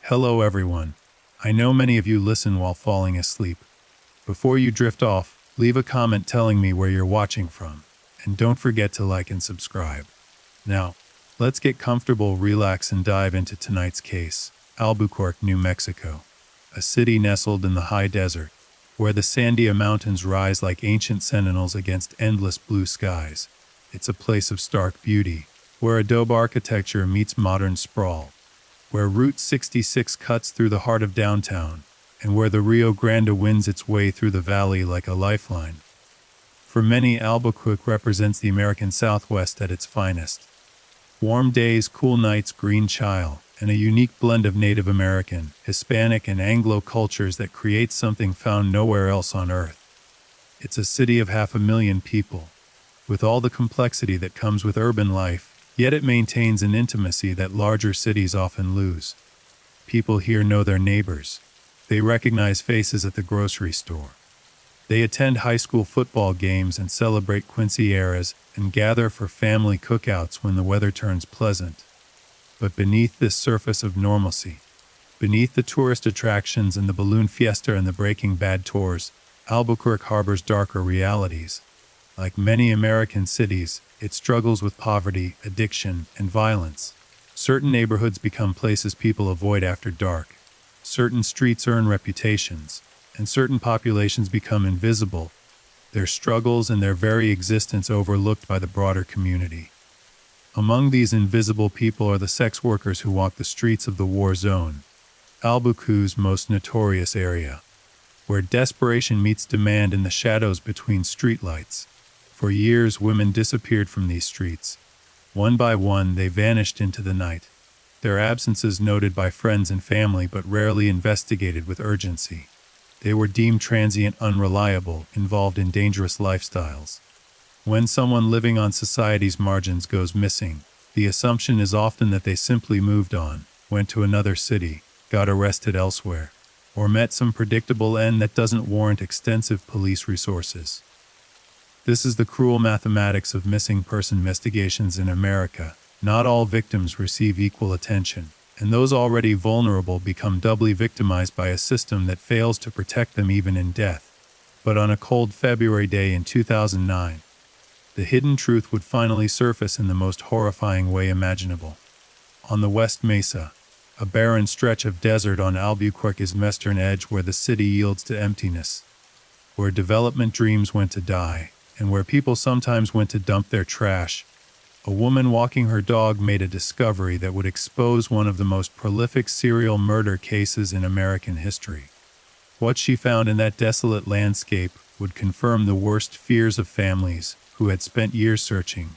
Hello, everyone. I know many of you listen while falling asleep. Before you drift off, leave a comment telling me where you're watching from. And don't forget to like and subscribe. Now, let's get comfortable, relax, and dive into tonight's case. Albuquerque, New Mexico. A city nestled in the high desert, where the Sandia Mountains rise like ancient sentinels against endless blue skies. It's a place of stark beauty, where adobe architecture meets modern sprawl, where Route 66 cuts through the heart of downtown, and where the Rio Grande winds its way through the valley like a lifeline. For many, Albuquerque represents the American Southwest at its finest. Warm days, cool nights, green chile, and a unique blend of Native American, Hispanic, and Anglo cultures that creates something found nowhere else on Earth. It's a city of 500,000 people, with all the complexity that comes with urban life, yet it maintains an intimacy that larger cities often lose. People here know their neighbors. They recognize faces at the grocery store. They attend high school football games and celebrate quinceañeras and gather for family cookouts when the weather turns pleasant. But beneath this surface of normalcy, beneath the tourist attractions and the balloon fiesta and the Breaking Bad tours, Albuquerque harbors darker realities. Like many American cities, it struggles with poverty, addiction, and violence. Certain neighborhoods become places people avoid after dark. Certain streets earn reputations, and certain populations become invisible, their struggles and their very existence overlooked by the broader community. Among these invisible people are the sex workers who walk the streets of the war zone, Albuquerque's most notorious area, where desperation meets demand in the shadows between streetlights. For years, women disappeared from these streets. One by one, they vanished into the night, their absences noted by friends and family but rarely investigated with urgency. They were deemed transient, unreliable, involved in dangerous lifestyles. When someone living on society's margins goes missing, the assumption is often that they simply moved on, went to another city, got arrested elsewhere, or met some predictable end that doesn't warrant extensive police resources. This is the cruel mathematics of missing person investigations in America. Not all victims receive equal attention, and those already vulnerable become doubly victimized by a system that fails to protect them even in death. But on a cold February day in 2009, the hidden truth would finally surface in the most horrifying way imaginable. On the West Mesa, a barren stretch of desert on Albuquerque's western edge where the city yields to emptiness, where development dreams went to die, and where people sometimes went to dump their trash, a woman walking her dog made a discovery that would expose one of the most prolific serial murder cases in American history. What she found in that desolate landscape would confirm the worst fears of families who had spent years searching,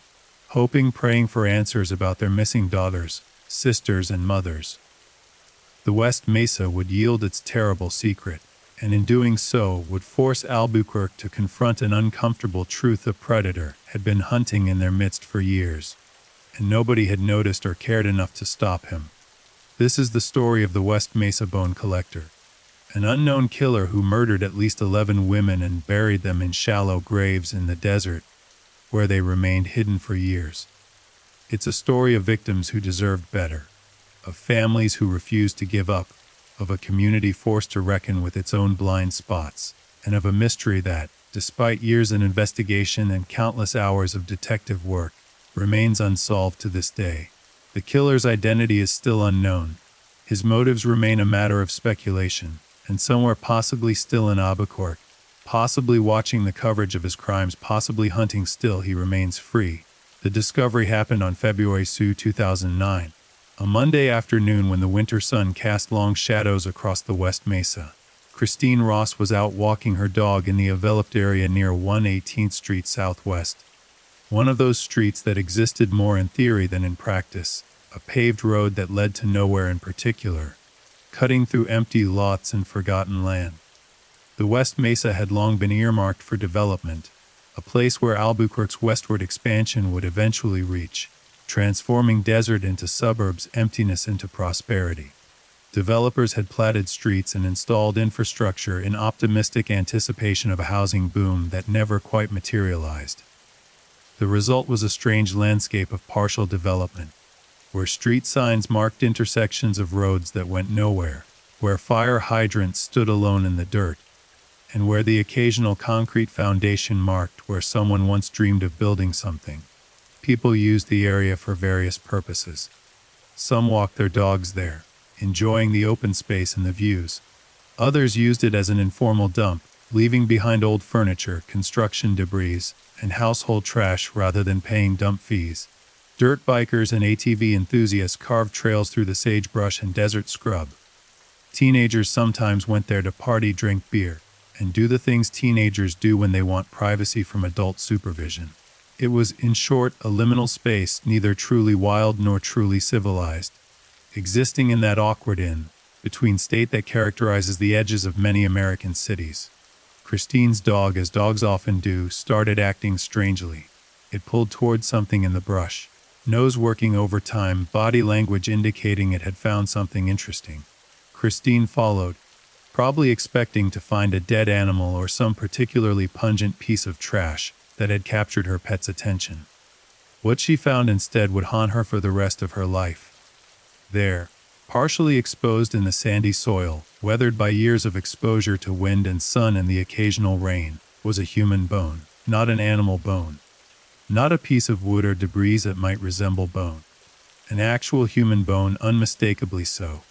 hoping, praying for answers about their missing daughters, sisters, and mothers. The West Mesa would yield its terrible secret, and in doing so would force Albuquerque to confront an uncomfortable truth: a predator had been hunting in their midst for years, and nobody had noticed or cared enough to stop him. This is the story of the West Mesa Bone Collector, an unknown killer who murdered at least 11 women and buried them in shallow graves in the desert, where they remained hidden for years. It's a story of victims who deserved better, of families who refused to give up, of a community forced to reckon with its own blind spots, and of a mystery that, despite years of investigation and countless hours of detective work, remains unsolved to this day. The killer's identity is still unknown. His motives remain a matter of speculation, and somewhere possibly still in Albuquerque, possibly watching the coverage of his crimes, possibly hunting still, he remains free. The discovery happened on February 2, 2009. A Monday afternoon when the winter sun cast long shadows across the West Mesa. Christine Ross was out walking her dog in the enveloped area near 118th Street Southwest. One of those streets that existed more in theory than in practice, a paved road that led to nowhere in particular, cutting through empty lots and forgotten land. The West Mesa had long been earmarked for development, a place where Albuquerque's westward expansion would eventually reach, transforming desert into suburbs, emptiness into prosperity. Developers had platted streets and installed infrastructure in optimistic anticipation of a housing boom that never quite materialized. The result was a strange landscape of partial development, where street signs marked intersections of roads that went nowhere, where fire hydrants stood alone in the dirt, and where the occasional concrete foundation marked where someone once dreamed of building something. People used the area for various purposes. Some walked their dogs there, enjoying the open space and the views. Others used it as an informal dump, leaving behind old furniture, construction debris, and household trash rather than paying dump fees. Dirt bikers and ATV enthusiasts carved trails through the sagebrush and desert scrub. Teenagers sometimes went there to party, drink beer, and do the things teenagers do when they want privacy from adult supervision. It was, in short, a liminal space, neither truly wild nor truly civilized, existing in that awkward between state that characterizes the edges of many American cities. Christine's dog, as dogs often do, started acting strangely. It pulled toward something in the brush, nose working overtime, body language indicating it had found something interesting. Christine followed, probably expecting to find a dead animal or some particularly pungent piece of trash that had captured her pet's attention. What she found instead would haunt her for the rest of her life. There, partially exposed in the sandy soil, weathered by years of exposure to wind and sun and the occasional rain, was a human bone, not an animal bone. Not a piece of wood or debris that might resemble bone. An actual human bone, unmistakably so.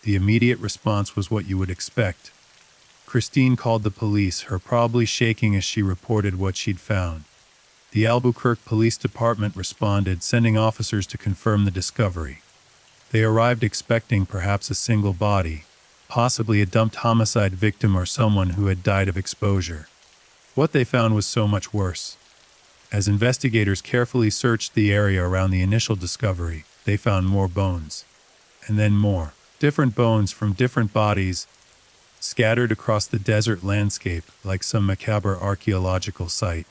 The immediate response was what you would expect. Christine called the police, her probably shaking as she reported what she'd found. The Albuquerque Police Department responded, sending officers to confirm the discovery. They arrived expecting perhaps a single body, possibly a dumped homicide victim or someone who had died of exposure. What they found was so much worse. As investigators carefully searched the area around the initial discovery, they found more bones. And then more. Different bones from different bodies, scattered across the desert landscape like some macabre archaeological site.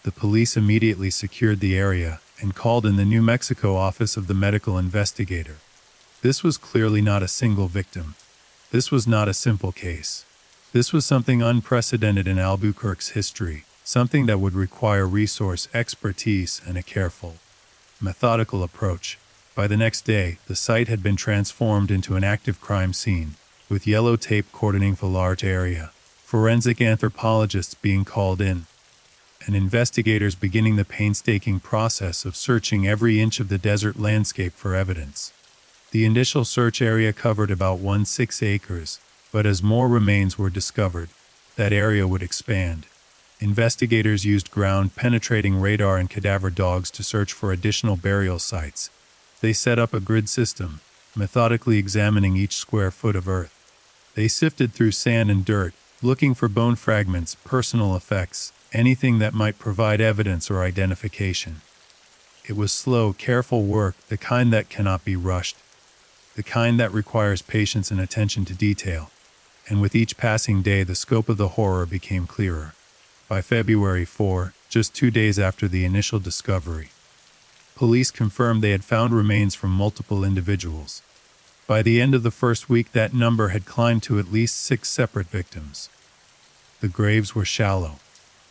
The police immediately secured the area and called in the New Mexico office of the medical investigator. This was clearly not a single victim. This was not a simple case. This was something unprecedented in Albuquerque's history, something that would require resource, expertise, and a careful, methodical approach. By the next day, the site had been transformed into an active crime scene, with yellow tape cordoning the large area, forensic anthropologists being called in, and investigators beginning the painstaking process of searching every inch of the desert landscape for evidence. The initial search area covered about 1/6 acres, but as more remains were discovered, that area would expand. Investigators used ground-penetrating radar and cadaver dogs to search for additional burial sites. They set up a grid system, methodically examining each square foot of earth. They sifted through sand and dirt, looking for bone fragments, personal effects, anything that might provide evidence or identification. It was slow, careful work, the kind that cannot be rushed, the kind that requires patience and attention to detail. And with each passing day, the scope of the horror became clearer. By February 4, just 2 days after the initial discovery, police confirmed they had found remains from multiple individuals. By the end of the first week, that number had climbed to at least 6 separate victims. The graves were shallow.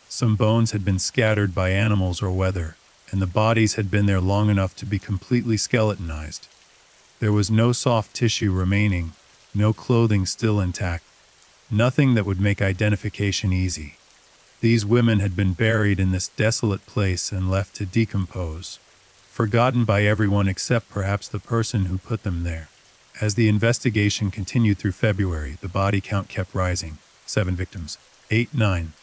Some bones had been scattered by animals or weather, and the bodies had been there long enough to be completely skeletonized. There was no soft tissue remaining, no clothing still intact, nothing that would make identification easy. These women had been buried in this desolate place and left to decompose, forgotten by everyone except perhaps the person who put them there. As the investigation continued through February, the body count kept rising. 7 victims. 8, 9.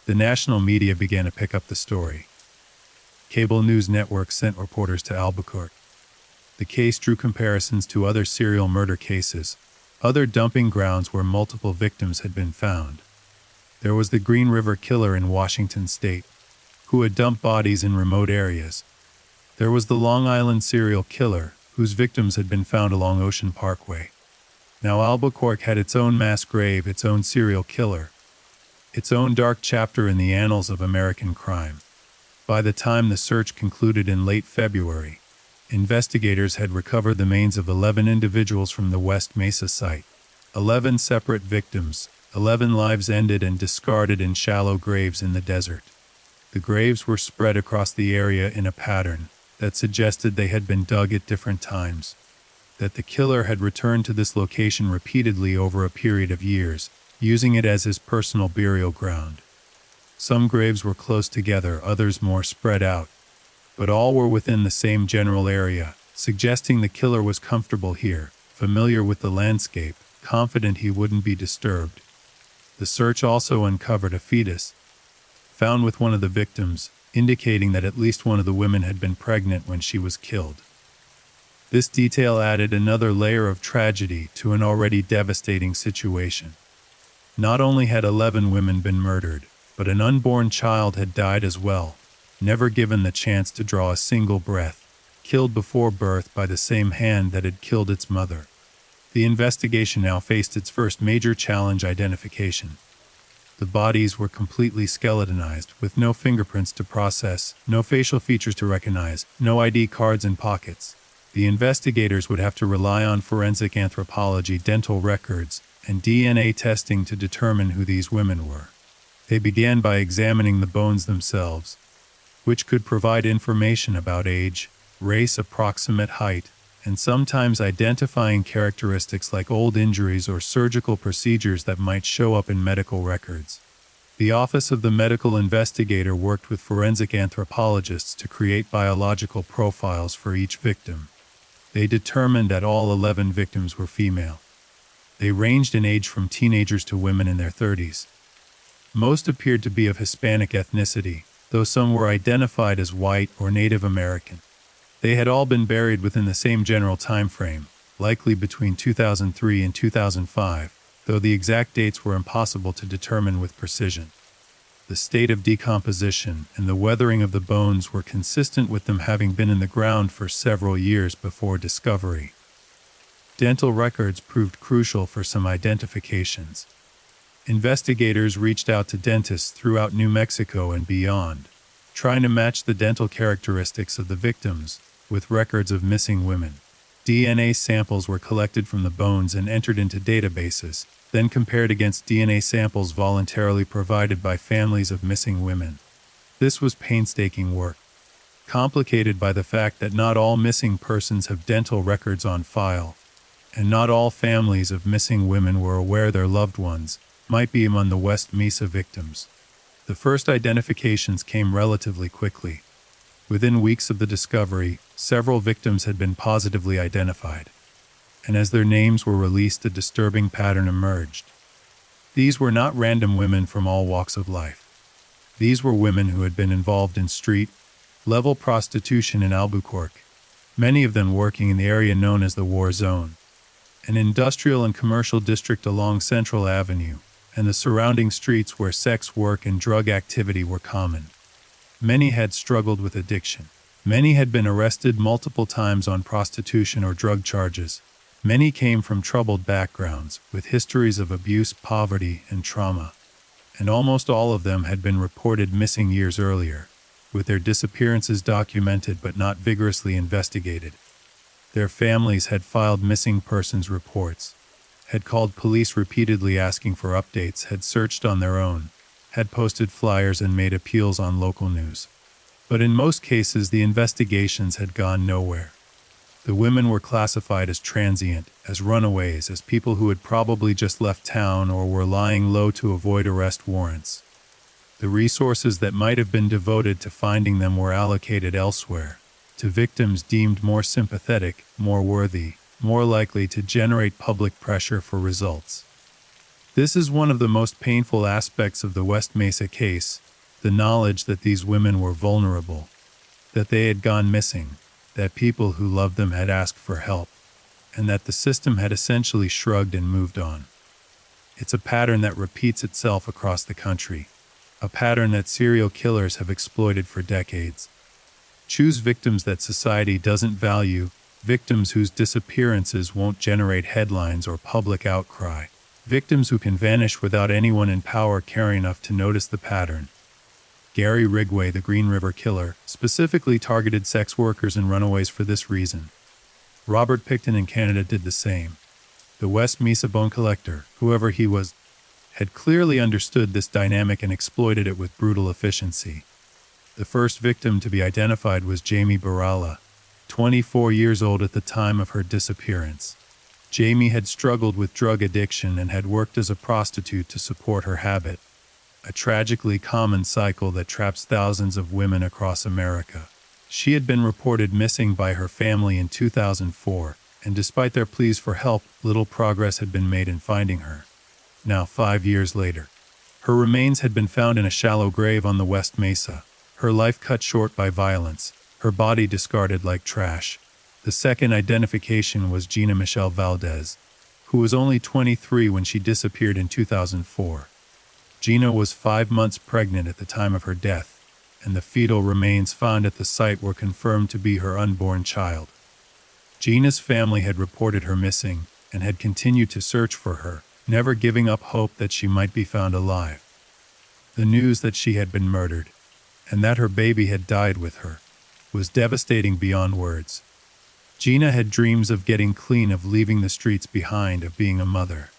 The national media began to pick up the story. Cable news networks sent reporters to Albuquerque. The case drew comparisons to other serial murder cases, other dumping grounds where multiple victims had been found. There was the Green River Killer in Washington state, who had dumped bodies in remote areas. There was the Long Island serial killer, whose victims had been found along Ocean Parkway. Now Albuquerque had its own mass grave, its own serial killer, its own dark chapter in the annals of American crime. By the time the search concluded in late February, investigators had recovered the remains of 11 individuals from the West Mesa site. 11 separate victims, 11 lives ended and discarded in shallow graves in the desert. The graves were spread across the area in a pattern, that suggested they had been dug at different times, that the killer had returned to this location repeatedly over a period of years, using it as his personal burial ground. Some graves were close together, others more spread out, but all were within the same general area, suggesting the killer was comfortable here, familiar with the landscape, confident he wouldn't be disturbed. The search also uncovered a fetus, found with one of the victims, indicating that at least one of the women had been pregnant when she was killed. This detail added another layer of tragedy to an already devastating situation. Not only had 11 women been murdered, but an unborn child had died as well, never given the chance to draw a single breath, killed before birth by the same hand that had killed its mother. The investigation now faced its first major challenge: identification. The bodies were completely skeletonized, with no fingerprints to process, no facial features to recognize, no ID cards in pockets. The investigators would have to rely on forensic anthropology, dental records, and DNA testing to determine who these women were. They began by examining the bones themselves, which could provide information about age, race, approximate height, and sometimes identifying characteristics like old injuries or surgical procedures that might show up in medical records. The Office of the Medical Investigator worked with forensic anthropologists to create biological profiles for each victim. They determined that all 11 victims were female. They ranged in age from teenagers to women in their 30s. Most appeared to be of Hispanic ethnicity, though some were identified as white or Native American. They had all been buried within the same general time frame, likely between 2003 and 2005, though the exact dates were impossible to determine with precision. The state of decomposition and the weathering of the bones were consistent with them having been in the ground for several years before discovery. Dental records proved crucial for some identifications. Investigators reached out to dentists throughout New Mexico and beyond, trying to match the dental characteristics of the victims with records of missing women. DNA samples were collected from the bones and entered into databases, then compared against DNA samples voluntarily provided by families of missing women. This was painstaking work, complicated by the fact that not all missing persons have dental records on file, and not all families of missing women were aware their loved ones might be among the West Mesa victims. The first identifications came relatively quickly. Within weeks of the discovery, several victims had been positively identified, and as their names were released, a disturbing pattern emerged. These were not random women from all walks of life. These were women who had been involved in street-level prostitution in Albuquerque, many of them working in the area known as the War Zone, an industrial and commercial district along Central Avenue, and the surrounding streets where sex work and drug activity were common. Many had struggled with addiction. Many had been arrested multiple times on prostitution or drug charges. Many came from troubled backgrounds, with histories of abuse, poverty, and trauma. And almost all of them had been reported missing years earlier, with their disappearances documented but not vigorously investigated. Their families had filed missing persons reports, had called police repeatedly asking for updates, had searched on their own, had posted flyers and made appeals on local news. But in most cases, the investigations had gone nowhere. The women were classified as transient, as runaways, as people who had probably just left town or were lying low to avoid arrest warrants. The resources that might have been devoted to finding them were allocated elsewhere, to victims deemed more sympathetic, more worthy, more likely to generate public pressure for results. This is one of the most painful aspects of the West Mesa case, the knowledge that these women were vulnerable, that they had gone missing, that people who loved them had asked for help, and that the system had essentially shrugged and moved on. It's a pattern that repeats itself across the country, a pattern that serial killers have exploited for decades. Choose victims that society doesn't value, victims whose disappearances won't generate headlines or public outcry, victims who can vanish without anyone in power caring enough to notice the pattern. Gary Rigway, the Green River Killer, specifically targeted sex workers and runaways for this reason. Robert Pickton in Canada did the same. The West Mesa Bone Collector, whoever he was, had clearly understood this dynamic and exploited it with brutal efficiency. The first victim to be identified was Jamie Barala, 24 years old at the time of her disappearance. Jamie had struggled with drug addiction and had worked as a prostitute to support her habit, a tragically common cycle that traps thousands of women across America. She had been reported missing by her family in 2004, and despite their pleas for help, little progress had been made in finding her. Now, 5 years later, her remains had been found in a shallow grave on the West Mesa, her life cut short by violence, her body discarded like trash. The second identification was Gina Michelle Valdez, who was only 23 when she disappeared in 2004. Gina was 5 months pregnant at the time of her death, and the fetal remains found at the site were confirmed to be her unborn child. Gina's family had reported her missing and had continued to search for her, never giving up hope that she might be found alive. The news that she had been murdered, and that her baby had died with her, was devastating beyond words. Gina had dreams of getting clean, of leaving the streets behind, of being a mother.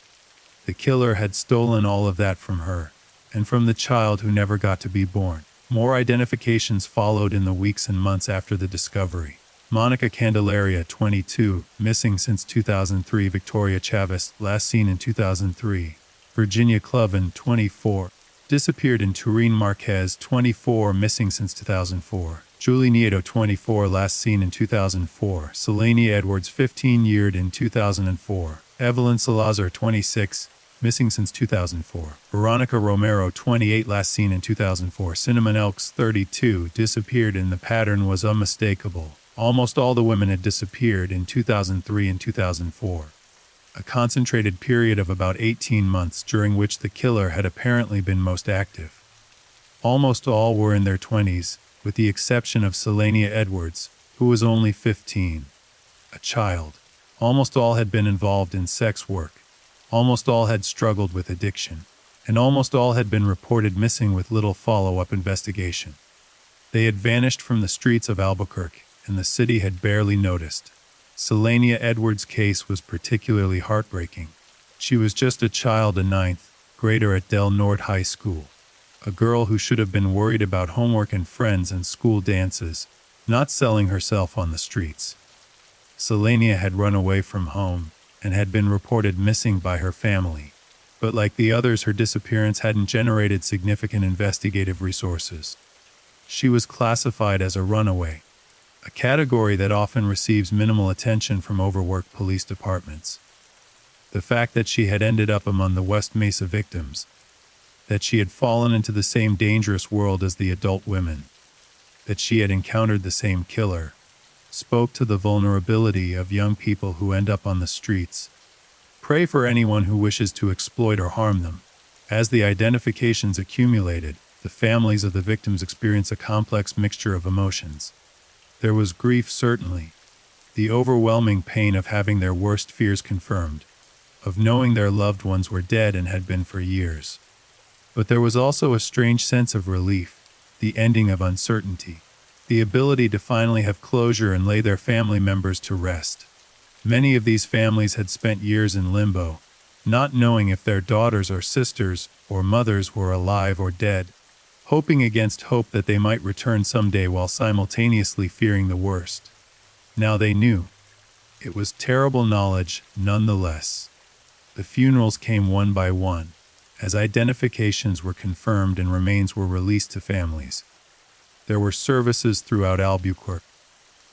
The killer had stolen all of that from her, and from the child who never got to be born. More identifications followed in the weeks and months after the discovery. Monica Candelaria, 22, missing since 2003. Victoria Chavez, last seen in 2003. Virginia Cloven, 24, disappeared in Turin. Marquez, 24, missing since 2004. Julie Nieto, 24, last seen in 2004. Selenia Edwards, 15-yeared in 2004. Evelyn Salazar, 26, missing since 2004. Veronica Romero, 28, last seen in 2004. Cinnamon Elks, 32, disappeared, and the pattern was unmistakable. Almost all the women had disappeared in 2003 and 2004. A concentrated period of about 18 months during which the killer had apparently been most active. Almost all were in their 20s, with the exception of Selenia Edwards, who was only 15. A child. Almost all had been involved in sex work. Almost all had struggled with addiction. And almost all had been reported missing with little follow-up investigation. They had vanished from the streets of Albuquerque, and the city had barely noticed. Selenia Edwards' case was particularly heartbreaking. She was just a child, a ninth grader at Del Norte High School. A girl who should have been worried about homework and friends and school dances, not selling herself on the streets. Selenia had run away from home and had been reported missing by her family. But like the others, her disappearance hadn't generated significant investigative resources. She was classified as a runaway, a category that often receives minimal attention from overworked police departments. The fact that she had ended up among the West Mesa victims, that she had fallen into the same dangerous world as the adult women, that she had encountered the same killer, spoke to the vulnerability of young people who end up on the streets. Pray for anyone who wishes to exploit or harm them. As the identifications accumulated, the families of the victims experienced a complex mixture of emotions. There was grief, certainly, the overwhelming pain of having their worst fears confirmed, of knowing their loved ones were dead and had been for years. But there was also a strange sense of relief, the ending of uncertainty, the ability to finally have closure and lay their family members to rest. Many of these families had spent years in limbo, not knowing if their daughters or sisters or mothers were alive or dead, hoping against hope that they might return someday while simultaneously fearing the worst. Now they knew. It was terrible knowledge, nonetheless. The funerals came one by one, as identifications were confirmed and remains were released to families. There were services throughout Albuquerque,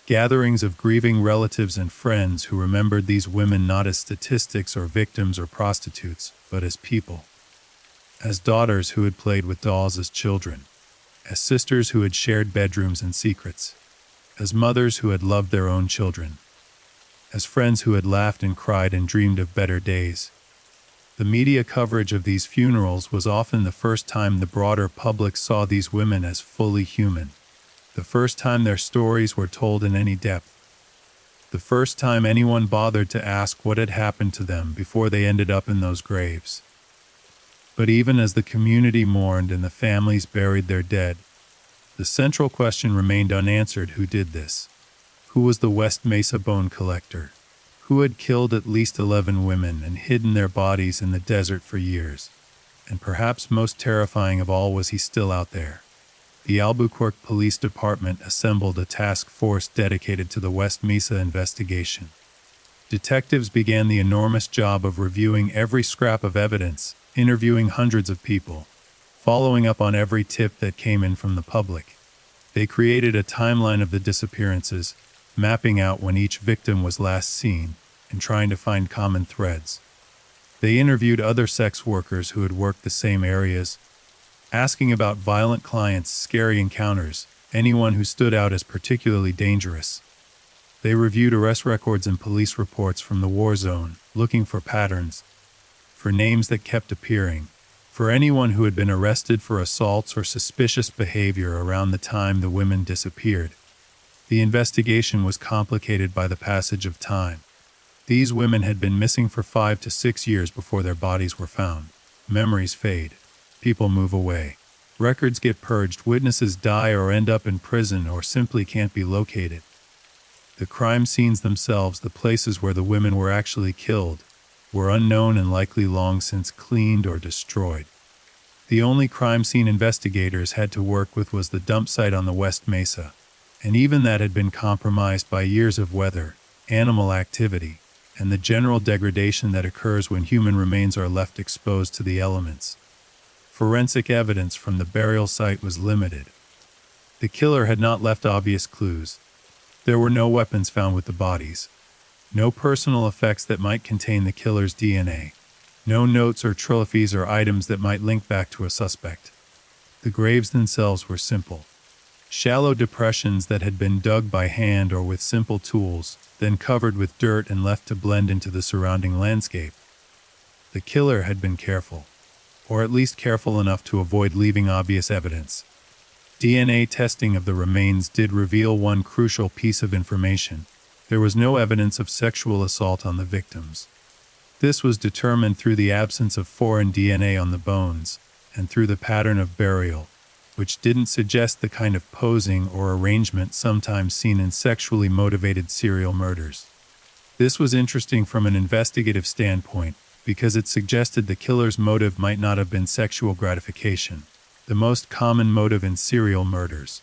gatherings of grieving relatives and friends who remembered these women not as statistics or victims or prostitutes, but as people. As daughters who had played with dolls as children, as sisters who had shared bedrooms and secrets, as mothers who had loved their own children, as friends who had laughed and cried and dreamed of better days. The media coverage of these funerals was often the first time the broader public saw these women as fully human, the first time their stories were told in any depth, the first time anyone bothered to ask what had happened to them before they ended up in those graves. But even as the community mourned and the families buried their dead, the central question remained unanswered: who did this? Who was the West Mesa bone collector? Who had killed at least 11 women and hidden their bodies in the desert for years? And perhaps most terrifying of all, was he still out there? the Albuquerque Police Department assembled a task force dedicated to the West Mesa investigation. Detectives began the enormous job of reviewing every scrap of evidence, interviewing hundreds of people, following up on every tip that came in from the public. They created a timeline of the disappearances, mapping out when each victim was last seen, and trying to find common threads. They interviewed other sex workers who had worked the same areas, asking about violent clients, scary encounters, anyone who stood out as particularly dangerous. They reviewed arrest records and police reports from the war zone, looking for patterns, for names that kept appearing, for anyone who had been arrested for assaults or suspicious behavior around the time the women disappeared. The investigation was complicated by the passage of time. These women had been missing for 5 to 6 years before their bodies were found. Memories fade. People move away. Records get purged, witnesses die or end up in prison or simply can't be located. The crime scenes themselves, the places where the women were actually killed, were unknown and likely long since cleaned or destroyed. The only crime scene investigators had to work with was the dump site on the West Mesa, and even that had been compromised by years of weather, animal activity, and the general degradation that occurs when human remains are left exposed to the elements. Forensic evidence from the burial site was limited. The killer had not left obvious clues. There were no weapons found with the bodies, no personal effects that might contain the killer's DNA, no notes or trophies or items that might link back to a suspect. The graves themselves were simple. Shallow depressions that had been dug by hand or with simple tools, then covered with dirt and left to blend into the surrounding landscape. The killer had been careful, or at least careful enough to avoid leaving obvious evidence. DNA testing of the remains did reveal one crucial piece of information. There was no evidence of sexual assault on the victims. This was determined through the absence of foreign DNA on the bones, and through the pattern of burial, which didn't suggest the kind of posing or arrangement sometimes seen in sexually motivated serial murders. This was interesting from an investigative standpoint, because it suggested the killer's motive might not have been sexual gratification, the most common motive in serial murders.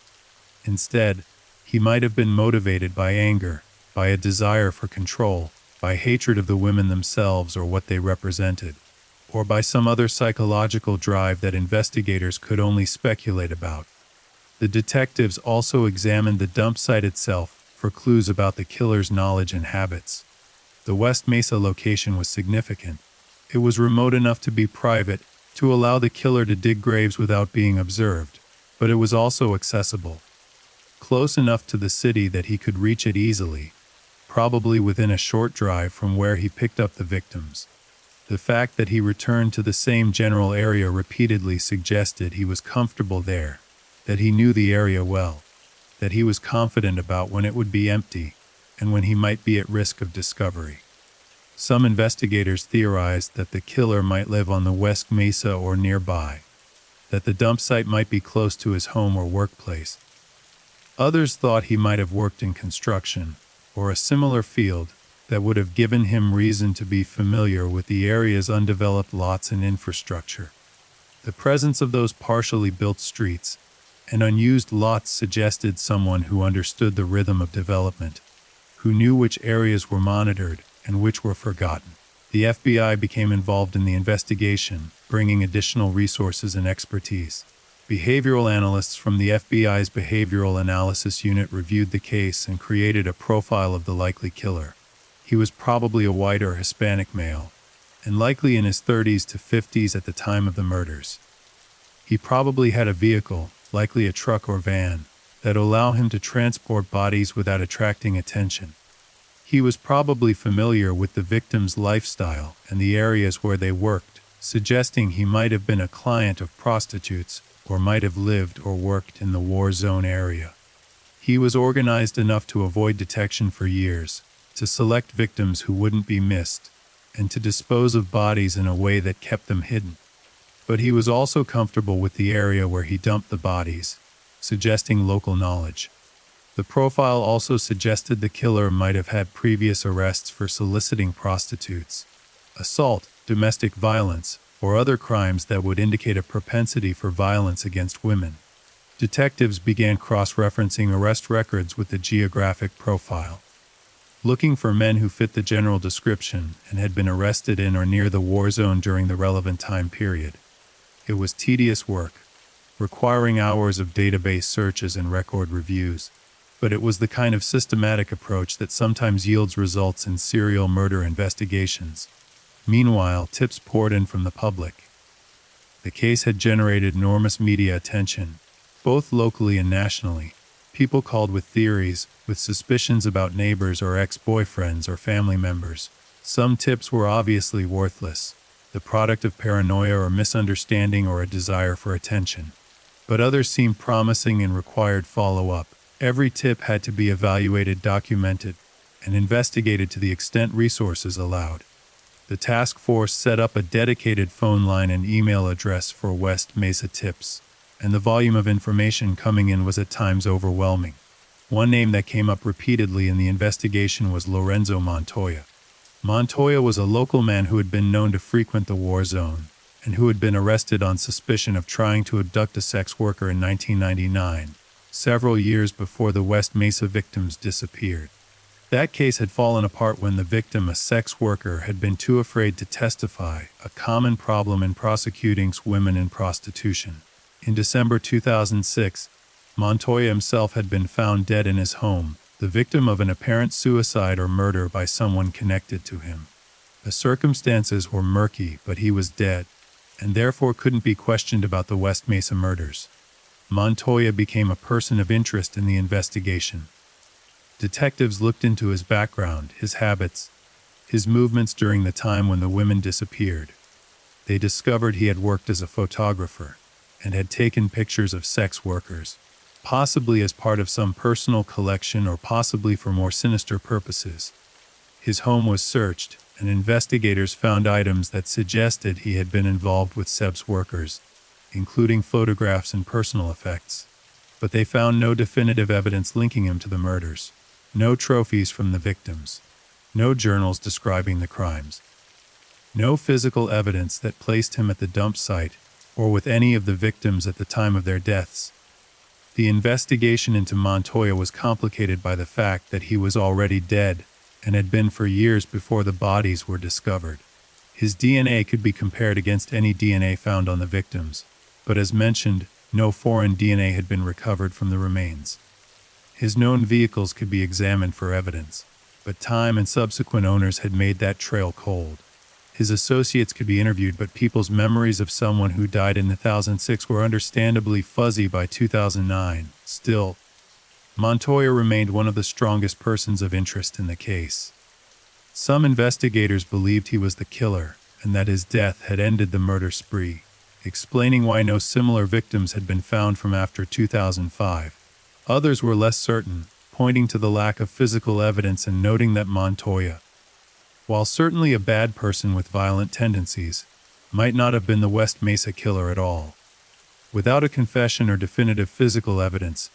Instead, he might have been motivated by anger, by a desire for control, by hatred of the women themselves or what they represented, or by some other psychological drive that investigators could only speculate about. The detectives also examined the dump site itself for clues about the killer's knowledge and habits. The West Mesa location was significant. It was remote enough to be private, to allow the killer to dig graves without being observed, but it was also accessible. Close enough to the city that he could reach it easily, probably within a short drive from where he picked up the victims. The fact that he returned to the same general area repeatedly suggested he was comfortable there, that he knew the area well, that he was confident about when it would be empty, and when he might be at risk of discovery. Some investigators theorized that the killer might live on the West Mesa or nearby, that the dump site might be close to his home or workplace. Others thought he might have worked in construction, or a similar field, that would have given him reason to be familiar with the area's undeveloped lots and infrastructure. The presence of those partially built streets and unused lots suggested someone who understood the rhythm of development, who knew which areas were monitored and which were forgotten. The FBI became involved in the investigation, bringing additional resources and expertise. Behavioral analysts from the FBI's Behavioral Analysis Unit reviewed the case and created a profile of the likely killer. He was probably a white or Hispanic male, and likely in his 30s to 50s at the time of the murders. He probably had a vehicle, likely a truck or van, that allowed him to transport bodies without attracting attention. He was probably familiar with the victim's lifestyle and the areas where they worked, suggesting he might have been a client of prostitutes or might have lived or worked in the war zone area. He was organized enough to avoid detection for years, to select victims who wouldn't be missed, and to dispose of bodies in a way that kept them hidden. But he was also comfortable with the area where he dumped the bodies, suggesting local knowledge. The profile also suggested the killer might have had previous arrests for soliciting prostitutes, assault, domestic violence, or other crimes that would indicate a propensity for violence against women. Detectives began cross-referencing arrest records with the geographic profile, looking for men who fit the general description and had been arrested in or near the war zone during the relevant time period. It was tedious work, requiring hours of database searches and record reviews, but it was the kind of systematic approach that sometimes yields results in serial murder investigations. Meanwhile, tips poured in from the public. The case had generated enormous media attention, both locally and nationally. People called with theories, with suspicions about neighbors or ex-boyfriends or family members. Some tips were obviously worthless, the product of paranoia or misunderstanding or a desire for attention. But others seemed promising and required follow-up. Every tip had to be evaluated, documented, and investigated to the extent resources allowed. The task force set up a dedicated phone line and email address for West Mesa tips, and the volume of information coming in was at times overwhelming. One name that came up repeatedly in the investigation was Lorenzo Montoya. Montoya was a local man who had been known to frequent the war zone, and who had been arrested on suspicion of trying to abduct a sex worker in 1999, several years before the West Mesa victims disappeared. That case had fallen apart when the victim, a sex worker, had been too afraid to testify, a common problem in prosecuting women in prostitution. In December 2006, Montoya himself had been found dead in his home, the victim of an apparent suicide or murder by someone connected to him. The circumstances were murky, but he was dead, and therefore couldn't be questioned about the West Mesa murders. Montoya became a person of interest in the investigation. Detectives looked into his background, his habits, his movements during the time when the women disappeared. They discovered he had worked as a photographer and had taken pictures of sex workers, possibly as part of some personal collection or possibly for more sinister purposes. His home was searched, and investigators found items that suggested he had been involved with sex workers, including photographs and personal effects. But they found no definitive evidence linking him to the murders. No trophies from the victims. No journals describing the crimes. No physical evidence that placed him at the dump site or with any of the victims at the time of their deaths. The investigation into Montoya was complicated by the fact that he was already dead and had been for years before the bodies were discovered. His DNA could be compared against any DNA found on the victims, but as mentioned, no foreign DNA had been recovered from the remains. His known vehicles could be examined for evidence, but time and subsequent owners had made that trail cold. His associates could be interviewed, but people's memories of someone who died in 2006 were understandably fuzzy by 2009. Still, Montoya remained one of the strongest persons of interest in the case. Some investigators believed he was the killer, and that his death had ended the murder spree, explaining why no similar victims had been found from after 2005. Others were less certain, pointing to the lack of physical evidence and noting that Montoya, while certainly a bad person with violent tendencies, might not have been the West Mesa killer at all. Without a confession or definitive physical evidence,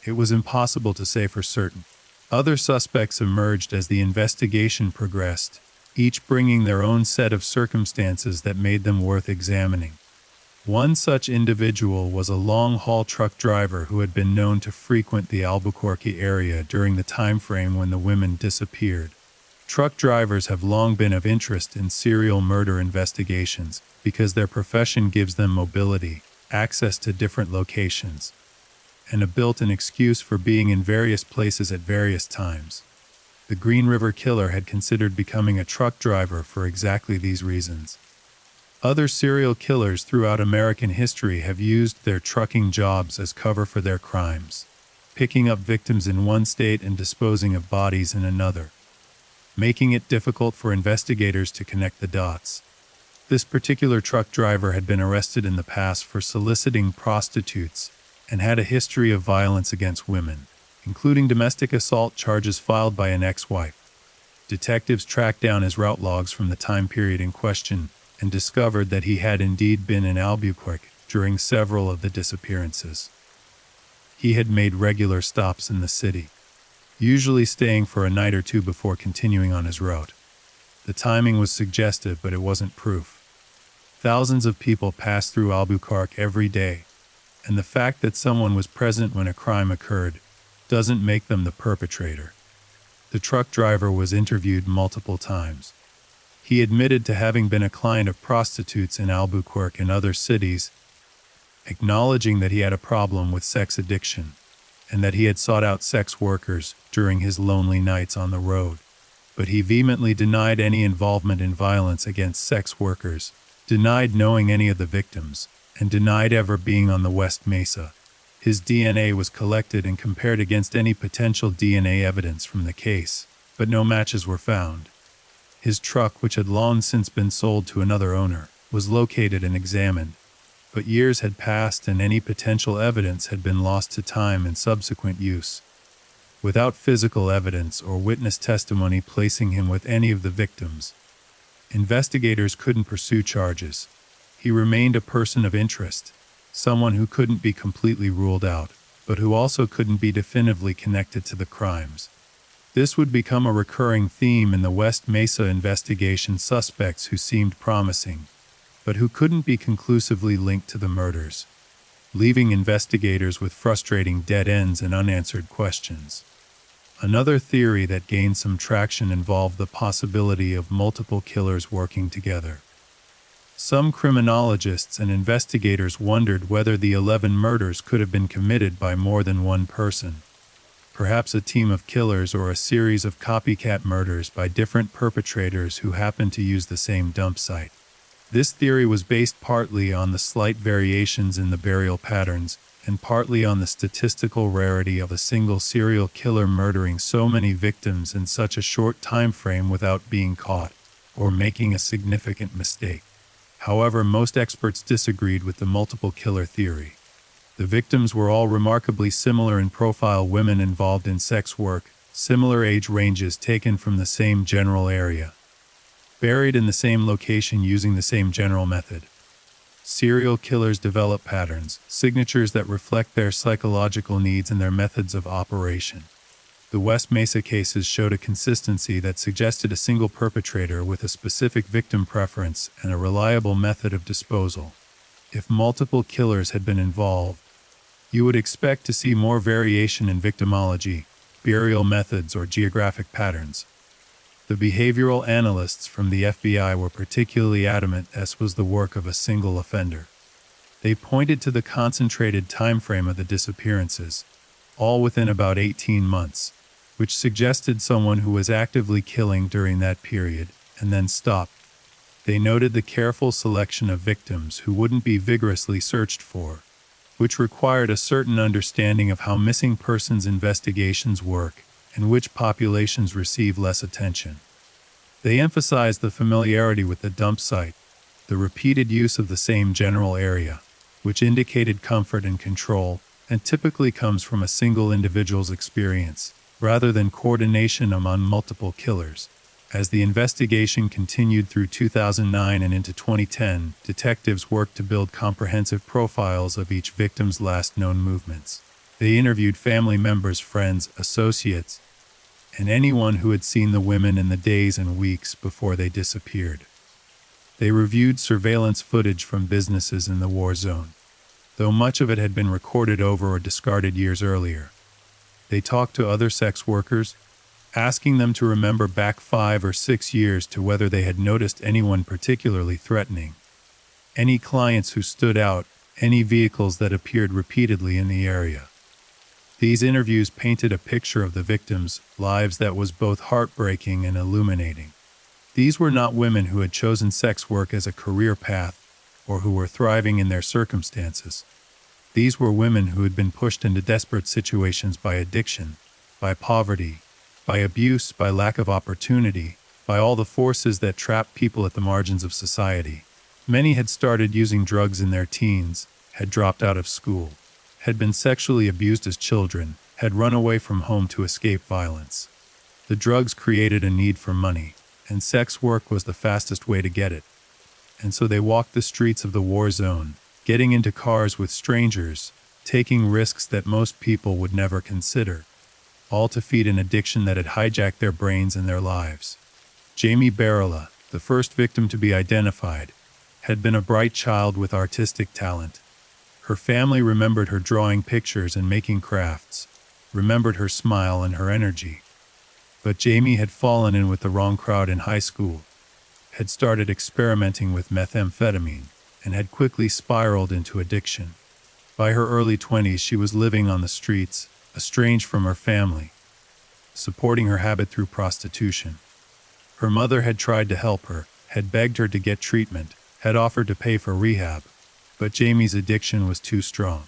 it was impossible to say for certain. Other suspects emerged as the investigation progressed, each bringing their own set of circumstances that made them worth examining. One such individual was a long-haul truck driver who had been known to frequent the Albuquerque area during the time frame when the women disappeared. Truck drivers have long been of interest in serial murder investigations because their profession gives them mobility, access to different locations, and a built-in excuse for being in various places at various times. The Green River Killer had considered becoming a truck driver for exactly these reasons. Other serial killers throughout American history have used their trucking jobs as cover for their crimes, picking up victims in one state and disposing of bodies in another, making it difficult for investigators to connect the dots. This particular truck driver had been arrested in the past for soliciting prostitutes and had a history of violence against women, including domestic assault charges filed by an ex-wife. Detectives tracked down his route logs from the time period in question and discovered that he had indeed been in Albuquerque during several of the disappearances. He had made regular stops in the city, usually staying for a night or two before continuing on his route. The timing was suggestive, but it wasn't proof. Thousands of people pass through Albuquerque every day, and the fact that someone was present when a crime occurred doesn't make them the perpetrator. The truck driver was interviewed multiple times. He admitted to having been a client of prostitutes in Albuquerque and other cities, acknowledging that he had a problem with sex addiction and that he had sought out sex workers during his lonely nights on the road. But he vehemently denied any involvement in violence against sex workers, denied knowing any of the victims, and denied ever being on the West Mesa. His DNA was collected and compared against any potential DNA evidence from the case, but no matches were found. His truck, which had long since been sold to another owner, was located and examined, but years had passed and any potential evidence had been lost to time and subsequent use. Without physical evidence or witness testimony placing him with any of the victims, investigators couldn't pursue charges. He remained a person of interest, someone who couldn't be completely ruled out, but who also couldn't be definitively connected to the crimes. This would become a recurring theme in the West Mesa investigation: suspects who seemed promising, but who couldn't be conclusively linked to the murders, leaving investigators with frustrating dead ends and unanswered questions. Another theory that gained some traction involved the possibility of multiple killers working together. Some criminologists and investigators wondered whether the 11 murders could have been committed by more than one person. Perhaps a team of killers or a series of copycat murders by different perpetrators who happened to use the same dump site. This theory was based partly on the slight variations in the burial patterns and partly on the statistical rarity of a single serial killer murdering so many victims in such a short time frame without being caught or making a significant mistake. However, most experts disagreed with the multiple killer theory. The victims were all remarkably similar in profile: women involved in sex work, similar age ranges, taken from the same general area, buried in the same location using the same general method. Serial killers develop patterns, signatures that reflect their psychological needs and their methods of operation. The West Mesa cases showed a consistency that suggested a single perpetrator with a specific victim preference and a reliable method of disposal. If multiple killers had been involved, you would expect to see more variation in victimology, burial methods, or geographic patterns. The behavioral analysts from the FBI were particularly adamant this was the work of a single offender. They pointed to the concentrated time frame of the disappearances, all within about 18 months, which suggested someone who was actively killing during that period and then stopped. They noted the careful selection of victims who wouldn't be vigorously searched for, which required a certain understanding of how missing persons investigations work and which populations receive less attention. They emphasized the familiarity with the dump site, the repeated use of the same general area, which indicated comfort and control, and typically comes from a single individual's experience, rather than coordination among multiple killers. As the investigation continued through 2009 and into 2010, detectives worked to build comprehensive profiles of each victim's last known movements. They interviewed family members, friends, associates, and anyone who had seen the women in the days and weeks before they disappeared. They reviewed surveillance footage from businesses in the war zone, though much of it had been recorded over or discarded years earlier. They talked to other sex workers, asking them to remember back 5 or 6 years to whether they had noticed anyone particularly threatening, any clients who stood out, any vehicles that appeared repeatedly in the area. These interviews painted a picture of the victims' lives that was both heartbreaking and illuminating. These were not women who had chosen sex work as a career path or who were thriving in their circumstances. These were women who had been pushed into desperate situations by addiction, by poverty, by abuse, by lack of opportunity, by all the forces that trap people at the margins of society. Many had started using drugs in their teens, had dropped out of school, had been sexually abused as children, had run away from home to escape violence. The drugs created a need for money, and sex work was the fastest way to get it. And so they walked the streets of the war zone, getting into cars with strangers, taking risks that most people would never consider, all to feed an addiction that had hijacked their brains and their lives. Jamie Barilla, the first victim to be identified, had been a bright child with artistic talent. Her family remembered her drawing pictures and making crafts, remembered her smile and her energy. But Jamie had fallen in with the wrong crowd in high school, had started experimenting with methamphetamine, and had quickly spiraled into addiction. By her early 20s, she was living on the streets, estranged from her family, supporting her habit through prostitution. Her mother had tried to help her, had begged her to get treatment, had offered to pay for rehab, but Jamie's addiction was too strong.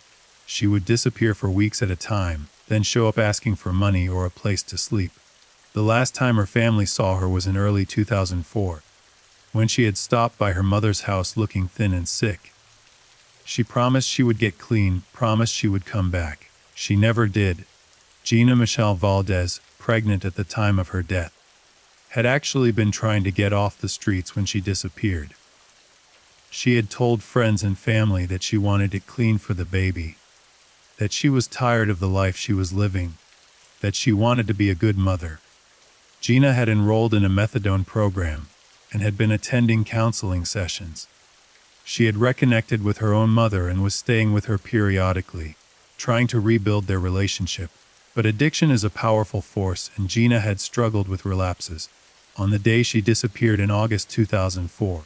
She would disappear for weeks at a time, then show up asking for money or a place to sleep. The last time her family saw her was in early 2004, when she had stopped by her mother's house looking thin and sick. She promised she would get clean, promised she would come back. She never did. Gina Michelle Valdez, pregnant at the time of her death, had actually been trying to get off the streets when she disappeared. She had told friends and family that she wanted it clean for the baby, that she was tired of the life she was living, that she wanted to be a good mother. Gina had enrolled in a methadone program and had been attending counseling sessions. She had reconnected with her own mother and was staying with her periodically, trying to rebuild their relationship. But addiction is a powerful force, and Gina had struggled with relapses. On the day she disappeared in August 2004,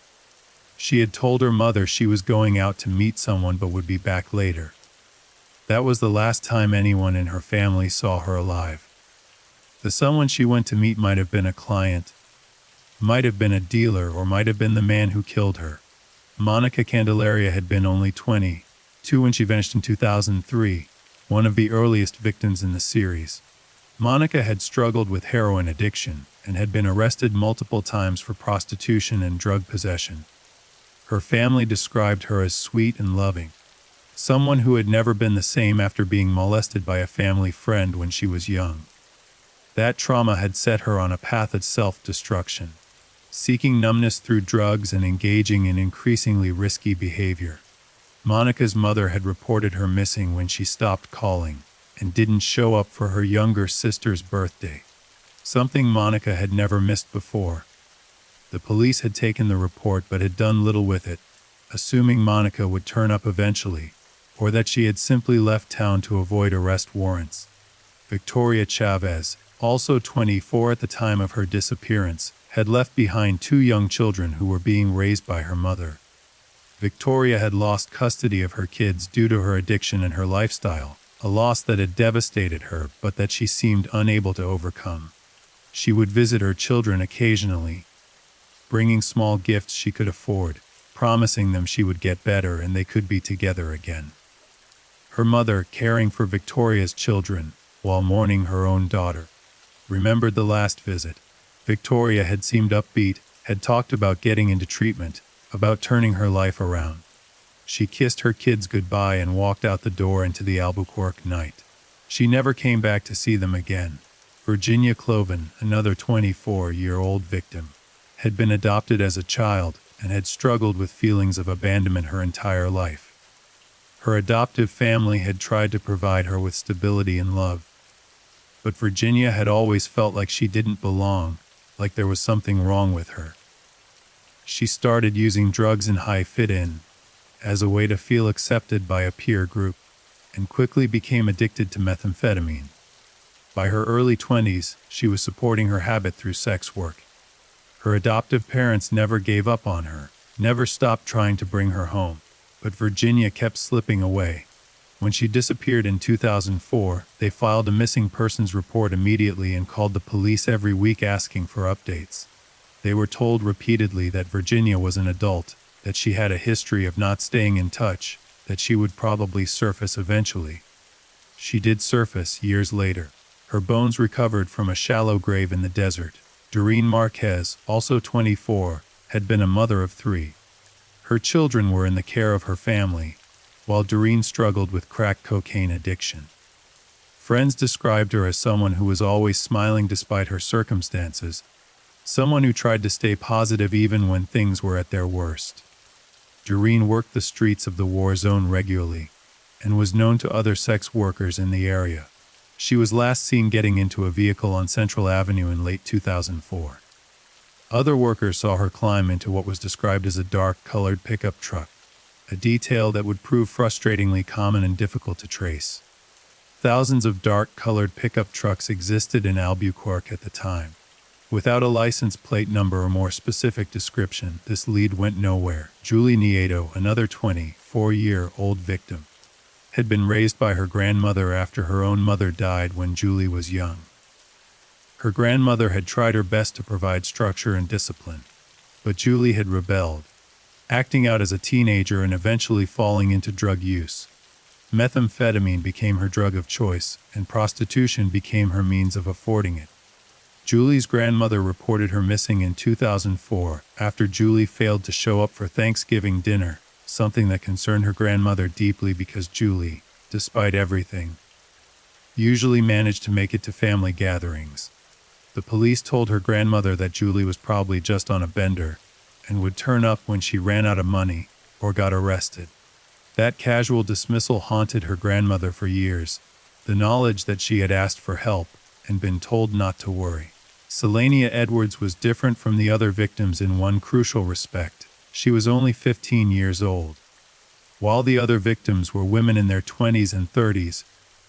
she had told her mother she was going out to meet someone but would be back later. That was the last time anyone in her family saw her alive. The someone she went to meet might have been a client, might have been a dealer, or might have been the man who killed her. Monica Candelaria had been only 22 when she vanished in 2003, one of the earliest victims in the series. Monica had struggled with heroin addiction and had been arrested multiple times for prostitution and drug possession. Her family described her as sweet and loving, someone who had never been the same after being molested by a family friend when she was young. That trauma had set her on a path of self-destruction, seeking numbness through drugs and engaging in increasingly risky behavior. Monica's mother had reported her missing when she stopped calling and didn't show up for her younger sister's birthday, something Monica had never missed before. The police had taken the report but had done little with it, assuming Monica would turn up eventually, or that she had simply left town to avoid arrest warrants. Victoria Chavez, also 24 at the time of her disappearance, had left behind 2 young children who were being raised by her mother. Victoria had lost custody of her kids due to her addiction and her lifestyle, a loss that had devastated her but that she seemed unable to overcome. She would visit her children occasionally, bringing small gifts she could afford, promising them she would get better and they could be together again. Her mother, caring for Victoria's children while mourning her own daughter, remembered the last visit. Victoria had seemed upbeat, had talked about getting into treatment, about turning her life around. She kissed her kids goodbye and walked out the door into the Albuquerque night. She never came back to see them again. Virginia Cloven, another 24-year-old victim, had been adopted as a child and had struggled with feelings of abandonment her entire life. Her adoptive family had tried to provide her with stability and love, but Virginia had always felt like she didn't belong, like there was something wrong with her. She started using drugs in high fit-in as a way to feel accepted by a peer group, and quickly became addicted to methamphetamine. By her early 20s, she was supporting her habit through sex work. Her adoptive parents never gave up on her, never stopped trying to bring her home, but Virginia kept slipping away. When she disappeared in 2004, they filed a missing persons report immediately and called the police every week asking for updates. They were told repeatedly that Virginia was an adult, that she had a history of not staying in touch, that she would probably surface eventually. She did surface years later. Her bones recovered from a shallow grave in the desert. Doreen Marquez, also 24, had been a mother of 3. Her children were in the care of her family, while Doreen struggled with crack cocaine addiction. Friends described her as someone who was always smiling despite her circumstances, someone who tried to stay positive even when things were at their worst. Doreen worked the streets of the war zone regularly, and was known to other sex workers in the area. She was last seen getting into a vehicle on Central Avenue in late 2004. Other workers saw her climb into what was described as a dark-colored pickup truck, a detail that would prove frustratingly common and difficult to trace. Thousands of dark-colored pickup trucks existed in Albuquerque at the time. Without a license plate number or more specific description, this lead went nowhere. Julie Nieto, another 24-year-old victim, had been raised by her grandmother after her own mother died when Julie was young. Her grandmother had tried her best to provide structure and discipline, but Julie had rebelled, acting out as a teenager and eventually falling into drug use. Methamphetamine became her drug of choice, and prostitution became her means of affording it. Julie's grandmother reported her missing in 2004 after Julie failed to show up for Thanksgiving dinner, something that concerned her grandmother deeply because Julie, despite everything, usually managed to make it to family gatherings. The police told her grandmother that Julie was probably just on a bender and would turn up when she ran out of money or got arrested. That casual dismissal haunted her grandmother for years, the knowledge that she had asked for help and been told not to worry. Selenia Edwards was different from the other victims in one crucial respect. She was only 15 years old. While the other victims were women in their 20s and 30s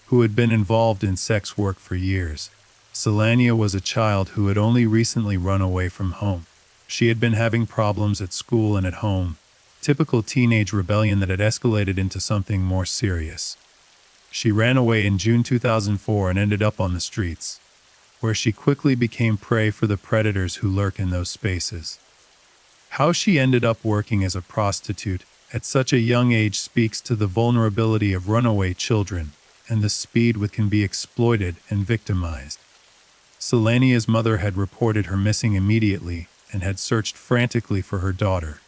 who had been involved in sex work for years, Selenia was a child who had only recently run away from home. She had been having problems at school and at home, typical teenage rebellion that had escalated into something more serious. She ran away in June 2004 and ended up on the streets, where she quickly became prey for the predators who lurk in those spaces. How she ended up working as a prostitute at such a young age speaks to the vulnerability of runaway children and the speed with can be exploited and victimized. Selenia's mother had reported her missing immediately and had searched frantically for her daughter.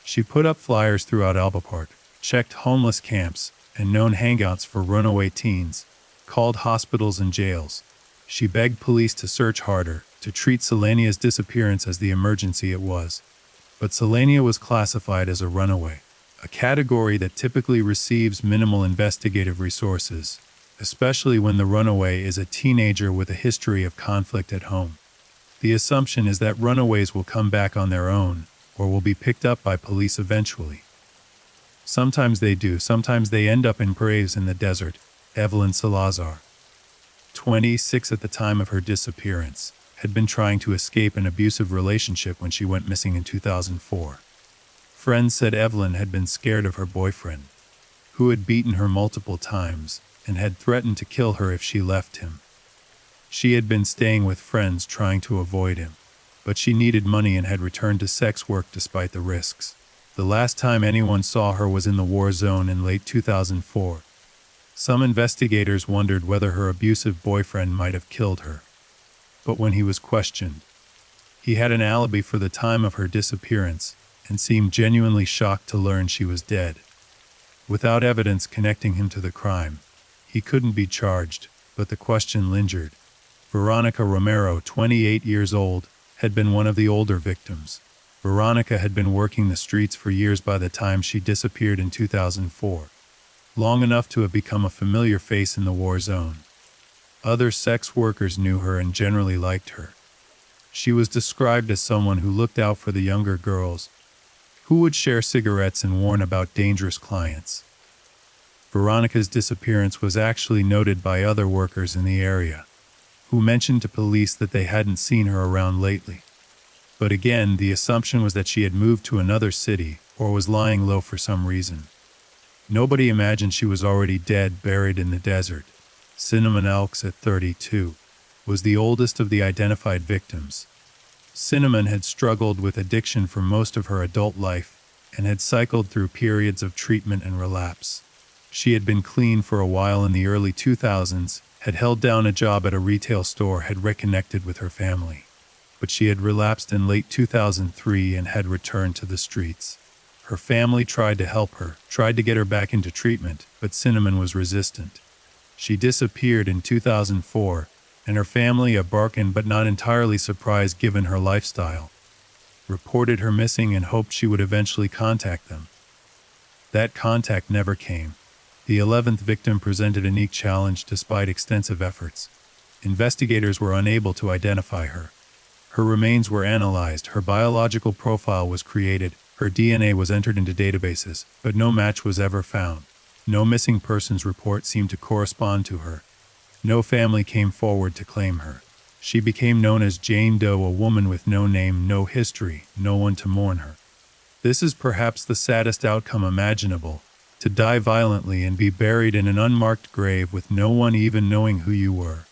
She put up flyers throughout Albuquerque, checked homeless camps and known hangouts for runaway teens, called hospitals and jails. She begged police to search harder, to treat Selenia's disappearance as the emergency it was. But Selenia was classified as a runaway, a category that typically receives minimal investigative resources, especially when the runaway is a teenager with a history of conflict at home. The assumption is that runaways will come back on their own, or will be picked up by police eventually. Sometimes they do, sometimes they end up in graves in the desert. Evelyn Salazar, 26 at the time of her disappearance, had been trying to escape an abusive relationship when she went missing in 2004. Friends said Evelyn had been scared of her boyfriend, who had beaten her multiple times and had threatened to kill her if she left him. She had been staying with friends trying to avoid him, but she needed money and had returned to sex work despite the risks. The last time anyone saw her was in the war zone in late 2004. Some investigators wondered whether her abusive boyfriend might have killed her. But when he was questioned, he had an alibi for the time of her disappearance and seemed genuinely shocked to learn she was dead. Without evidence connecting him to the crime, he couldn't be charged, but the question lingered. Veronica Romero, 28 years old, had been one of the older victims. Veronica had been working the streets for years by the time she disappeared in 2004, long enough to have become a familiar face in the war zone. Other sex workers knew her and generally liked her. She was described as someone who looked out for the younger girls, who would share cigarettes and warn about dangerous clients. Veronica's disappearance was actually noted by other workers in the area, who mentioned to police that they hadn't seen her around lately. But again, the assumption was that she had moved to another city or was lying low for some reason. Nobody imagined she was already dead, buried in the desert. Cinnamon Elks, at 32, was the oldest of the identified victims. Cinnamon had struggled with addiction for most of her adult life and had cycled through periods of treatment and relapse. She had been clean for a while in the early 2000s, had held down a job at a retail store, had reconnected with her family. But she had relapsed in late 2003 and had returned to the streets. Her family tried to help her, tried to get her back into treatment, but Cinnamon was resistant. She disappeared in 2004, and her family, a broken but not entirely surprised given her lifestyle, reported her missing and hoped she would eventually contact them. That contact never came. The 11th victim presented a unique challenge despite extensive efforts. Investigators were unable to identify her. Her remains were analyzed, her biological profile was created, Her DNA was entered into databases, but no match was ever found. No missing persons report seemed to correspond to her. No family came forward to claim her. She became known as Jane Doe, a woman with no name, no history, no one to mourn her. This is perhaps the saddest outcome imaginable, to die violently and be buried in an unmarked grave with no one even knowing who you were.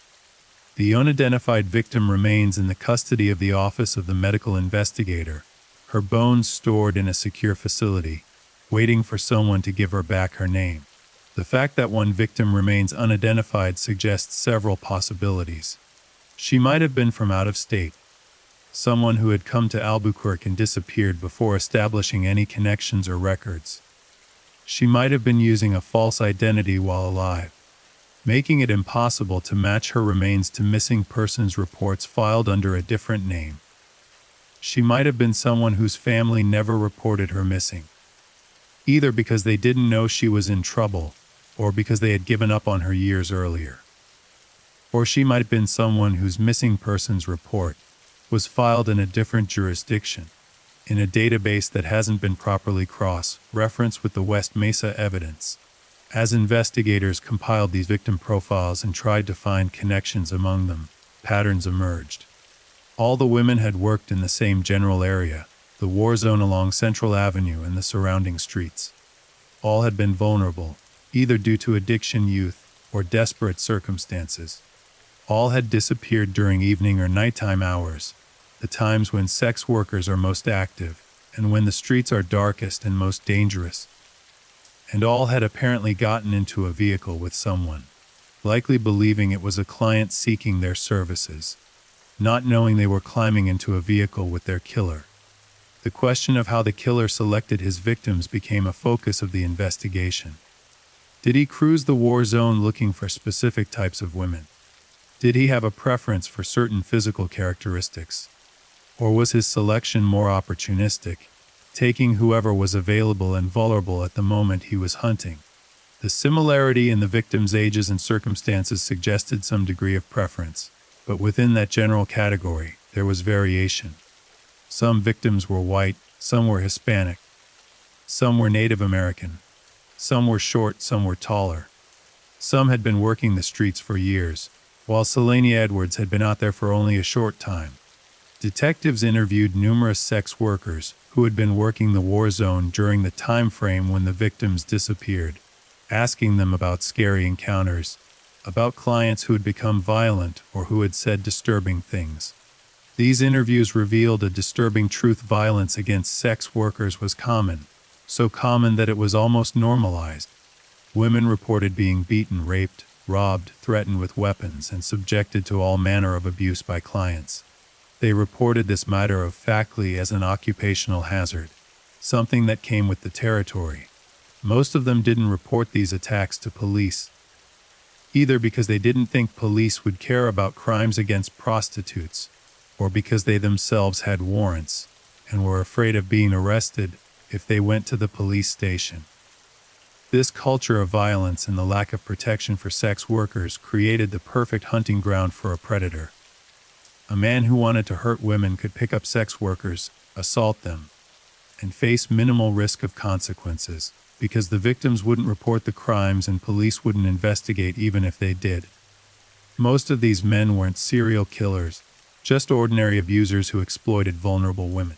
The unidentified victim remains in the custody of the Office of the Medical Investigator, her bones stored in a secure facility, waiting for someone to give her back her name. The fact that one victim remains unidentified suggests several possibilities. She might have been from out of state, someone who had come to Albuquerque and disappeared before establishing any connections or records. She might have been using a false identity while alive, making it impossible to match her remains to missing persons reports filed under a different name. She might have been someone whose family never reported her missing, either because they didn't know she was in trouble or because they had given up on her years earlier. Or she might have been someone whose missing persons report was filed in a different jurisdiction, in a database that hasn't been properly cross-referenced with the West Mesa evidence. As investigators compiled these victim profiles and tried to find connections among them, patterns emerged. All the women had worked in the same general area, the war zone along Central Avenue and the surrounding streets. All had been vulnerable, either due to addiction, youth, or desperate circumstances. All had disappeared during evening or nighttime hours, the times when sex workers are most active, and when the streets are darkest and most dangerous. And all had apparently gotten into a vehicle with someone, likely believing it was a client seeking their services, not knowing they were climbing into a vehicle with their killer. The question of how the killer selected his victims became a focus of the investigation. Did he cruise the war zone looking for specific types of women? Did he have a preference for certain physical characteristics? Or was his selection more opportunistic, taking whoever was available and vulnerable at the moment he was hunting? The similarity in the victims' ages and circumstances suggested some degree of preference, but within that general category, there was variation. Some victims were white, some were Hispanic, some were Native American, some were short, some were taller. Some had been working the streets for years, while Selene Edwards had been out there for only a short time. Detectives interviewed numerous sex workers who had been working the war zone during the time frame when the victims disappeared, asking them about scary encounters, about clients who had become violent or who had said disturbing things. These interviews revealed a disturbing truth: violence against sex workers was common, so common that it was almost normalized. Women reported being beaten, raped, robbed, threatened with weapons, and subjected to all manner of abuse by clients. They reported this matter-of-factly as an occupational hazard, something that came with the territory. Most of them didn't report these attacks to police, either because they didn't think police would care about crimes against prostitutes, or because they themselves had warrants and were afraid of being arrested if they went to the police station. This culture of violence and the lack of protection for sex workers created the perfect hunting ground for a predator. A man who wanted to hurt women could pick up sex workers, assault them, and face minimal risk of consequences, because the victims wouldn't report the crimes and police wouldn't investigate even if they did. Most of these men weren't serial killers, just ordinary abusers who exploited vulnerable women.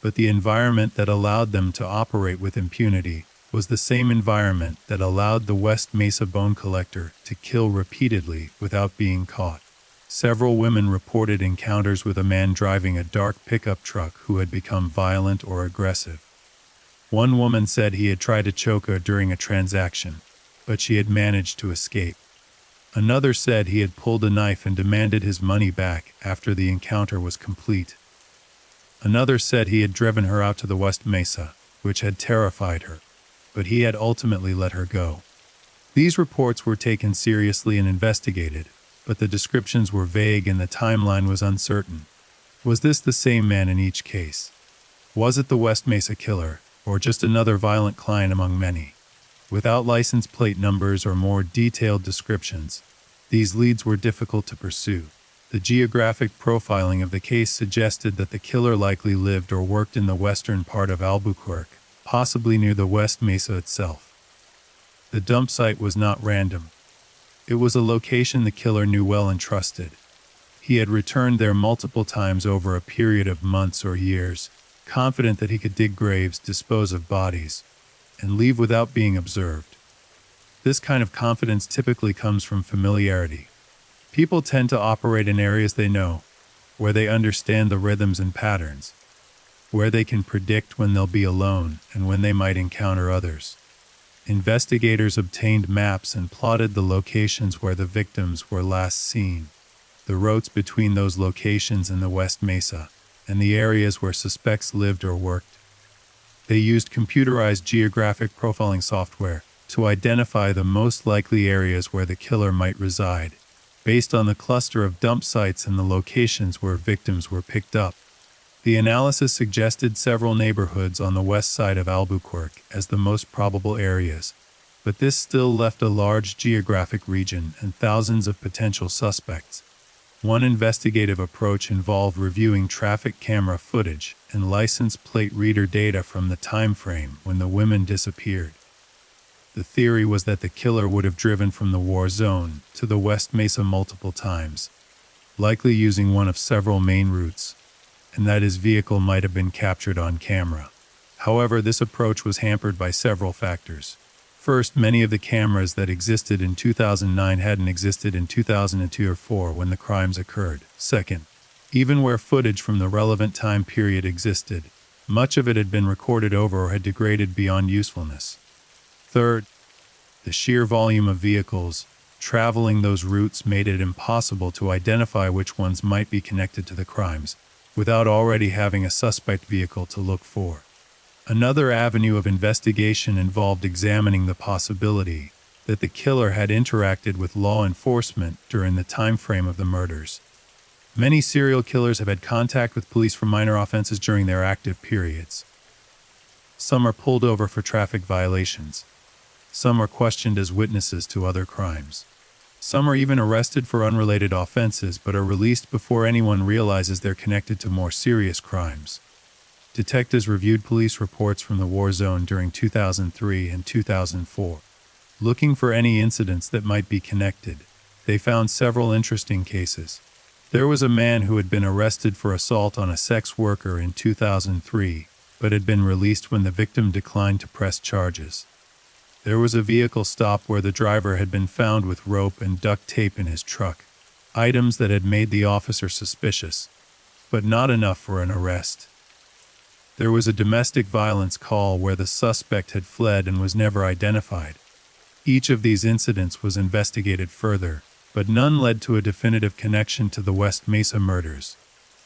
But the environment that allowed them to operate with impunity was the same environment that allowed the West Mesa bone collector to kill repeatedly without being caught. Several women reported encounters with a man driving a dark pickup truck who had become violent or aggressive. One woman said he had tried to choke her during a transaction, but she had managed to escape. Another said he had pulled a knife and demanded his money back after the encounter was complete. Another said he had driven her out to the West Mesa, which had terrified her, but he had ultimately let her go. These reports were taken seriously and investigated, but the descriptions were vague and the timeline was uncertain. Was this the same man in each case? Was it the West Mesa killer, or just another violent client among many? Without license plate numbers or more detailed descriptions, these leads were difficult to pursue. The geographic profiling of the case suggested that the killer likely lived or worked in the western part of Albuquerque, possibly near the West Mesa itself. The dump site was not random. It was a location the killer knew well and trusted. He had returned there multiple times over a period of months or years, confident that he could dig graves, dispose of bodies, and leave without being observed. This kind of confidence typically comes from familiarity. People tend to operate in areas they know, where they understand the rhythms and patterns, where they can predict when they'll be alone and when they might encounter others. Investigators obtained maps and plotted the locations where the victims were last seen, the routes between those locations and the West Mesa, and the areas where suspects lived or worked. They used computerized geographic profiling software to identify the most likely areas where the killer might reside, based on the cluster of dump sites and the locations where victims were picked up. The analysis suggested several neighborhoods on the west side of Albuquerque as the most probable areas, but this still left a large geographic region and thousands of potential suspects. One investigative approach involved reviewing traffic camera footage and license plate reader data from the time frame when the women disappeared. The theory was that the killer would have driven from the war zone to the West Mesa multiple times, likely using one of several main routes, and that his vehicle might have been captured on camera. However, this approach was hampered by several factors. First, many of the cameras that existed in 2009 hadn't existed in 2002 or 2004 when the crimes occurred. Second, even where footage from the relevant time period existed, much of it had been recorded over or had degraded beyond usefulness. Third, the sheer volume of vehicles traveling those routes made it impossible to identify which ones might be connected to the crimes, without already having a suspect vehicle to look for. Another avenue of investigation involved examining the possibility that the killer had interacted with law enforcement during the time frame of the murders. Many serial killers have had contact with police for minor offenses during their active periods. Some are pulled over for traffic violations. Some are questioned as witnesses to other crimes. Some are even arrested for unrelated offenses but are released before anyone realizes they're connected to more serious crimes. Detectives reviewed police reports from the war zone during 2003 and 2004. Looking for any incidents that might be connected, they found several interesting cases. There was a man who had been arrested for assault on a sex worker in 2003, but had been released when the victim declined to press charges. There was a vehicle stop where the driver had been found with rope and duct tape in his truck, items that had made the officer suspicious, but not enough for an arrest. There was a domestic violence call where the suspect had fled and was never identified. Each of these incidents was investigated further, but none led to a definitive connection to the West Mesa murders.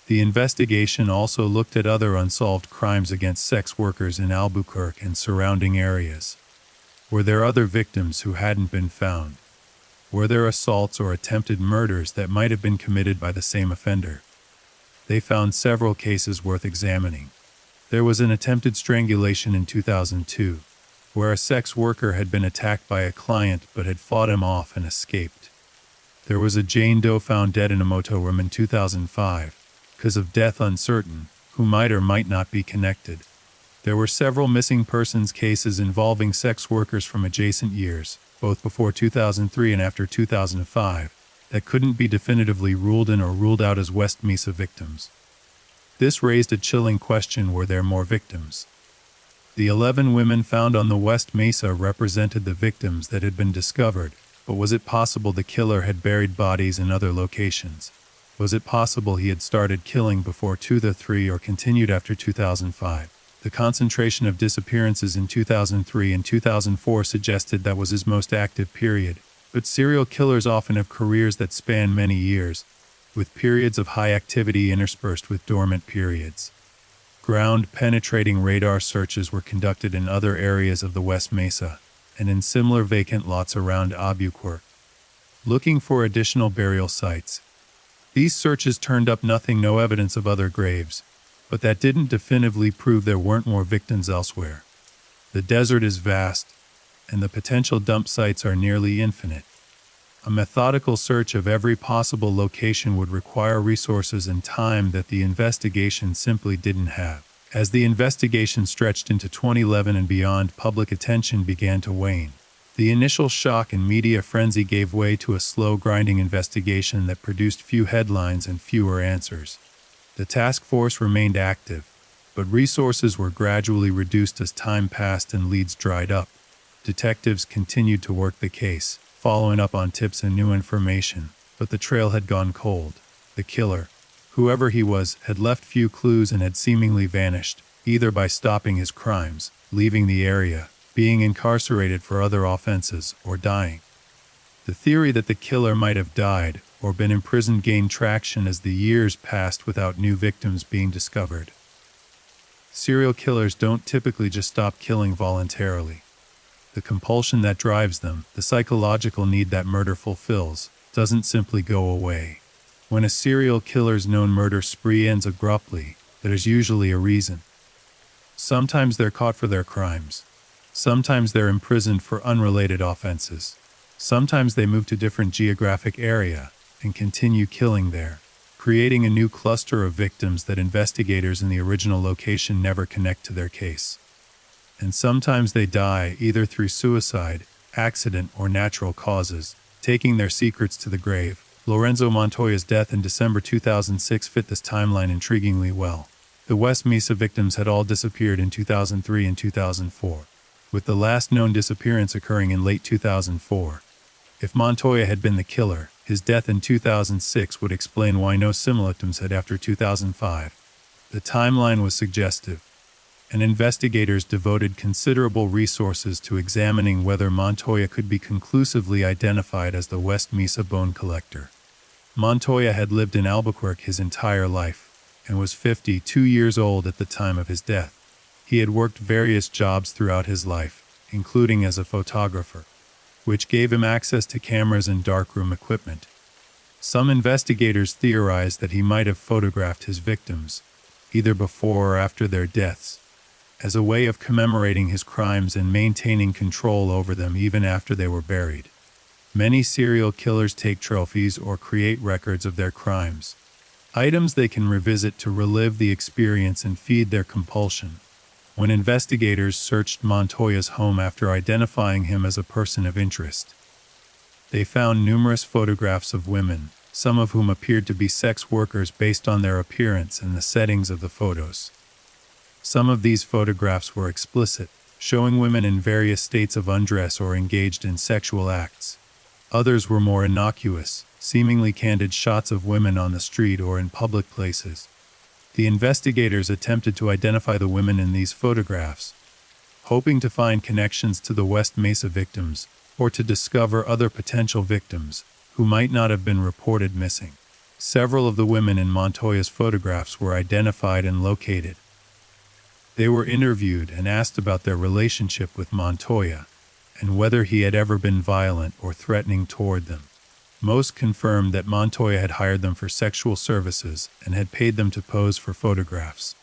The investigation also looked at other unsolved crimes against sex workers in Albuquerque and surrounding areas. Were there other victims who hadn't been found? Were there assaults or attempted murders that might have been committed by the same offender? They found several cases worth examining. There was an attempted strangulation in 2002, where a sex worker had been attacked by a client but had fought him off and escaped. There was a Jane Doe found dead in a motel room in 2005, cause of death uncertain, who might or might not be connected. There were several missing persons cases involving sex workers from adjacent years, both before 2003 and after 2005, that couldn't be definitively ruled in or ruled out as West Mesa victims. This raised a chilling question: were there more victims? The 11 women found on the West Mesa represented the victims that had been discovered, but was it possible the killer had buried bodies in other locations? Was it possible he had started killing before 2003 or continued after 2005? The concentration of disappearances in 2003 and 2004 suggested that was his most active period, but serial killers often have careers that span many years, with periods of high activity interspersed with dormant periods. Ground-penetrating radar searches were conducted in other areas of the West Mesa, and in similar vacant lots around Albuquerque, looking for additional burial sites. These searches turned up nothing, no evidence of other graves, but that didn't definitively prove there weren't more victims elsewhere. The desert is vast, and the potential dump sites are nearly infinite. A methodical search of every possible location would require resources and time that the investigation simply didn't have. As the investigation stretched into 2011 and beyond, public attention began to wane. The initial shock and media frenzy gave way to a slow, grinding investigation that produced few headlines and fewer answers. The task force remained active, but resources were gradually reduced as time passed and leads dried up. Detectives continued to work the case, following up on tips and new information, but the trail had gone cold. The killer, whoever he was, had left few clues and had seemingly vanished, either by stopping his crimes, leaving the area, being incarcerated for other offenses, or dying. The theory that the killer might have died or been imprisoned gained traction as the years passed without new victims being discovered. Serial killers don't typically just stop killing voluntarily. The compulsion that drives them, the psychological need that murder fulfills, doesn't simply go away. When a serial killer's known murder spree ends abruptly, there's usually a reason. Sometimes they're caught for their crimes. Sometimes they're imprisoned for unrelated offenses. Sometimes they move to a different geographic area and continue killing there, creating a new cluster of victims that investigators in the original location never connect to their case. And sometimes they die either through suicide, accident, or natural causes, taking their secrets to the grave. Lorenzo Montoya's death in December 2006 fit this timeline intriguingly well. The West Mesa victims had all disappeared in 2003 and 2004, with the last known disappearance occurring in late 2004. If Montoya had been the killer, his death in 2006 would explain why no similar victims had after 2005. The timeline was suggestive, and investigators devoted considerable resources to examining whether Montoya could be conclusively identified as the West Mesa bone collector. Montoya had lived in Albuquerque his entire life, and was 52 years old at the time of his death. He had worked various jobs throughout his life, including as a photographer, which gave him access to cameras and darkroom equipment. Some investigators theorized that he might have photographed his victims, either before or after their deaths, as a way of commemorating his crimes and maintaining control over them even after they were buried. Many serial killers take trophies or create records of their crimes, items they can revisit to relive the experience and feed their compulsion. When investigators searched Montoya's home after identifying him as a person of interest, they found numerous photographs of women, some of whom appeared to be sex workers based on their appearance and the settings of the photos. Some of these photographs were explicit, showing women in various states of undress or engaged in sexual acts. Others were more innocuous, seemingly candid shots of women on the street or in public places. The investigators attempted to identify the women in these photographs, hoping to find connections to the West Mesa victims or to discover other potential victims who might not have been reported missing. Several of the women in Montoya's photographs were identified and located. They were interviewed and asked about their relationship with Montoya and whether he had ever been violent or threatening toward them. Most confirmed that Montoya had hired them for sexual services and had paid them to pose for photographs.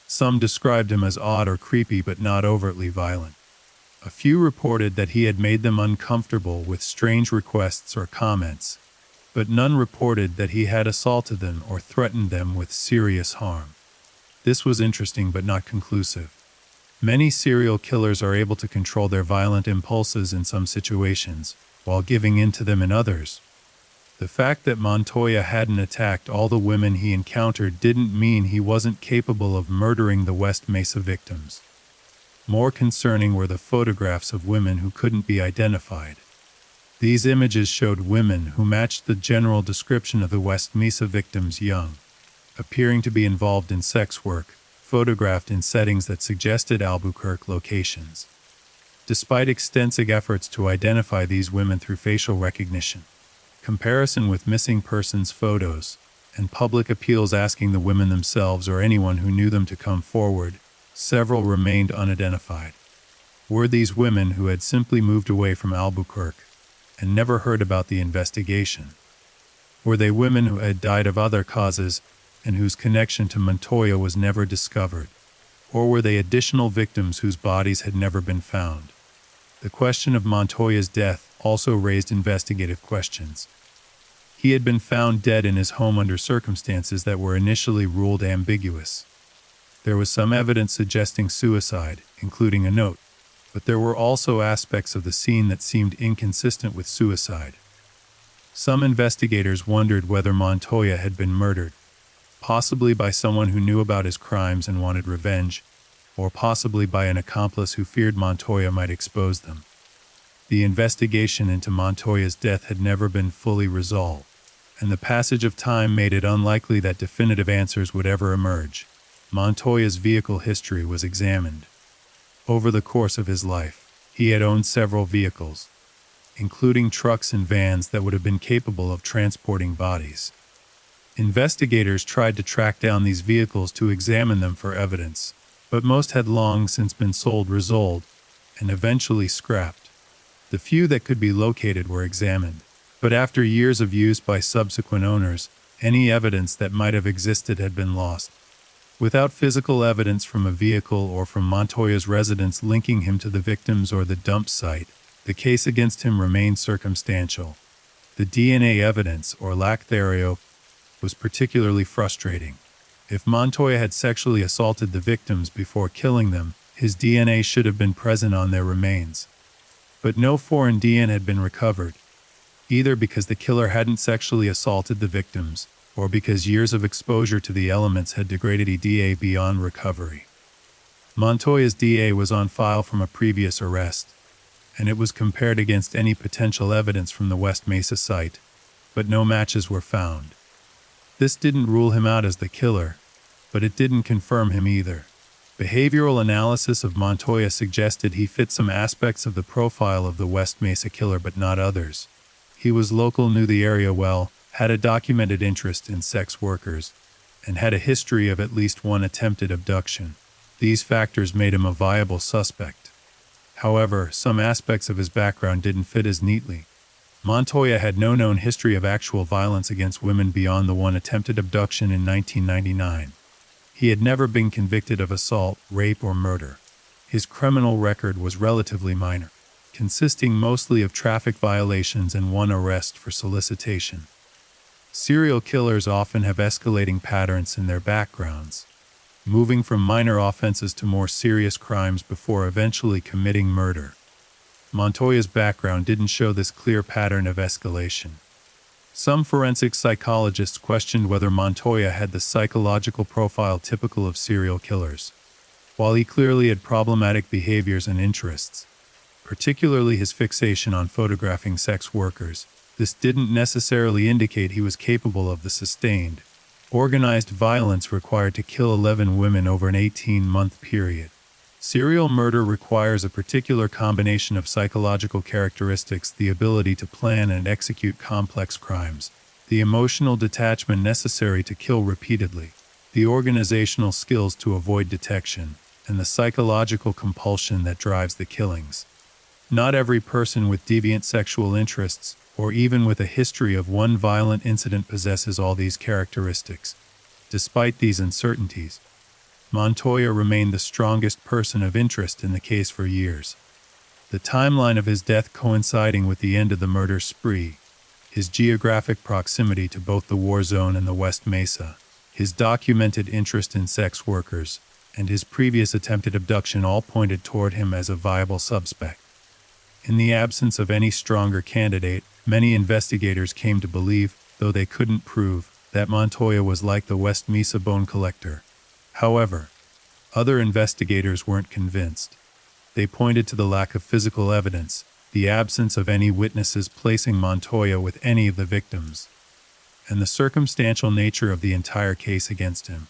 Some described him as odd or creepy but not overtly violent. A few reported that he had made them uncomfortable with strange requests or comments, but none reported that he had assaulted them or threatened them with serious harm. This was interesting but not conclusive. Many serial killers are able to control their violent impulses in some situations, while giving in to them in others. The fact that Montoya hadn't attacked all the women he encountered didn't mean he wasn't capable of murdering the West Mesa victims. More concerning were the photographs of women who couldn't be identified. These images showed women who matched the general description of the West Mesa victims: young, appearing to be involved in sex work, photographed in settings that suggested Albuquerque locations. Despite extensive efforts to identify these women through facial recognition, comparison with missing persons photos, and public appeals asking the women themselves or anyone who knew them to come forward, several remained unidentified. Were these women who had simply moved away from Albuquerque and never heard about the investigation? Were they women who had died of other causes and whose connection to Montoya was never discovered? Or were they additional victims whose bodies had never been found? The The question of Montoya's death also raised investigative questions. He had been found dead in his home under circumstances that were initially ruled ambiguous. There was some evidence suggesting suicide, including a note, but there were also aspects of the scene that seemed inconsistent with suicide. Some investigators wondered whether Montoya had been murdered, possibly by someone who knew about his crimes and wanted revenge, or possibly by an accomplice who feared Montoya might expose them. The investigation into Montoya's death had never been fully resolved, and the passage of time made it unlikely that definitive answers would ever emerge. Montoya's vehicle history was examined. Over the course of his life, he had owned several vehicles, including trucks and vans that would have been capable of transporting bodies. Investigators tried to track down these vehicles to examine them for evidence, but most had long since been sold, and eventually scrapped. The few that could be located were examined, but after years of use by subsequent owners, any evidence that might have existed had been lost. Without physical evidence from a vehicle or from Montoya's residence linking him to the victims or the dump site, the case against him remained circumstantial. The DNA evidence, or lack thereof, was particularly frustrating. If Montoya had sexually assaulted the victims before killing them, his DNA should have been present on their remains. But no foreign DNA had been recovered, either because the killer hadn't sexually assaulted the victims, or because years of exposure to the elements had degraded DNA beyond recovery. Montoya's DNA was on file from a previous arrest, and it was compared against any potential evidence from the West Mesa site, but no matches were found. This didn't rule him out as the killer, but it didn't confirm him either. Behavioral analysis of Montoya suggested he fit some aspects of the profile of the West Mesa killer but not others. He was local, knew the area well, had a documented interest in sex workers, and had a history of at least one attempted abduction. These factors made him a viable suspect. However, some aspects of his background didn't fit as neatly. Montoya had no known history of actual violence against women beyond the one attempted abduction in 1999. He had never been convicted of assault, rape, or murder. His criminal record was relatively minor, consisting mostly of traffic violations and one arrest for solicitation. Serial killers often have escalating patterns in their backgrounds, moving from minor offenses to more serious crimes before eventually committing murder. Montoya's background didn't show this clear pattern of escalation. Some forensic psychologists questioned whether Montoya had the psychological profile typical of serial killers. While he clearly had problematic behaviors and interests, particularly his fixation on photographing sex workers, this didn't necessarily indicate he was capable of the sustained, organized violence required to kill 11 women over an 18-month period. Serial murder requires a particular combination of psychological characteristics: the ability to plan and execute complex crimes, the emotional detachment necessary to kill repeatedly, the organizational skills to avoid detection, and the psychological compulsion that drives the killings. Not every person with deviant sexual interests, or even with a history of one violent incident, possesses all these characteristics. Despite these uncertainties, Montoya remained the strongest person of interest in the case for years. The timeline of his death coinciding with the end of the murder spree, his geographic proximity to both the war zone and the West Mesa, his documented interest in sex workers, and his previous attempted abduction all pointed toward him as a viable suspect. In the absence of any stronger candidate, many investigators came to believe, though they couldn't prove, that Montoya was like the West Mesa bone collector. However, other investigators weren't convinced. They pointed to the lack of physical evidence, the absence of any witnesses placing Montoya with any of the victims, and the circumstantial nature of the entire case against him.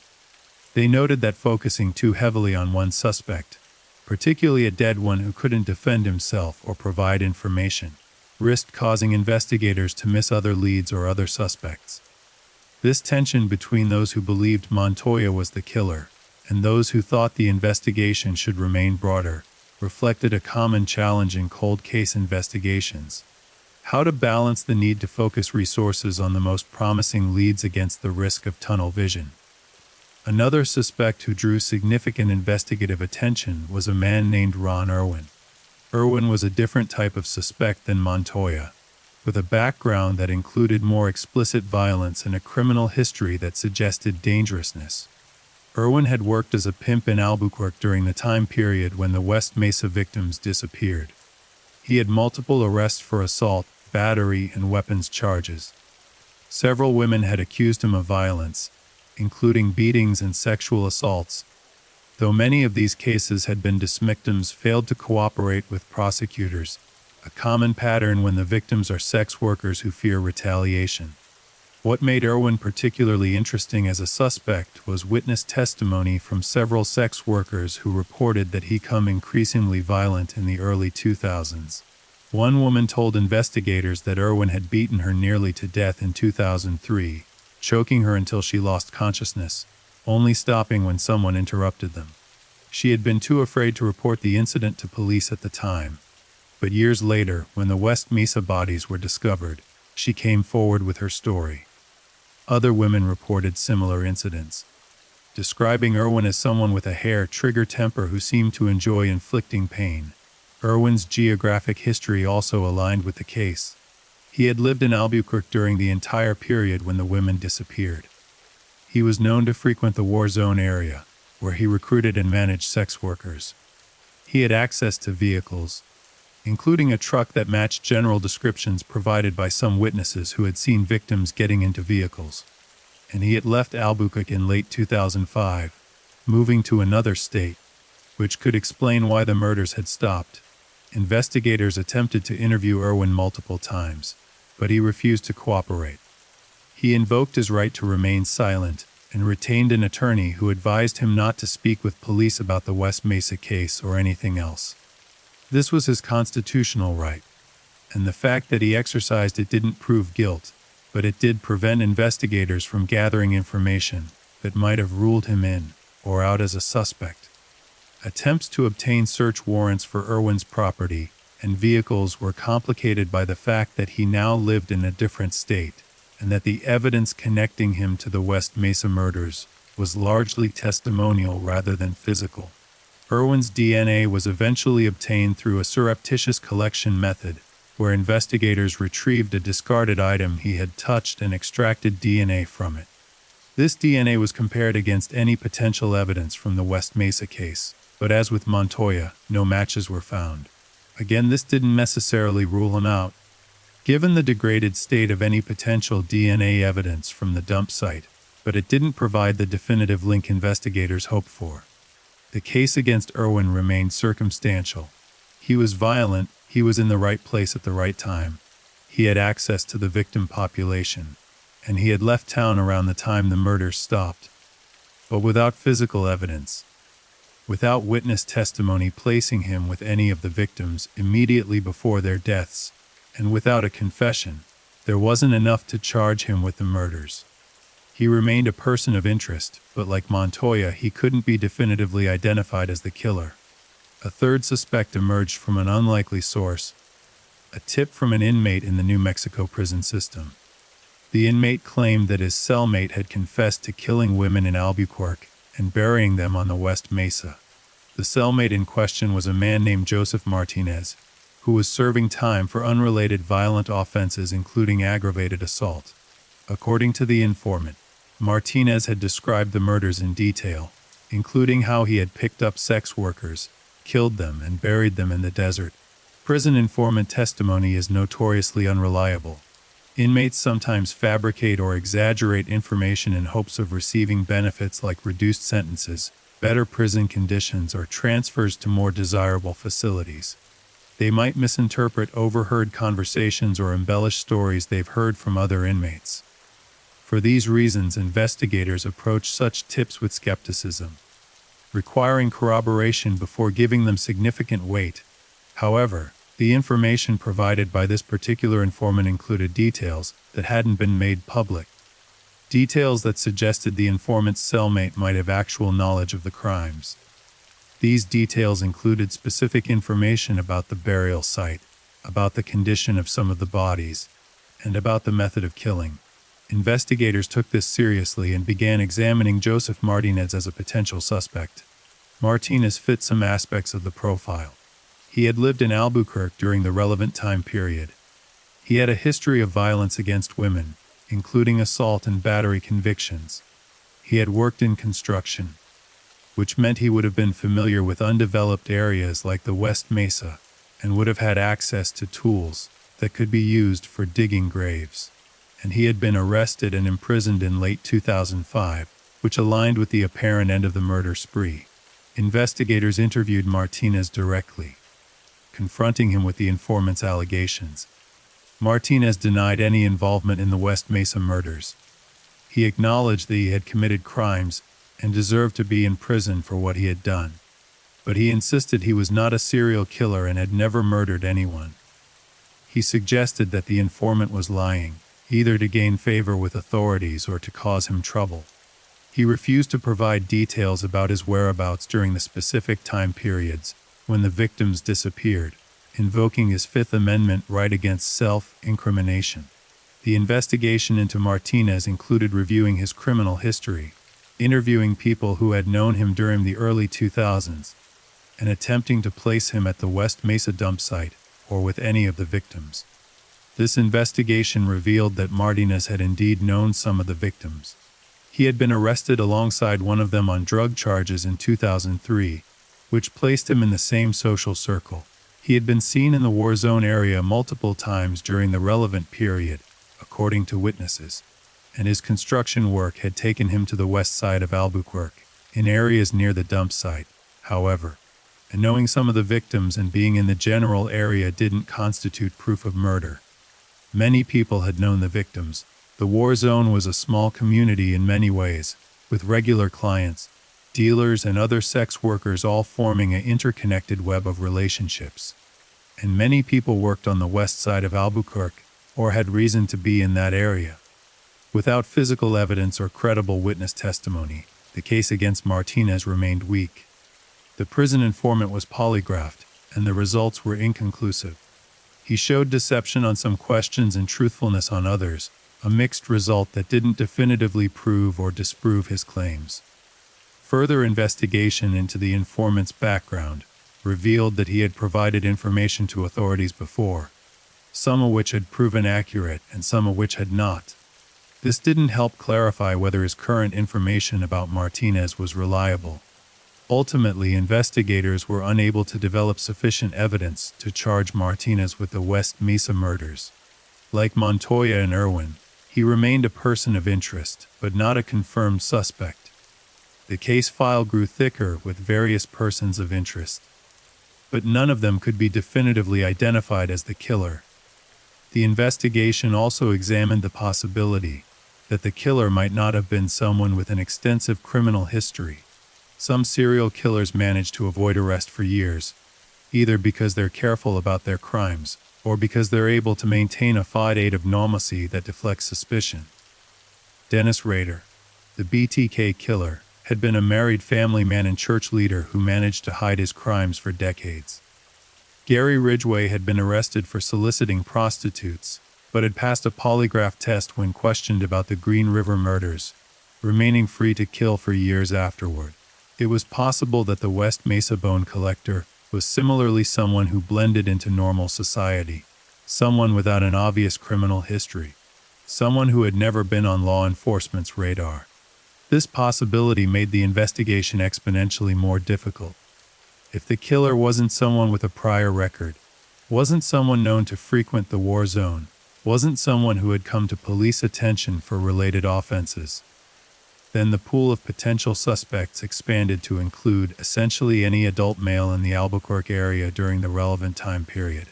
They noted that focusing too heavily on one suspect, particularly a dead one who couldn't defend himself or provide information, risked causing investigators to miss other leads or other suspects. This tension between those who believed Montoya was the killer and those who thought the investigation should remain broader reflected a common challenge in cold case investigations: how to balance the need to focus resources on the most promising leads against the risk of tunnel vision. Another suspect who drew significant investigative attention was a man named Ron Irwin. Irwin was a different type of suspect than Montoya, with a background that included more explicit violence and a criminal history that suggested dangerousness. Irwin had worked as a pimp in Albuquerque during the time period when the West Mesa victims disappeared. He had multiple arrests for assault, battery, and weapons charges. Several women had accused him of violence, including beatings and sexual assaults. Though many of these cases had been dismissed, victims failed to cooperate with prosecutors, a common pattern when the victims are sex workers who fear retaliation. What made Irwin particularly interesting as a suspect was witness testimony from several sex workers who reported that he became increasingly violent in the early 2000s. One woman told investigators that Irwin had beaten her nearly to death in 2003, choking her until she lost consciousness, only stopping when someone interrupted them. She had been too afraid to report the incident to police at the time, but years later, when the West Mesa bodies were discovered, she came forward with her story. Other women reported similar incidents, describing Irwin as someone with a hair-trigger temper who seemed to enjoy inflicting pain. Irwin's geographic history also aligned with the case. He had lived in Albuquerque during the entire period when the women disappeared. He was known to frequent the war zone area, where he recruited and managed sex workers. He had access to vehicles, including a truck that matched general descriptions provided by some witnesses who had seen victims getting into vehicles. And he had left Albuquerque in late 2005, moving to another state, which could explain why the murders had stopped. Investigators attempted to interview Irwin multiple times, but he refused to cooperate. He invoked his right to remain silent and retained an attorney who advised him not to speak with police about the West Mesa case or anything else. This was his constitutional right, and the fact that he exercised it didn't prove guilt, but it did prevent investigators from gathering information that might have ruled him in or out as a suspect. Attempts to obtain search warrants for Irwin's property and vehicles were complicated by the fact that he now lived in a different state, and that the evidence connecting him to the West Mesa murders was largely testimonial rather than physical. Irwin's DNA was eventually obtained through a surreptitious collection method, where investigators retrieved a discarded item he had touched and extracted DNA from it. This DNA was compared against any potential evidence from the West Mesa case, but as with Montoya, no matches were found. Again, this didn't necessarily rule him out. Given the degraded state of any potential DNA evidence from the dump site, but it didn't provide the definitive link investigators hoped for. The case against Irwin remained circumstantial. He was violent, he was in the right place at the right time. He had access to the victim population, and he had left town around the time the murders stopped. But without physical evidence, without witness testimony placing him with any of the victims immediately before their deaths, and without a confession, there wasn't enough to charge him with the murders. He remained a person of interest, but like Montoya, he couldn't be definitively identified as the killer. A third suspect emerged from an unlikely source, a tip from an inmate in the New Mexico prison system. The inmate claimed that his cellmate had confessed to killing women in Albuquerque and burying them on the West Mesa. The cellmate in question was a man named Joseph Martinez, who was serving time for unrelated violent offenses including aggravated assault. According to the informant, Martinez had described the murders in detail, including how he had picked up sex workers, killed them, and buried them in the desert. Prison informant testimony is notoriously unreliable. Inmates sometimes fabricate or exaggerate information in hopes of receiving benefits like reduced sentences, better prison conditions, or transfers to more desirable facilities. They might misinterpret overheard conversations or embellish stories they've heard from other inmates. For these reasons, investigators approach such tips with skepticism, requiring corroboration before giving them significant weight. However, the information provided by this particular informant included details that hadn't been made public. Details that suggested the informant's cellmate might have actual knowledge of the crimes. These details included specific information about the burial site, about the condition of some of the bodies, and about the method of killing. Investigators took this seriously and began examining Joseph Martinez as a potential suspect. Martinez fit some aspects of the profile. He had lived in Albuquerque during the relevant time period. He had a history of violence against women, including assault and battery convictions. He had worked in construction, which meant he would have been familiar with undeveloped areas like the West Mesa, and would have had access to tools that could be used for digging graves. And he had been arrested and imprisoned in late 2005, which aligned with the apparent end of the murder spree. Investigators interviewed Martinez directly, confronting him with the informant's allegations. Martinez denied any involvement in the West Mesa murders. He acknowledged that he had committed crimes and deserved to be in prison for what he had done. But he insisted he was not a serial killer and had never murdered anyone. He suggested that the informant was lying, either to gain favor with authorities or to cause him trouble. He refused to provide details about his whereabouts during the specific time periods when the victims disappeared, invoking his Fifth Amendment right against self-incrimination. The investigation into Martinez included reviewing his criminal history, interviewing people who had known him during the early 2000s, and attempting to place him at the West Mesa dump site or with any of the victims. This investigation revealed that Martinez had indeed known some of the victims. He had been arrested alongside one of them on drug charges in 2003, which placed him in the same social circle. He had been seen in the war zone area multiple times during the relevant period, according to witnesses, and his construction work had taken him to the west side of Albuquerque, in areas near the dump site. However, and knowing some of the victims and being in the general area didn't constitute proof of murder. Many people had known the victims. The war zone was a small community in many ways, with regular clients, dealers, and other sex workers all forming an interconnected web of relationships. And many people worked on the west side of Albuquerque, or had reason to be in that area. Without physical evidence or credible witness testimony, the case against Martinez remained weak. The prison informant was polygraphed, and the results were inconclusive. He showed deception on some questions and truthfulness on others, a mixed result that didn't definitively prove or disprove his claims. Further investigation into the informant's background revealed that he had provided information to authorities before, some of which had proven accurate and some of which had not. This didn't help clarify whether his current information about Martinez was reliable. Ultimately, investigators were unable to develop sufficient evidence to charge Martinez with the West Mesa murders. Like Montoya and Irwin, he remained a person of interest, but not a confirmed suspect. The case file grew thicker with various persons of interest, but none of them could be definitively identified as the killer. The investigation also examined the possibility that the killer might not have been someone with an extensive criminal history. Some serial killers manage to avoid arrest for years, either because they're careful about their crimes, or because they're able to maintain a facade of normalcy that deflects suspicion. Dennis Rader, the BTK killer, had been a married family man and church leader who managed to hide his crimes for decades. Gary Ridgway had been arrested for soliciting prostitutes, but had passed a polygraph test when questioned about the Green River murders, remaining free to kill for years afterward. It was possible that the West Mesa bone collector was similarly someone who blended into normal society, someone without an obvious criminal history, someone who had never been on law enforcement's radar. This possibility made the investigation exponentially more difficult. If the killer wasn't someone with a prior record, wasn't someone known to frequent the war zone, wasn't someone who had come to police attention for related offenses, then the pool of potential suspects expanded to include essentially any adult male in the Albuquerque area during the relevant time period.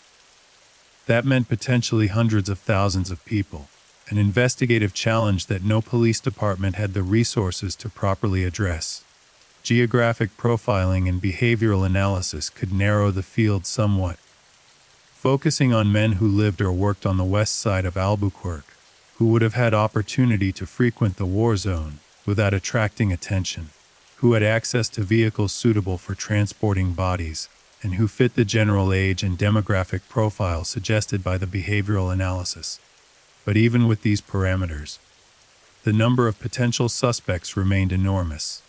That meant potentially hundreds of thousands of people, an investigative challenge that no police department had the resources to properly address. Geographic profiling and behavioral analysis could narrow the field somewhat, focusing on men who lived or worked on the west side of Albuquerque, who would have had opportunity to frequent the war zone without attracting attention, who had access to vehicles suitable for transporting bodies, and who fit the general age and demographic profile suggested by the behavioral analysis. But even with these parameters, the number of potential suspects remained enormous.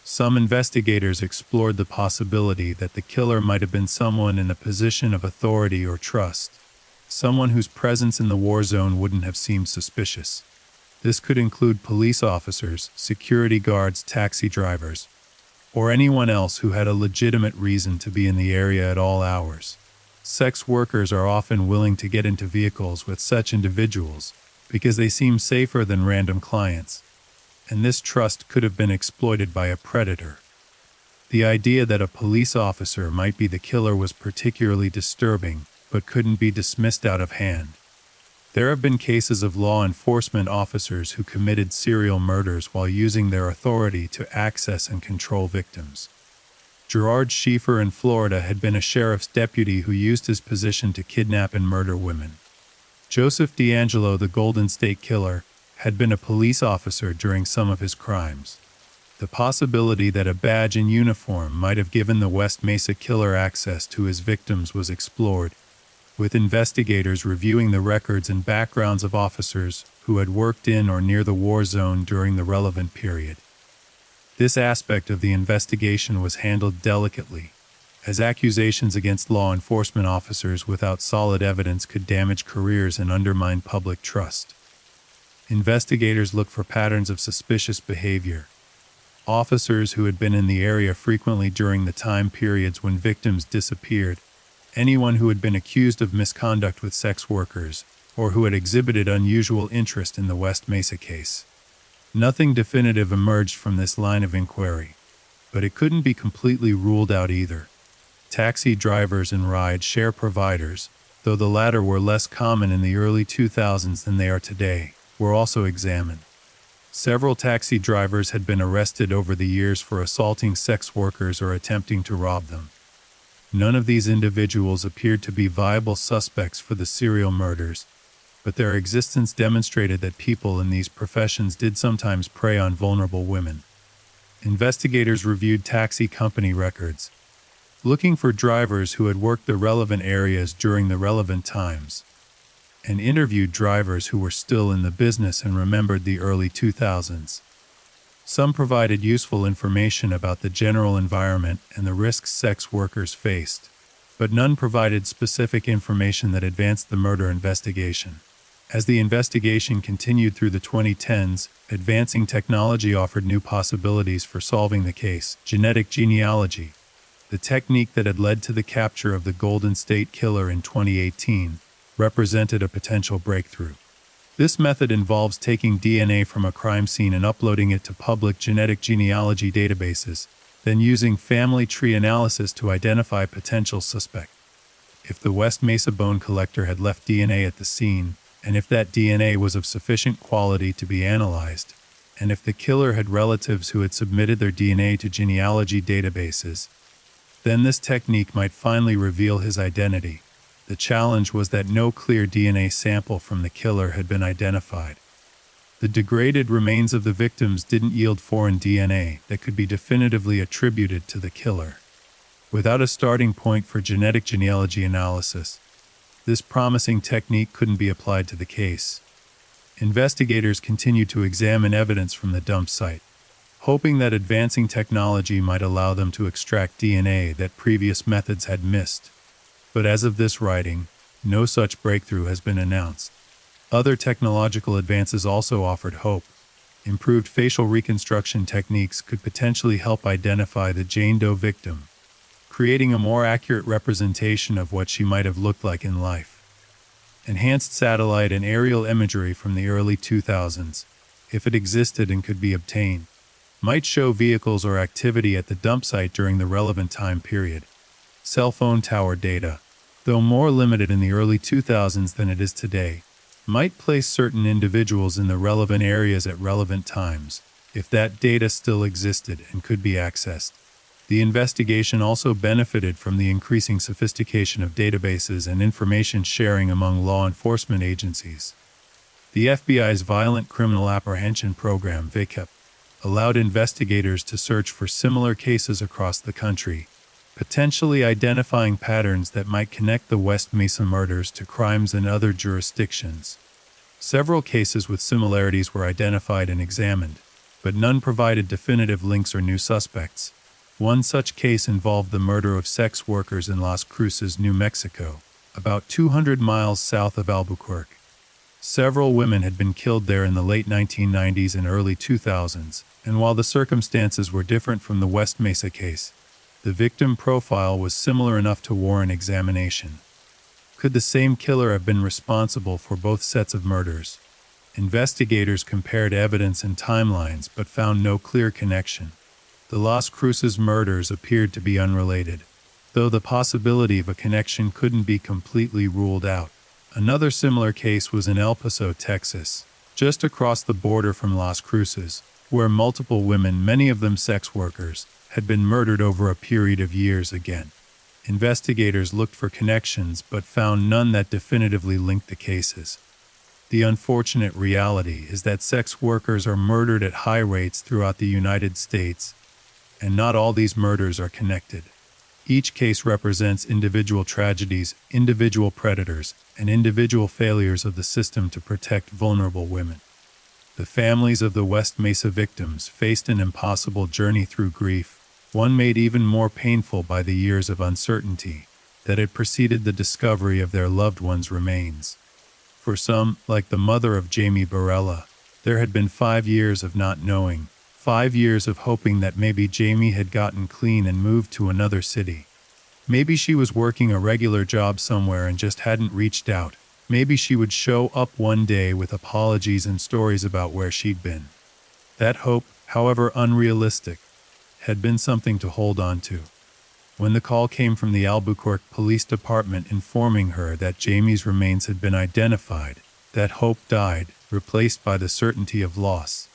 Some investigators explored the possibility that the killer might have been someone in a position of authority or trust, someone whose presence in the war zone wouldn't have seemed suspicious. This could include police officers, security guards, taxi drivers, or anyone else who had a legitimate reason to be in the area at all hours. Sex workers are often willing to get into vehicles with such individuals because they seem safer than random clients, and this trust could have been exploited by a predator. The idea that a police officer might be the killer was particularly disturbing, but couldn't be dismissed out of hand. There have been cases of law enforcement officers who committed serial murders while using their authority to access and control victims. Gerard Schieffer in Florida had been a sheriff's deputy who used his position to kidnap and murder women. Joseph D'Angelo, the Golden State Killer, had been a police officer during some of his crimes. The possibility that a badge and uniform might have given the West Mesa Killer access to his victims was explored, with investigators reviewing the records and backgrounds of officers who had worked in or near the war zone during the relevant period. This aspect of the investigation was handled delicately, as accusations against law enforcement officers without solid evidence could damage careers and undermine public trust. Investigators looked for patterns of suspicious behavior. Officers who had been in the area frequently during the time periods when victims disappeared, anyone who had been accused of misconduct with sex workers, or who had exhibited unusual interest in the West Mesa case. Nothing definitive emerged from this line of inquiry, but it couldn't be completely ruled out either. Taxi drivers and ride-share providers, though the latter were less common in the early 2000s than they are today, were also examined. Several taxi drivers had been arrested over the years for assaulting sex workers or attempting to rob them. None of these individuals appeared to be viable suspects for the serial murders, but their existence demonstrated that people in these professions did sometimes prey on vulnerable women. Investigators reviewed taxi company records, looking for drivers who had worked the relevant areas during the relevant times, and interviewed drivers who were still in the business and remembered the early 2000s. Some provided useful information about the general environment and the risks sex workers faced, but none provided specific information that advanced the murder investigation. As the investigation continued through the 2010s, advancing technology offered new possibilities for solving the case. Genetic genealogy, the technique that had led to the capture of the Golden State Killer in 2018, represented a potential breakthrough. This method involves taking DNA from a crime scene and uploading it to public genetic genealogy databases, then using family tree analysis to identify potential suspects. If the West Mesa bone collector had left DNA at the scene, and if that DNA was of sufficient quality to be analyzed, and if the killer had relatives who had submitted their DNA to genealogy databases, then this technique might finally reveal his identity. The challenge was that no clear DNA sample from the killer had been identified. The degraded remains of the victims didn't yield foreign DNA that could be definitively attributed to the killer. Without a starting point for genetic genealogy analysis, this promising technique couldn't be applied to the case. Investigators continued to examine evidence from the dump site, hoping that advancing technology might allow them to extract DNA that previous methods had missed. But as of this writing, no such breakthrough has been announced. Other technological advances also offered hope. Improved facial reconstruction techniques could potentially help identify the Jane Doe victim, creating a more accurate representation of what she might have looked like in life. Enhanced satellite and aerial imagery from the early 2000s, if it existed and could be obtained, might show vehicles or activity at the dump site during the relevant time period. Cell phone tower data, though more limited in the early 2000s than it is today, might place certain individuals in the relevant areas at relevant times, if that data still existed and could be accessed. The investigation also benefited from the increasing sophistication of databases and information sharing among law enforcement agencies. The FBI's Violent Criminal Apprehension Program, VCAP, allowed investigators to search for similar cases across the country, potentially identifying patterns that might connect the West Mesa murders to crimes in other jurisdictions. Several cases with similarities were identified and examined. but none provided definitive links or new suspects. One such case involved the murder of sex workers in Las Cruces, New Mexico, about 200 miles south of Albuquerque. Several women had been killed there in the late 1990s and early 2000s, and while the circumstances were different from the West Mesa case, the victim profile was similar enough to warrant examination. Could the same killer have been responsible for both sets of murders? Investigators compared evidence and timelines but found no clear connection. The Las Cruces murders appeared to be unrelated, though the possibility of a connection couldn't be completely ruled out. Another similar case was in El Paso, Texas, just across the border from Las Cruces, where multiple women, many of them sex workers, had been murdered over a period of years again. Investigators looked for connections but found none that definitively linked the cases. The unfortunate reality is that sex workers are murdered at high rates throughout the United States, and not all these murders are connected. Each case represents individual tragedies, individual predators, and individual failures of the system to protect vulnerable women. The families of the West Mesa victims faced an impossible journey through grief, one made even more painful by the years of uncertainty that had preceded the discovery of their loved ones' remains. For some, like the mother of Jamie Barella, there had been 5 years of not knowing, 5 years of hoping that maybe Jamie had gotten clean and moved to another city. Maybe she was working a regular job somewhere and just hadn't reached out. Maybe she would show up one day with apologies and stories about where she'd been. That hope, however unrealistic, had been something to hold on to. When the call came from the Albuquerque Police Department informing her that Jamie's remains had been identified, that hope died, replaced by the certainty of loss.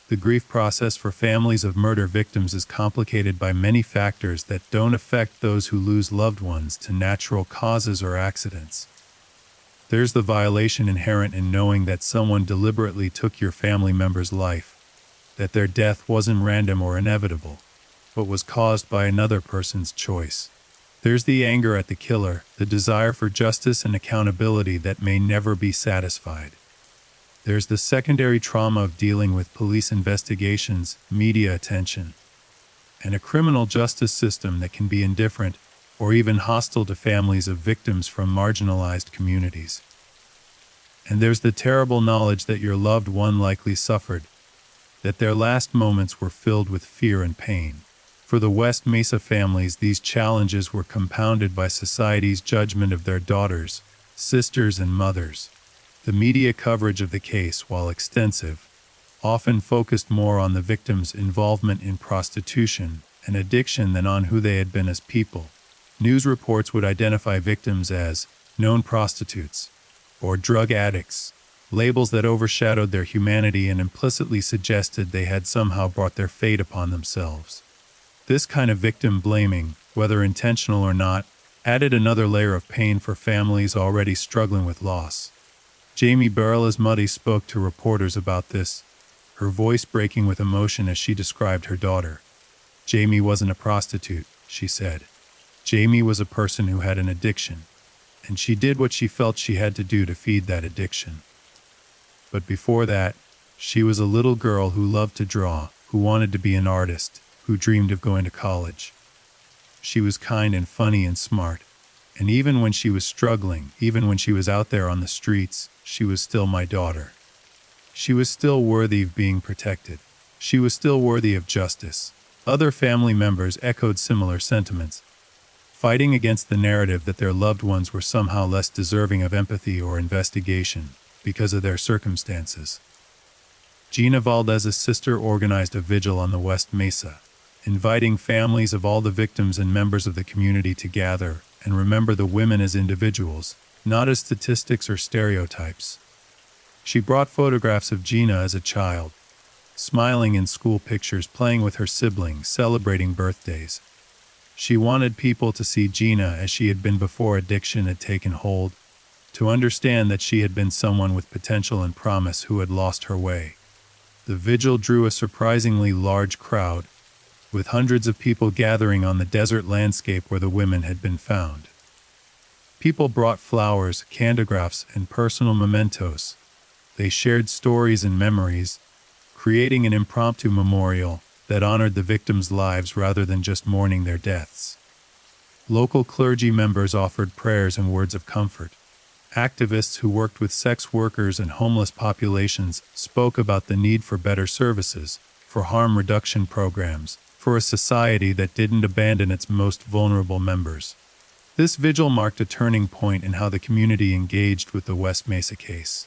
The grief process for families of murder victims is complicated by many factors that don't affect those who lose loved ones to natural causes or accidents. There's the violation inherent in knowing that someone deliberately took your family member's life, that their death wasn't random or inevitable, but was caused by another person's choice. There's the anger at the killer, the desire for justice and accountability that may never be satisfied. There's the secondary trauma of dealing with police investigations, media attention, and a criminal justice system that can be indifferent or even hostile to families of victims from marginalized communities. And there's the terrible knowledge that your loved one likely suffered, that their last moments were filled with fear and pain. For the West Mesa families, these challenges were compounded by society's judgment of their daughters, sisters, and mothers. The media coverage of the case, while extensive, often focused more on the victims' involvement in prostitution and addiction than on who they had been as people. News reports would identify victims as known prostitutes or drug addicts, labels that overshadowed their humanity and implicitly suggested they had somehow brought their fate upon themselves. This kind of victim blaming, whether intentional or not, added another layer of pain for families already struggling with loss. Jamie Barella's mother spoke to reporters about this, her voice breaking with emotion as she described her daughter. Jamie wasn't a prostitute, she said. Jamie was a person who had an addiction, and she did what she felt she had to do to feed that addiction. But before that, she was a little girl who loved to draw, who wanted to be an artist, who dreamed of going to college. She was kind and funny and smart, and even when she was struggling, even when she was out there on the streets, she was still my daughter. She was still worthy of being protected. She was still worthy of justice. Other family members echoed similar sentiments, fighting against the narrative that their loved ones were somehow less deserving of empathy or investigation because of their circumstances. Gina Valdez's sister organized a vigil on the West Mesa, inviting families of all the victims and members of the community to gather and remember the women as individuals, not as statistics or stereotypes. She brought photographs of Gina as a child, smiling in school pictures, playing with her siblings, celebrating birthdays. She wanted people to see Gina as she had been before addiction had taken hold, to understand that she had been someone with potential and promise who had lost her way. The vigil drew a surprisingly large crowd, with hundreds of people gathering on the desert landscape where the women had been found. People brought flowers, candigraphs, and personal mementos. They shared stories and memories, creating an impromptu memorial that honored the victims' lives rather than just mourning their deaths. Local clergy members offered prayers and words of comfort. Activists who worked with sex workers and homeless populations spoke about the need for better services, for harm reduction programs, for a society that didn't abandon its most vulnerable members. This vigil marked a turning point in how the community engaged with the West Mesa case.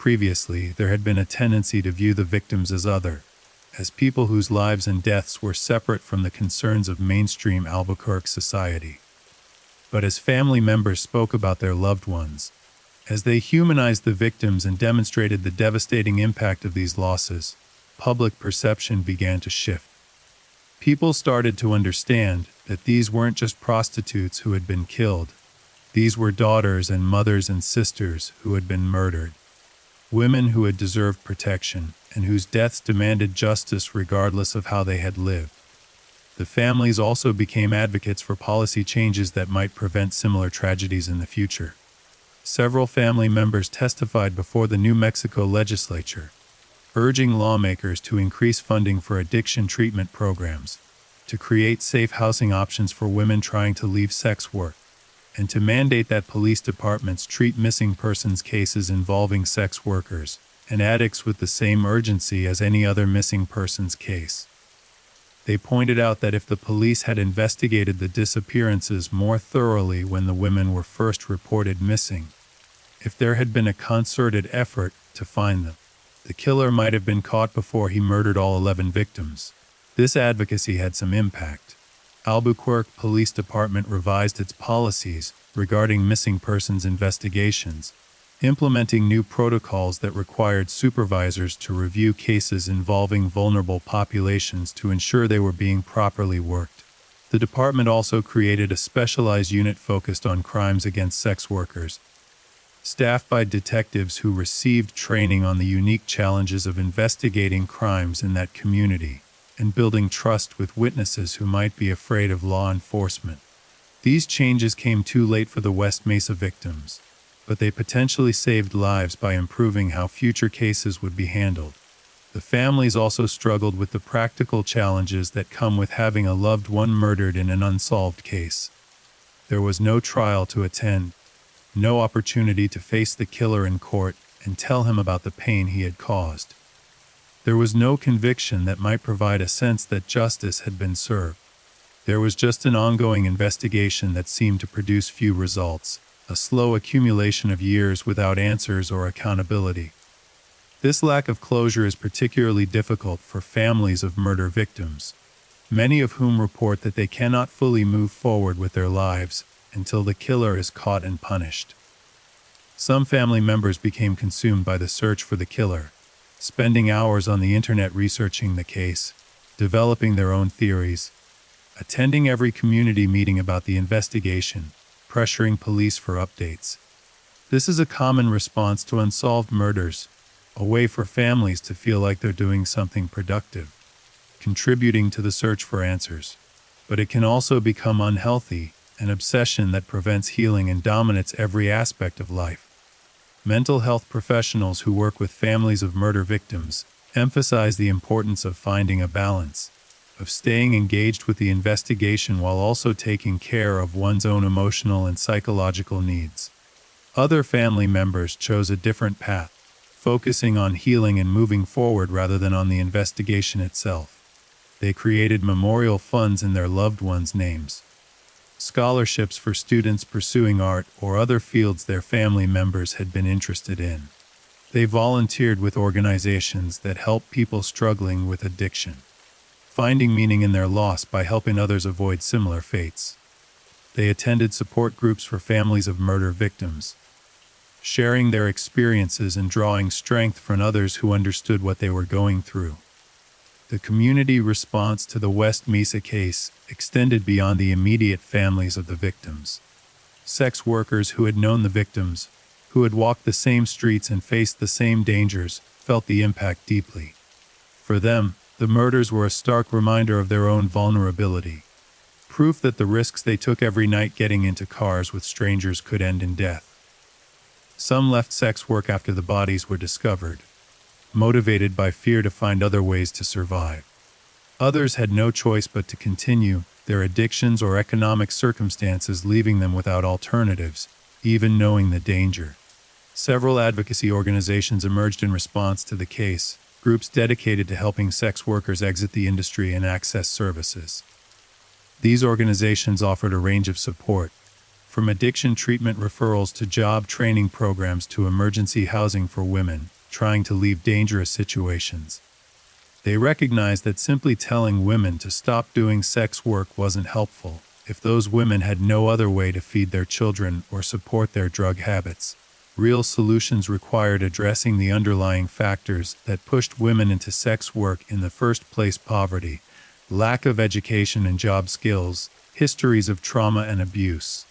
Previously, there had been a tendency to view the victims as other, as people whose lives and deaths were separate from the concerns of mainstream Albuquerque society. But as family members spoke about their loved ones, as they humanized the victims and demonstrated the devastating impact of these losses, public perception began to shift. People started to understand that these weren't just prostitutes who had been killed. These were daughters and mothers and sisters who had been murdered. Women who had deserved protection and whose deaths demanded justice regardless of how they had lived. The families also became advocates for policy changes that might prevent similar tragedies in the future. Several family members testified before the New Mexico legislature, urging lawmakers to increase funding for addiction treatment programs, to create safe housing options for women trying to leave sex work, and to mandate that police departments treat missing persons cases involving sex workers and addicts with the same urgency as any other missing persons case. They pointed out that if the police had investigated the disappearances more thoroughly when the women were first reported missing, if there had been a concerted effort to find them, the killer might have been caught before he murdered all 11 victims. This advocacy had some impact. Albuquerque Police Department revised its policies regarding missing persons investigations, implementing new protocols that required supervisors to review cases involving vulnerable populations to ensure they were being properly worked. The department also created a specialized unit focused on crimes against sex workers, staffed by detectives who received training on the unique challenges of investigating crimes in that community and building trust with witnesses who might be afraid of law enforcement. These changes came too late for the West Mesa victims, but they potentially saved lives by improving how future cases would be handled. The families also struggled with the practical challenges that come with having a loved one murdered in an unsolved case. There was no trial to attend, no opportunity to face the killer in court and tell him about the pain he had caused. There was no conviction that might provide a sense that justice had been served. There was just an ongoing investigation that seemed to produce few results, a slow accumulation of years without answers or accountability. This lack of closure is particularly difficult for families of murder victims, many of whom report that they cannot fully move forward with their lives until the killer is caught and punished. Some family members became consumed by the search for the killer, spending hours on the internet researching the case, developing their own theories, attending every community meeting about the investigation, pressuring police for updates. This is a common response to unsolved murders, a way for families to feel like they're doing something productive, contributing to the search for answers. But it can also become unhealthy, an obsession that prevents healing and dominates every aspect of life. Mental health professionals who work with families of murder victims emphasize the importance of finding a balance, of staying engaged with the investigation while also taking care of one's own emotional and psychological needs. Other family members chose a different path, focusing on healing and moving forward rather than on the investigation itself. They created memorial funds in their loved ones' names, scholarships for students pursuing art or other fields their family members had been interested in. They volunteered with organizations that help people struggling with addiction, finding meaning in their loss by helping others avoid similar fates. They attended support groups for families of murder victims, sharing their experiences and drawing strength from others who understood what they were going through. The community response to the West Mesa case extended beyond the immediate families of the victims. Sex workers who had known the victims, who had walked the same streets and faced the same dangers, felt the impact deeply. For them, the murders were a stark reminder of their own vulnerability, proof that the risks they took every night getting into cars with strangers could end in death. Some left sex work after the bodies were discovered. motivated by fear to find other ways to survive. Others had no choice but to continue, their addictions or economic circumstances leaving them without alternatives, even knowing the danger. Several advocacy organizations emerged in response to the case, groups dedicated to helping sex workers exit the industry and access services. These organizations offered a range of support, from addiction treatment referrals to job training programs to emergency housing for women trying to leave dangerous situations. They recognized that simply telling women to stop doing sex work wasn't helpful if those women had no other way to feed their children or support their drug habits. Real solutions required addressing the underlying factors that pushed women into sex work in the first place: poverty, lack of education and job skills, histories of trauma and abuse.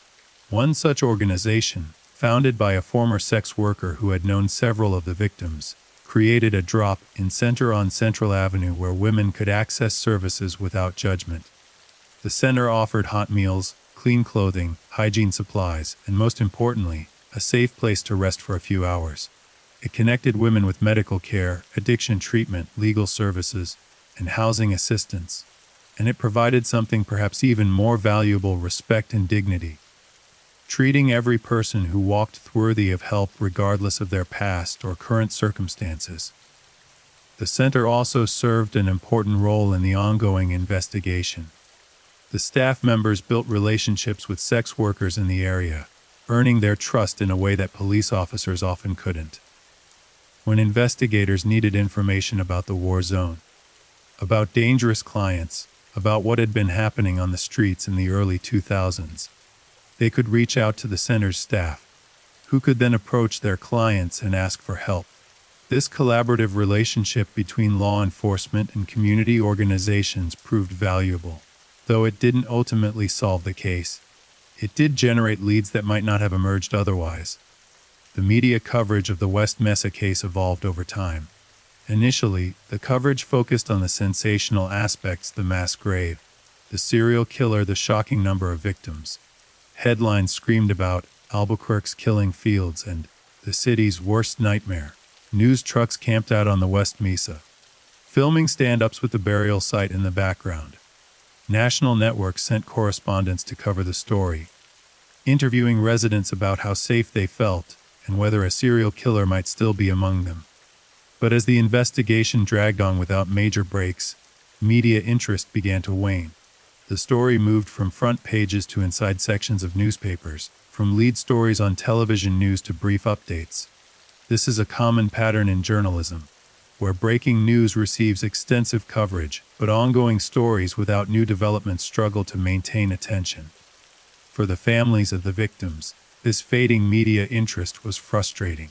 One such organization, founded by a former sex worker who had known several of the victims, created a drop-in center on Central Avenue where women could access services without judgment. The center offered hot meals, clean clothing, hygiene supplies, and most importantly, a safe place to rest for a few hours. It connected women with medical care, addiction treatment, legal services, and housing assistance. And it provided something perhaps even more valuable: respect and dignity. Treating every person who walked worthy of help regardless of their past or current circumstances. The center also served an important role in the ongoing investigation. The staff members built relationships with sex workers in the area, earning their trust in a way that police officers often couldn't. When investigators needed information about the war zone, about dangerous clients, about what had been happening on the streets in the early 2000s, they could reach out to the center's staff, who could then approach their clients and ask for help. This collaborative relationship between law enforcement and community organizations proved valuable. Though it didn't ultimately solve the case, it did generate leads that might not have emerged otherwise. The media coverage of the West Mesa case evolved over time. Initially, the coverage focused on the sensational aspects: the mass grave, the serial killer, the shocking number of victims. Headlines screamed about Albuquerque's killing fields and the city's worst nightmare. News trucks camped out on the West Mesa, filming stand-ups with the burial site in the background. National networks sent correspondents to cover the story, interviewing residents about how safe they felt and whether a serial killer might still be among them. But as the investigation dragged on without major breaks, media interest began to wane. The story moved from front pages to inside sections of newspapers, from lead stories on television news to brief updates. This is a common pattern in journalism, where breaking news receives extensive coverage, but ongoing stories without new developments struggle to maintain attention. For the families of the victims, this fading media interest was frustrating.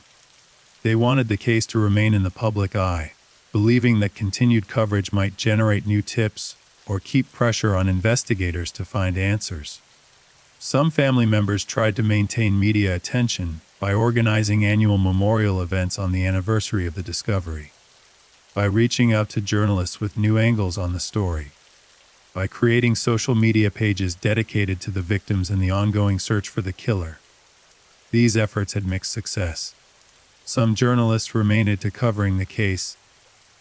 They wanted the case to remain in the public eye, believing that continued coverage might generate new tips or keep pressure on investigators to find answers. Some family members tried to maintain media attention by organizing annual memorial events on the anniversary of the discovery, by reaching out to journalists with new angles on the story, by creating social media pages dedicated to the victims and the ongoing search for the killer. These efforts had mixed success. Some journalists remained to covering the case,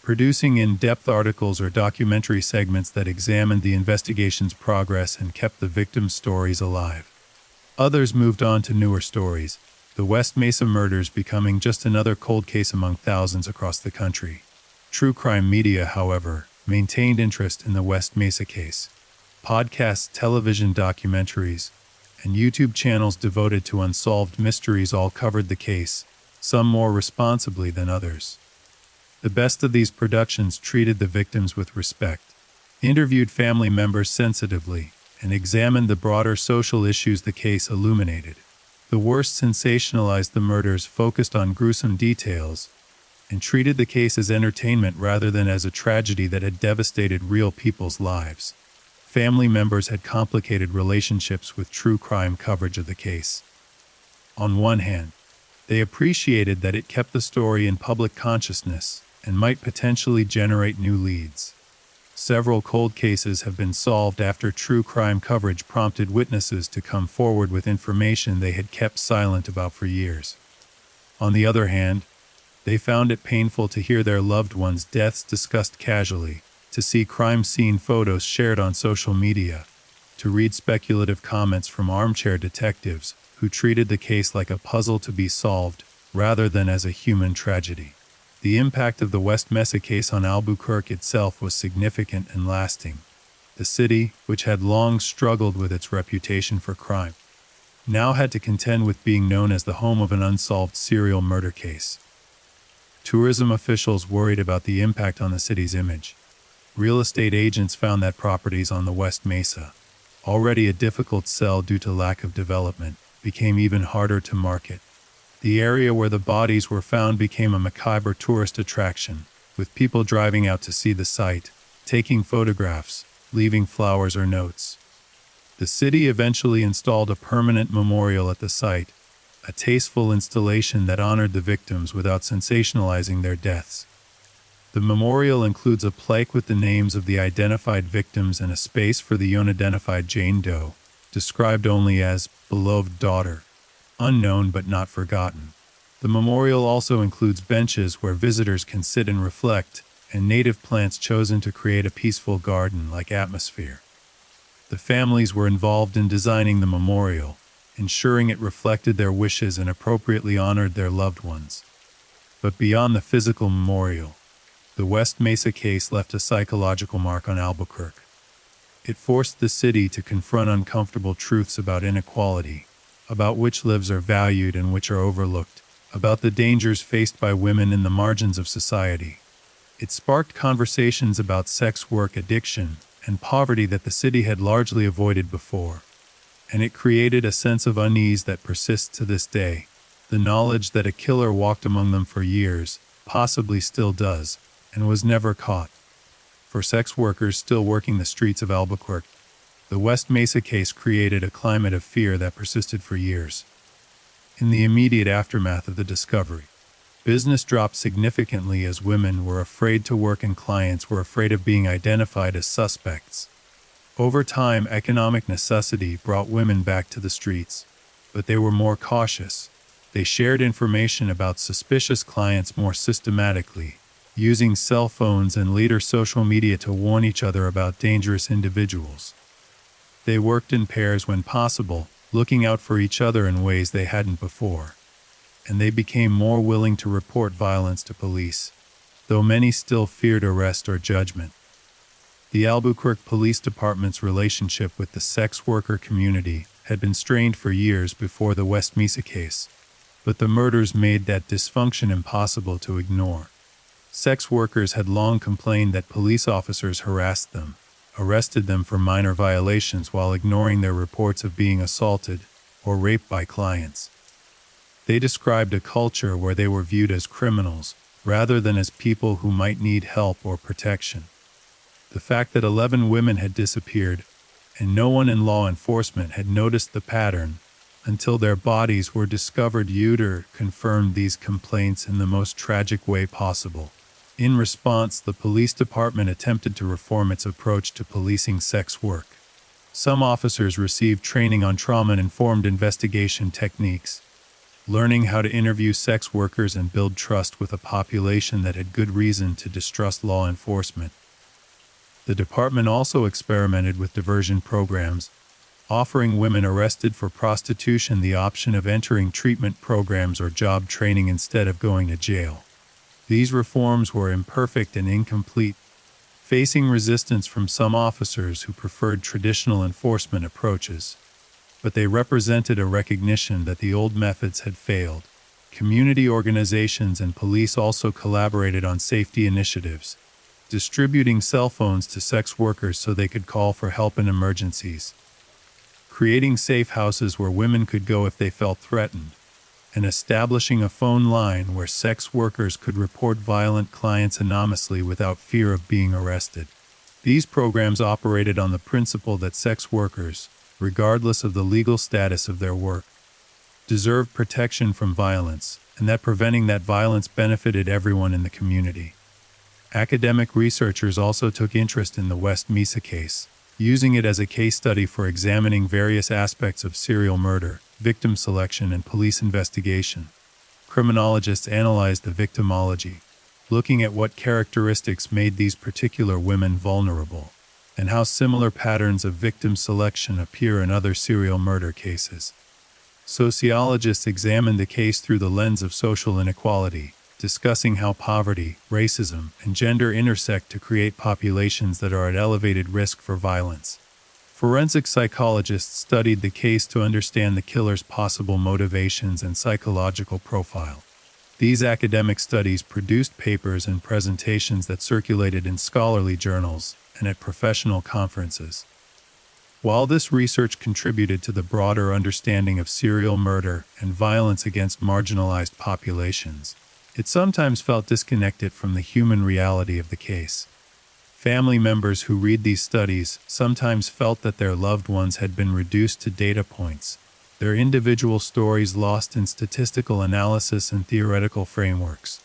producing in-depth articles or documentary segments that examined the investigation's progress and kept the victims' stories alive. Others moved on to newer stories, the West Mesa murders becoming just another cold case among thousands across the country. True crime media, however, maintained interest in the West Mesa case. Podcasts, television documentaries, and YouTube channels devoted to unsolved mysteries all covered the case, some more responsibly than others. The best of these productions treated the victims with respect, interviewed family members sensitively, and examined the broader social issues the case illuminated. The worst sensationalized the murders, focused on gruesome details, and treated the case as entertainment rather than as a tragedy that had devastated real people's lives. Family members had complicated relationships with true crime coverage of the case. On one hand, they appreciated that it kept the story in public consciousness and might potentially generate new leads. Several cold cases have been solved after true crime coverage prompted witnesses to come forward with information they had kept silent about for years. On the other hand, They found it painful to hear their loved ones' deaths discussed casually, to see crime scene photos shared on social media, to read speculative comments from armchair detectives who treated the case like a puzzle to be solved rather than as a human tragedy. The impact of the West Mesa case on Albuquerque itself was significant and lasting. The city, which had long struggled with its reputation for crime, now had to contend with being known as the home of an unsolved serial murder case. Tourism officials worried about the impact on the city's image. Real estate agents found that properties on the West Mesa, already a difficult sell due to lack of development, became even harder to market. The area where the bodies were found became a macabre tourist attraction, with people driving out to see the site, taking photographs, leaving flowers or notes. The city eventually installed a permanent memorial at the site, a tasteful installation that honored the victims without sensationalizing their deaths. The memorial includes a plaque with the names of the identified victims and a space for the unidentified Jane Doe, described only as beloved daughter, unknown but not forgotten. The memorial also includes benches where visitors can sit and reflect, and native plants chosen to create a peaceful garden-like atmosphere. The families were involved in designing the memorial, ensuring it reflected their wishes and appropriately honored their loved ones. But beyond the physical memorial, the West Mesa case left a psychological mark on Albuquerque. It forced the city to confront uncomfortable truths about inequality, about which lives are valued and which are overlooked, about the dangers faced by women in the margins of society. It sparked conversations about sex work addiction and poverty that the city had largely avoided before. And it created a sense of unease that persists to this day, the knowledge that a killer walked among them for years, possibly still does, and was never caught. For sex workers still working the streets of Albuquerque, the West Mesa case created a climate of fear that persisted for years. In the immediate aftermath of the discovery, business dropped significantly as women were afraid to work and clients were afraid of being identified as suspects. Over time, economic necessity brought women back to the streets, but they were more cautious. They shared information about suspicious clients more systematically, using cell phones and later social media to warn each other about dangerous individuals. They worked in pairs when possible, looking out for each other in ways they hadn't before. And they became more willing to report violence to police, though many still feared arrest or judgment. The Albuquerque Police Department's relationship with the sex worker community had been strained for years before the West Mesa case, but the murders made that dysfunction impossible to ignore. Sex workers had long complained that police officers harassed them, arrested them for minor violations while ignoring their reports of being assaulted or raped by clients. They described a culture where they were viewed as criminals rather than as people who might need help or protection. The fact that 11 women had disappeared and no one in law enforcement had noticed the pattern until their bodies were discovered confirmed these complaints in the most tragic way possible. In response, the police department attempted to reform its approach to policing sex work. Some officers received training on trauma-informed investigation techniques, learning how to interview sex workers and build trust with a population that had good reason to distrust law enforcement. The department also experimented with diversion programs, offering women arrested for prostitution the option of entering treatment programs or job training instead of going to jail. These reforms were imperfect and incomplete, facing resistance from some officers who preferred traditional enforcement approaches. But they represented a recognition that the old methods had failed. Community organizations and police also collaborated on safety initiatives, distributing cell phones to sex workers so they could call for help in emergencies, creating safe houses where women could go if they felt threatened, and establishing a phone line where sex workers could report violent clients anonymously without fear of being arrested. These programs operated on the principle that sex workers, regardless of the legal status of their work, deserved protection from violence, and that preventing that violence benefited everyone in the community. Academic researchers also took interest in the West Mesa case, using it as a case study for examining various aspects of serial murder, victim selection, and police investigation. Criminologists analyzed the victimology, looking at what characteristics made these particular women vulnerable, and how similar patterns of victim selection appear in other serial murder cases. Sociologists examined the case through the lens of social inequality, discussing how poverty, racism, and gender intersect to create populations that are at elevated risk for violence. Forensic psychologists studied the case to understand the killer's possible motivations and psychological profile. These academic studies produced papers and presentations that circulated in scholarly journals and at professional conferences. While this research contributed to the broader understanding of serial murder and violence against marginalized populations, it sometimes felt disconnected from the human reality of the case. Family members who read these studies sometimes felt that their loved ones had been reduced to data points, their individual stories lost in statistical analysis and theoretical frameworks.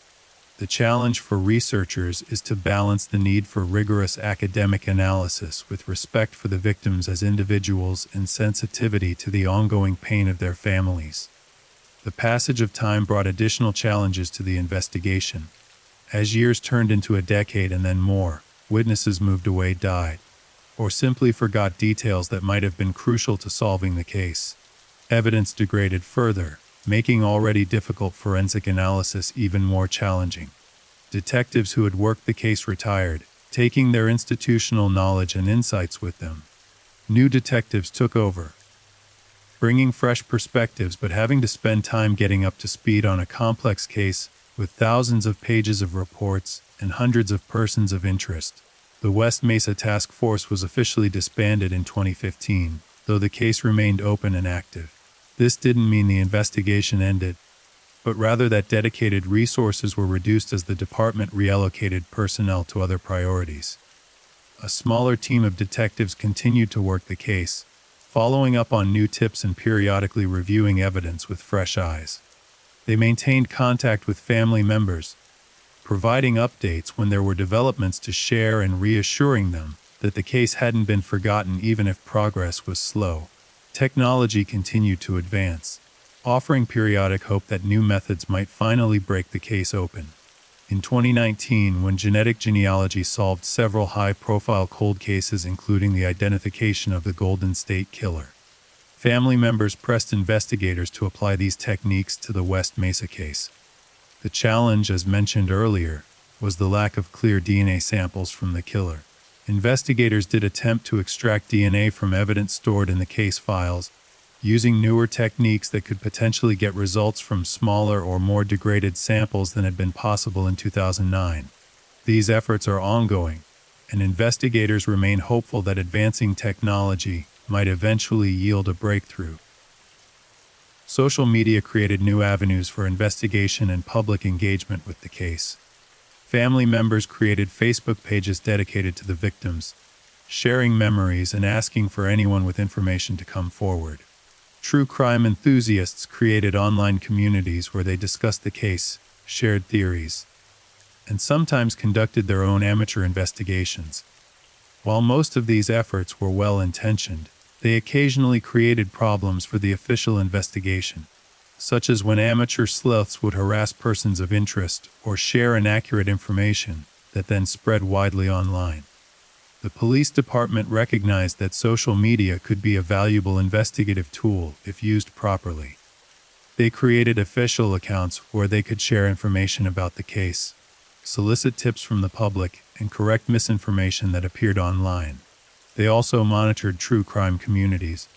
The challenge for researchers is to balance the need for rigorous academic analysis with respect for the victims as individuals and sensitivity to the ongoing pain of their families. The passage of time brought additional challenges to the investigation. As years turned into a decade and then more, witnesses moved away, died, or simply forgot details that might have been crucial to solving the case. Evidence degraded further, making already difficult forensic analysis even more challenging. Detectives who had worked the case retired, taking their institutional knowledge and insights with them. New detectives took over, bringing fresh perspectives but having to spend time getting up to speed on a complex case with thousands of pages of reports and hundreds of persons of interest. The West Mesa Task Force was officially disbanded in 2015, though the case remained open and active. This didn't mean the investigation ended, but rather that dedicated resources were reduced as the department reallocated personnel to other priorities. A smaller team of detectives continued to work the case, following up on new tips and periodically reviewing evidence with fresh eyes. They maintained contact with family members, providing updates when there were developments to share and reassuring them that the case hadn't been forgotten even if progress was slow. Technology continued to advance, offering periodic hope that new methods might finally break the case open. In 2019, when genetic genealogy solved several high-profile cold cases including the identification of the Golden State Killer, family members pressed investigators to apply these techniques to the West Mesa case. The challenge, as mentioned earlier, was the lack of clear DNA samples from the killer. Investigators did attempt to extract DNA from evidence stored in the case files, using newer techniques that could potentially get results from smaller or more degraded samples than had been possible in 2009. These efforts are ongoing, and investigators remain hopeful that advancing technology might eventually yield a breakthrough. Social media created new avenues for investigation and public engagement with the case. Family members created Facebook pages dedicated to the victims, sharing memories and asking for anyone with information to come forward. True crime enthusiasts created online communities where they discussed the case, shared theories, and sometimes conducted their own amateur investigations. While most of these efforts were well-intentioned, they occasionally created problems for the official investigation, such as when amateur sleuths would harass persons of interest or share inaccurate information that then spread widely online. The police department recognized that social media could be a valuable investigative tool if used properly. They created official accounts where they could share information about the case, solicit tips from the public, and correct misinformation that appeared online. They also monitored true crime communities,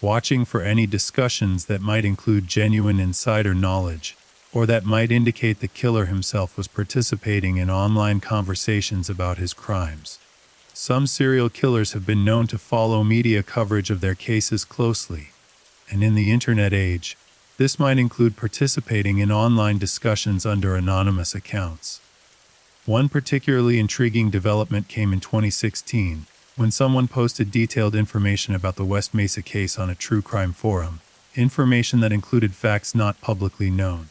watching for any discussions that might include genuine insider knowledge, or that might indicate the killer himself was participating in online conversations about his crimes. Some serial killers have been known to follow media coverage of their cases closely, and in the internet age, this might include participating in online discussions under anonymous accounts. One particularly intriguing development came in 2016, when someone posted detailed information about the West Mesa case on a true crime forum, information that included facts not publicly known.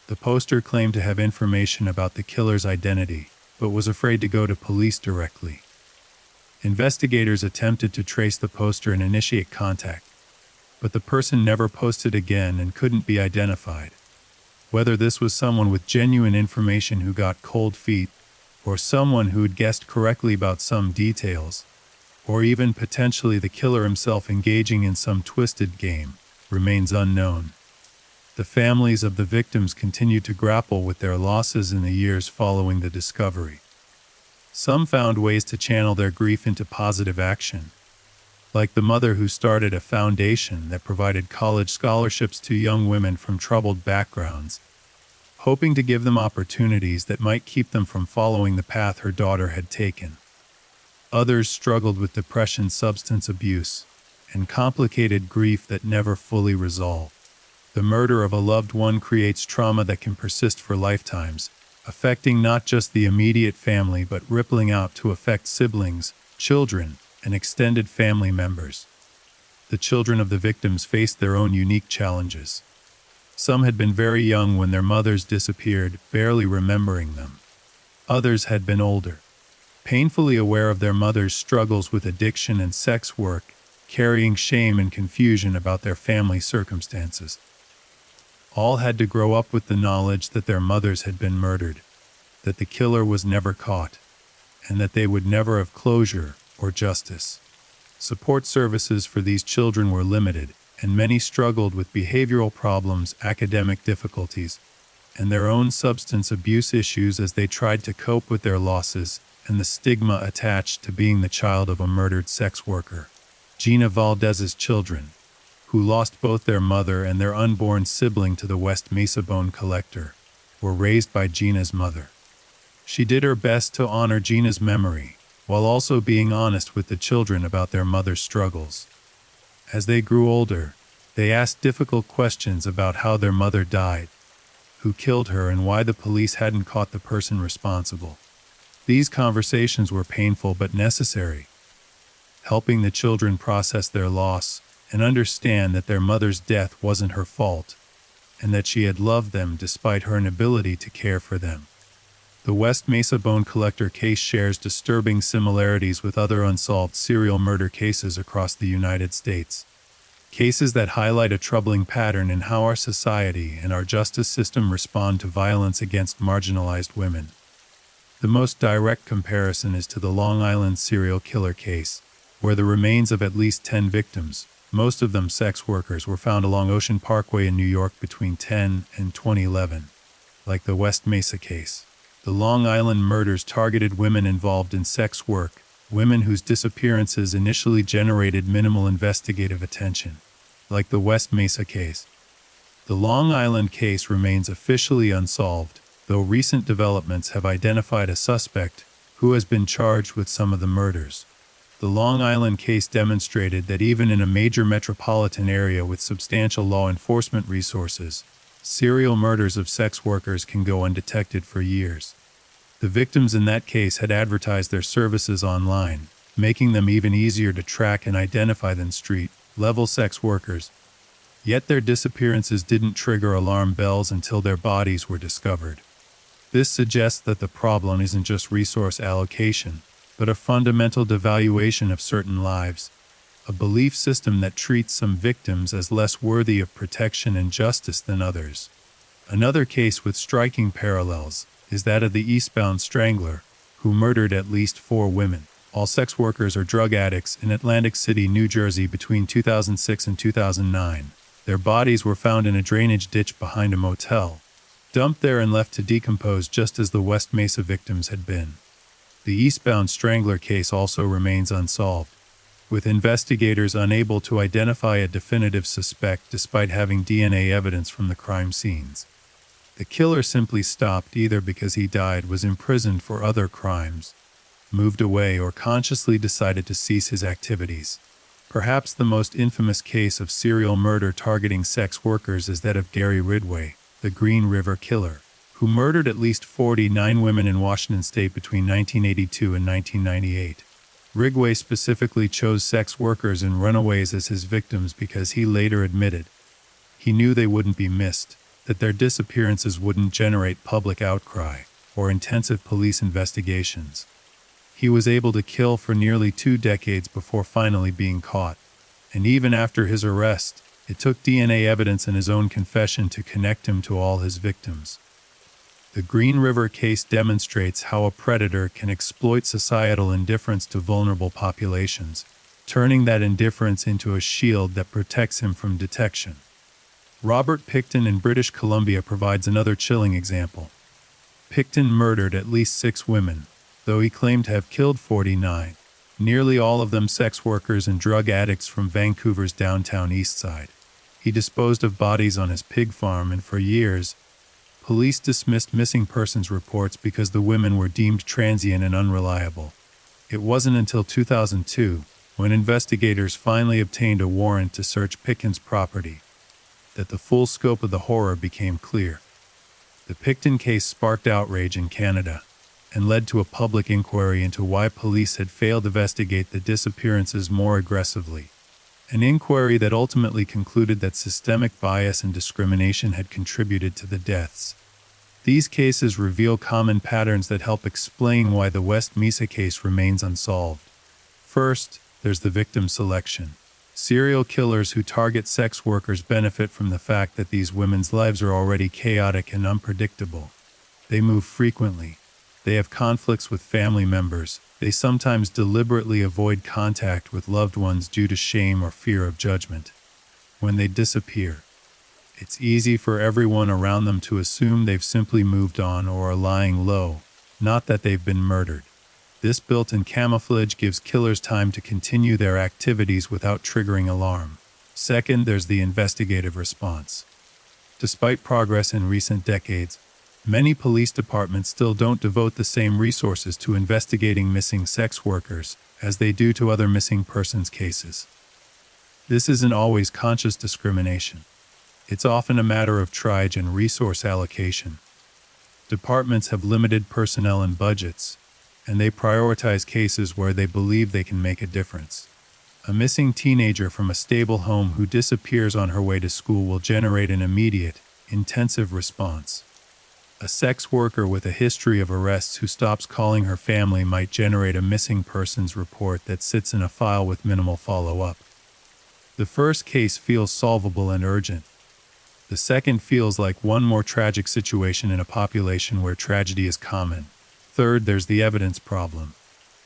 The poster claimed to have information about the killer's identity, but was afraid to go to police directly. Investigators attempted to trace the poster and initiate contact, but the person never posted again and couldn't be identified. Whether this was someone with genuine information who got cold feet, or someone who had guessed correctly about some details, or even potentially the killer himself engaging in some twisted game, remains unknown. The families of the victims continue to grapple with their losses in the years following the discovery. Some found ways to channel their grief into positive action, like the mother who started a foundation that provided college scholarships to young women from troubled backgrounds, hoping to give them opportunities that might keep them from following the path her daughter had taken. Others struggled with depression, substance abuse, and complicated grief that never fully resolved. The murder of a loved one creates trauma that can persist for lifetimes, affecting not just the immediate family but rippling out to affect siblings, children, and extended family members. The children of the victims faced their own unique challenges. Some had been very young when their mothers disappeared, barely remembering them. Others had been older, painfully aware of their mother's struggles with addiction and sex work, carrying shame and confusion about their family circumstances. All had to grow up with the knowledge that their mothers had been murdered, that the killer was never caught, and that they would never have closure or justice. Support services for these children were limited, and many struggled with behavioral problems, academic difficulties, and their own substance abuse issues as they tried to cope with their losses and the stigma attached to being the child of a murdered sex worker. Gina Valdez's children, who lost both their mother and their unborn sibling to the West Mesa bone collector, were raised by Gina's mother. She did her best to honor Gina's memory, while also being honest with the children about their mother's struggles. As they grew older, they asked difficult questions about how their mother died, who killed her, and why the police hadn't caught the person responsible. These conversations were painful but necessary, helping the children process their loss and understand that their mother's death wasn't her fault, and that she had loved them despite her inability to care for them. The West Mesa bone collector case shares disturbing similarities with other unsolved serial murder cases across the United States. Cases that highlight a troubling pattern in how our society and our justice system respond to violence against marginalized women. The most direct comparison is to the Long Island serial killer case, where the remains of at least 10 victims, most of them sex workers, were found along Ocean Parkway in New York between 10 and 2011. Like the West Mesa case, the Long Island murders targeted women involved in sex work, women whose disappearances initially generated minimal investigative attention. Like the West Mesa case, the Long Island case remains officially unsolved, though recent developments have identified a suspect who has been charged with some of the murders. The Long Island case demonstrated that even in a major metropolitan area with substantial law enforcement resources, serial murders of sex workers can go undetected for years. The victims in that case had advertised their services online, making them even easier to track and identify than street-level sex workers. Yet their disappearances didn't trigger alarm bells until their bodies were discovered. This suggests that the problem isn't just resource allocation, but a fundamental devaluation of certain lives, a belief system that treats some victims as less worthy of protection and justice than others. Another case with striking parallels is that of the Eastbound Strangler, who murdered at least 4 women, all sex workers or drug addicts, in Atlantic City, New Jersey between 2006 and 2009. Their bodies were found in a drainage ditch behind a motel, dumped there and left to decompose just as the West Mesa victims had been. The Eastbound Strangler case also remains unsolved, with investigators unable to identify a definitive suspect despite having DNA evidence from the crime scenes. The killer simply stopped, either because he died, was imprisoned for other crimes, moved away, or consciously decided to cease his activities. Perhaps the most infamous case of serial murder targeting sex workers is that of Gary Ridgway, the Green River Killer, who murdered at least 49 women in Washington state between 1982 and 1998. Ridgway specifically chose sex workers and runaways as his victims because he later admitted he knew they wouldn't be missed, that their disappearances wouldn't generate public outcry or intensive police investigations. He was able to kill for nearly 2 decades before finally being caught, and even after his arrest, It took DNA evidence and his own confession to connect him to all his victims. The Green River case demonstrates how a predator can exploit societal indifference to vulnerable populations, turning that indifference into a shield that protects him from detection. Robert Pickton in British Columbia provides another chilling example. Pickton murdered at least 6 women, though he claimed to have killed 49, nearly all of them sex workers and drug addicts from Vancouver's downtown east side. He disposed of bodies on his pig farm, and for years, police dismissed missing persons reports because the women were deemed transient and unreliable. It wasn't until 2002, when investigators finally obtained a warrant to search Pickton's property, that the full scope of the horror became clear. The Pickton case sparked outrage in Canada and led to a public inquiry into why police had failed to investigate the disappearances more aggressively. An inquiry that ultimately concluded that systemic bias and discrimination had contributed to the deaths. These cases reveal common patterns that help explain why the West Mesa case remains unsolved. First, there's the victim selection. Serial killers who target sex workers benefit from the fact that these women's lives are already chaotic and unpredictable. They move frequently. They have conflicts with family members. They sometimes deliberately avoid contact with loved ones due to shame or fear of judgment. When they disappear, it's easy for everyone around them to assume they've simply moved on or are lying low, not that they've been murdered. This built-in camouflage gives killers time to continue their activities without triggering alarm. Second, there's the investigative response. Despite progress in recent decades, many police departments still don't devote the same resources to investigating missing sex workers as they do to other missing persons cases. This isn't always conscious discrimination. It's often a matter of triage and resource allocation. Departments have limited personnel and budgets, and they prioritize cases where they believe they can make a difference. A missing teenager from a stable home who disappears on her way to school will generate an immediate, intensive response. A sex worker with a history of arrests who stops calling her family might generate a missing persons report that sits in a file with minimal follow-up. The first case feels solvable and urgent. The second feels like one more tragic situation in a population where tragedy is common. Third, there's the evidence problem.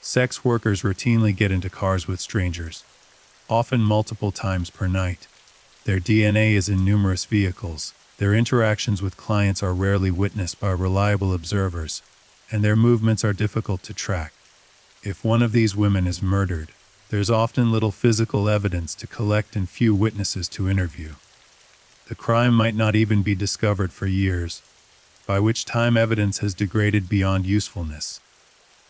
Sex workers routinely get into cars with strangers, often multiple times per night. Their DNA is in numerous vehicles. Their interactions with clients are rarely witnessed by reliable observers, and their movements are difficult to track. If one of these women is murdered, there's often little physical evidence to collect and few witnesses to interview. The crime might not even be discovered for years, by which time evidence has degraded beyond usefulness.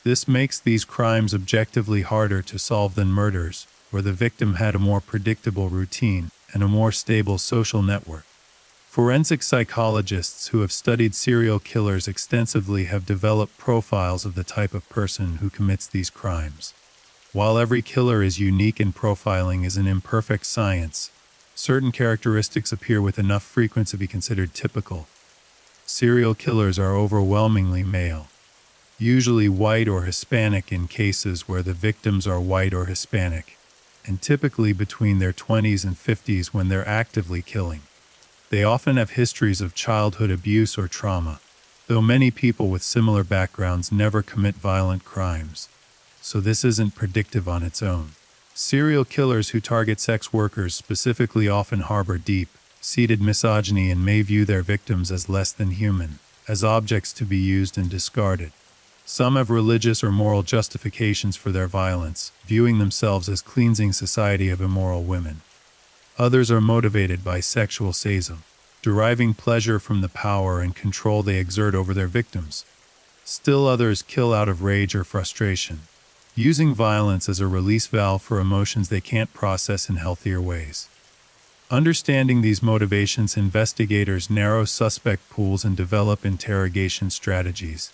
This makes these crimes objectively harder to solve than murders, where the victim had a more predictable routine and a more stable social network. Forensic psychologists who have studied serial killers extensively have developed profiles of the type of person who commits these crimes. While every killer is unique and profiling is an imperfect science, certain characteristics appear with enough frequency to be considered typical. Serial killers are overwhelmingly male, usually white or Hispanic in cases where the victims are white or Hispanic, and typically between their 20s and 50s when they're actively killing. They often have histories of childhood abuse or trauma, though many people with similar backgrounds never commit violent crimes, so this isn't predictive on its own. Serial killers who target sex workers specifically often harbor deep-seated misogyny and may view their victims as less than human, as objects to be used and discarded. Some have religious or moral justifications for their violence, viewing themselves as cleansing society of immoral women. Others are motivated by sexual sadism, deriving pleasure from the power and control they exert over their victims. Still others kill out of rage or frustration, using violence as a release valve for emotions they can't process in healthier ways. Understanding these motivations, investigators narrow suspect pools and develop interrogation strategies.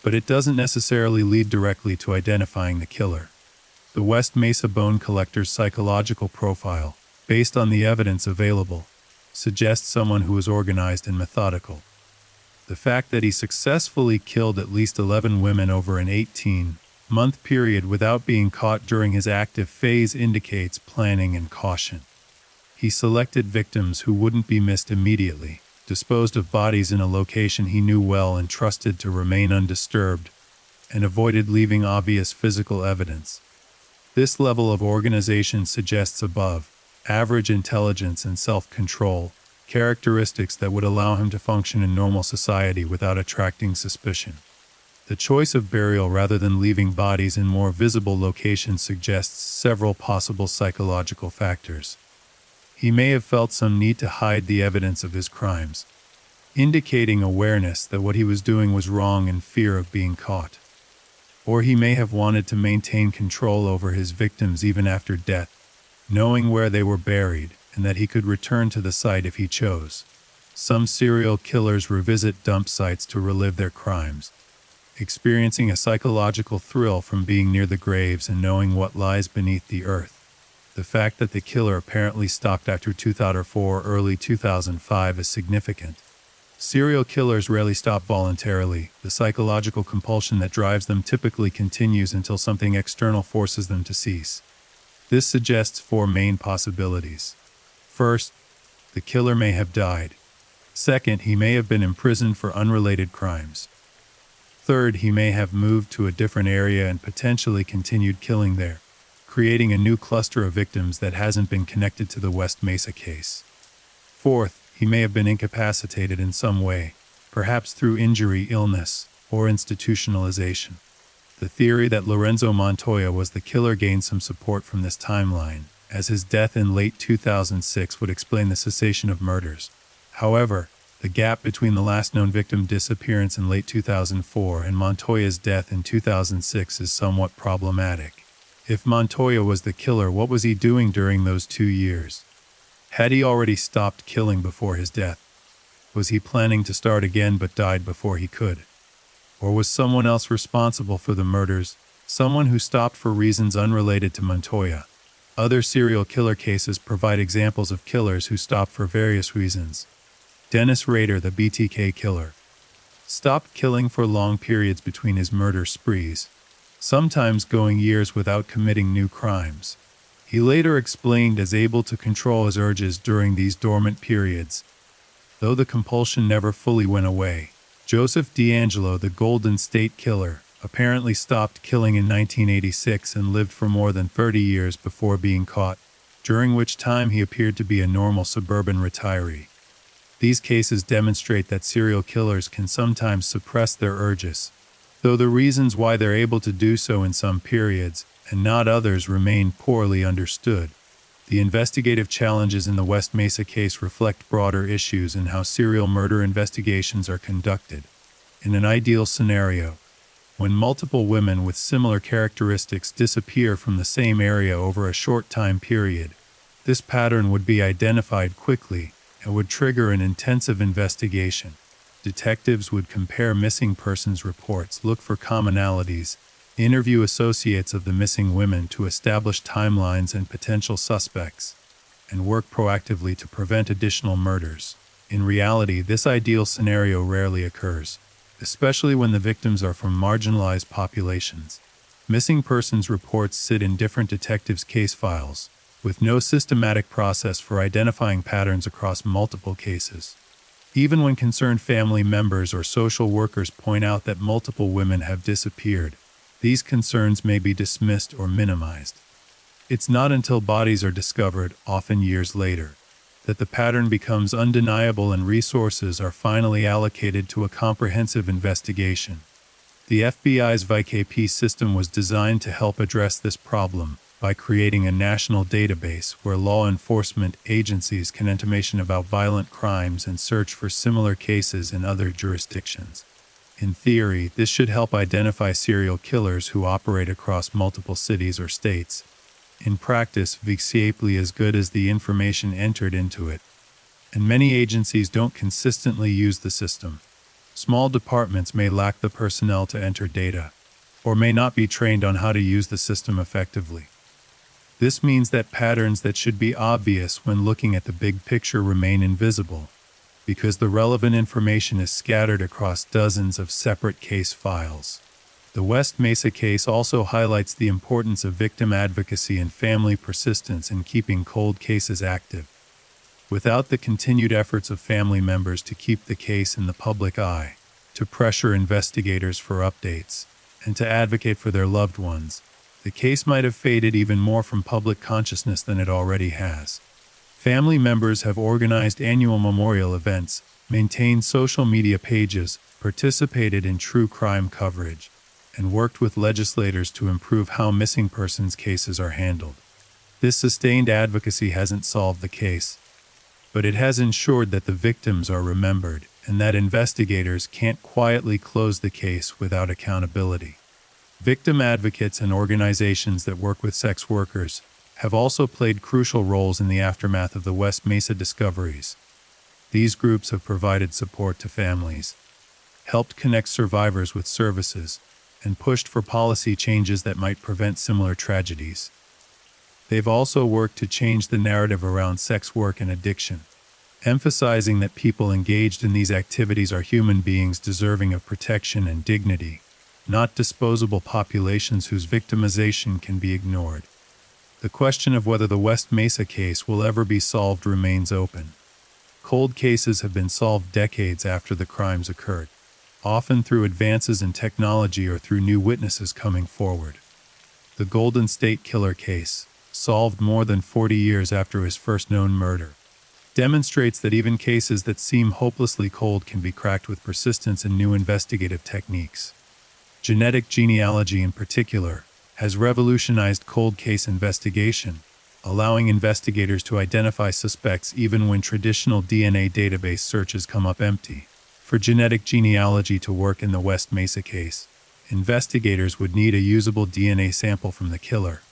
But it doesn't necessarily lead directly to identifying the killer. The West Mesa bone collector's psychological profile, based on the evidence available, suggests someone who is organized and methodical. The fact that he successfully killed at least 11 women over an 18-month period without being caught during his active phase indicates planning and caution. He selected victims who wouldn't be missed immediately, disposed of bodies in a location he knew well and trusted to remain undisturbed, and avoided leaving obvious physical evidence. This level of organization suggests above average intelligence and self-control, characteristics that would allow him to function in normal society without attracting suspicion. The choice of burial rather than leaving bodies in more visible locations suggests several possible psychological factors. He may have felt some need to hide the evidence of his crimes, indicating awareness that what he was doing was wrong and fear of being caught. Or he may have wanted to maintain control over his victims even after death, knowing where they were buried and that he could return to the site if he chose. Some serial killers revisit dump sites to relive their crimes, experiencing a psychological thrill from being near the graves and knowing what lies beneath the earth. The fact that the killer apparently stopped after 2004 or early 2005 is significant. Serial killers rarely stop voluntarily. The psychological compulsion that drives them typically continues until something external forces them to cease. This suggests four main possibilities. First, the killer may have died. Second, he may have been imprisoned for unrelated crimes. Third, he may have moved to a different area and potentially continued killing there, creating a new cluster of victims that hasn't been connected to the West Mesa case. Fourth, he may have been incapacitated in some way, perhaps through injury, illness, or institutionalization. The theory that Lorenzo Montoya was the killer gained some support from this timeline, as his death in late 2006 would explain the cessation of murders. However, the gap between the last known victim disappearance in late 2004 and Montoya's death in 2006 is somewhat problematic. If Montoya was the killer, what was he doing during those 2 years? Had he already stopped killing before his death? Was he planning to start again but died before he could? Or was someone else responsible for the murders, someone who stopped for reasons unrelated to Montoya? Other serial killer cases provide examples of killers who stopped for various reasons. Dennis Rader, the BTK killer, stopped killing for long periods between his murder sprees, sometimes going years without committing new crimes. He later explained as able to control his urges during these dormant periods, though the compulsion never fully went away. Joseph D'Angelo, the Golden State Killer, apparently stopped killing in 1986 and lived for more than 30 years before being caught, during which time he appeared to be a normal suburban retiree. These cases demonstrate that serial killers can sometimes suppress their urges, though the reasons why they're able to do so in some periods and not others remain poorly understood. The investigative challenges in the West Mesa case reflect broader issues in how serial murder investigations are conducted. In an ideal scenario, when multiple women with similar characteristics disappear from the same area over a short time period, this pattern would be identified quickly and would trigger an intensive investigation. Detectives would compare missing persons reports, look for commonalities, interview associates of the missing women to establish timelines and potential suspects, and work proactively to prevent additional murders. In reality, this ideal scenario rarely occurs, especially when the victims are from marginalized populations. Missing persons reports sit in different detectives' case files, with no systematic process for identifying patterns across multiple cases. Even when concerned family members or social workers point out that multiple women have disappeared, these concerns may be dismissed or minimized. It's not until bodies are discovered, often years later, that the pattern becomes undeniable and resources are finally allocated to a comprehensive investigation. The FBI's VKP system was designed to help address this problem by creating a national database where law enforcement agencies can information about violent crimes and search for similar cases in other jurisdictions. In theory, this should help identify serial killers who operate across multiple cities or states. In practice, VKP is good as the information entered into it, and many agencies don't consistently use the system. Small departments may lack the personnel to enter data, or may not be trained on how to use the system effectively. This means that patterns that should be obvious when looking at the big picture remain invisible, because the relevant information is scattered across dozens of separate case files. The West Mesa case also highlights the importance of victim advocacy and family persistence in keeping cold cases active. Without the continued efforts of family members to keep the case in the public eye, to pressure investigators for updates, and to advocate for their loved ones, the case might have faded even more from public consciousness than it already has. Family members have organized annual memorial events, maintained social media pages, participated in true crime coverage, and worked with legislators to improve how missing persons cases are handled. This sustained advocacy hasn't solved the case, but it has ensured that the victims are remembered and that investigators can't quietly close the case without accountability. Victim advocates and organizations that work with sex workers have also played crucial roles in the aftermath of the West Mesa discoveries. These groups have provided support to families, helped connect survivors with services, and pushed for policy changes that might prevent similar tragedies. They've also worked to change the narrative around sex work and addiction, emphasizing that people engaged in these activities are human beings deserving of protection and dignity, not disposable populations whose victimization can be ignored. The question of whether the West Mesa case will ever be solved remains open. Cold cases have been solved decades after the crimes occurred, often through advances in technology or through new witnesses coming forward. The Golden State Killer case, solved more than 40 years after his first known murder, demonstrates that even cases that seem hopelessly cold can be cracked with persistence and new investigative techniques. Genetic genealogy, in particular, has revolutionized cold case investigation, allowing investigators to identify suspects even when traditional DNA database searches come up empty. For genetic genealogy to work in the West Mesa case, investigators would need a usable DNA sample from the killer.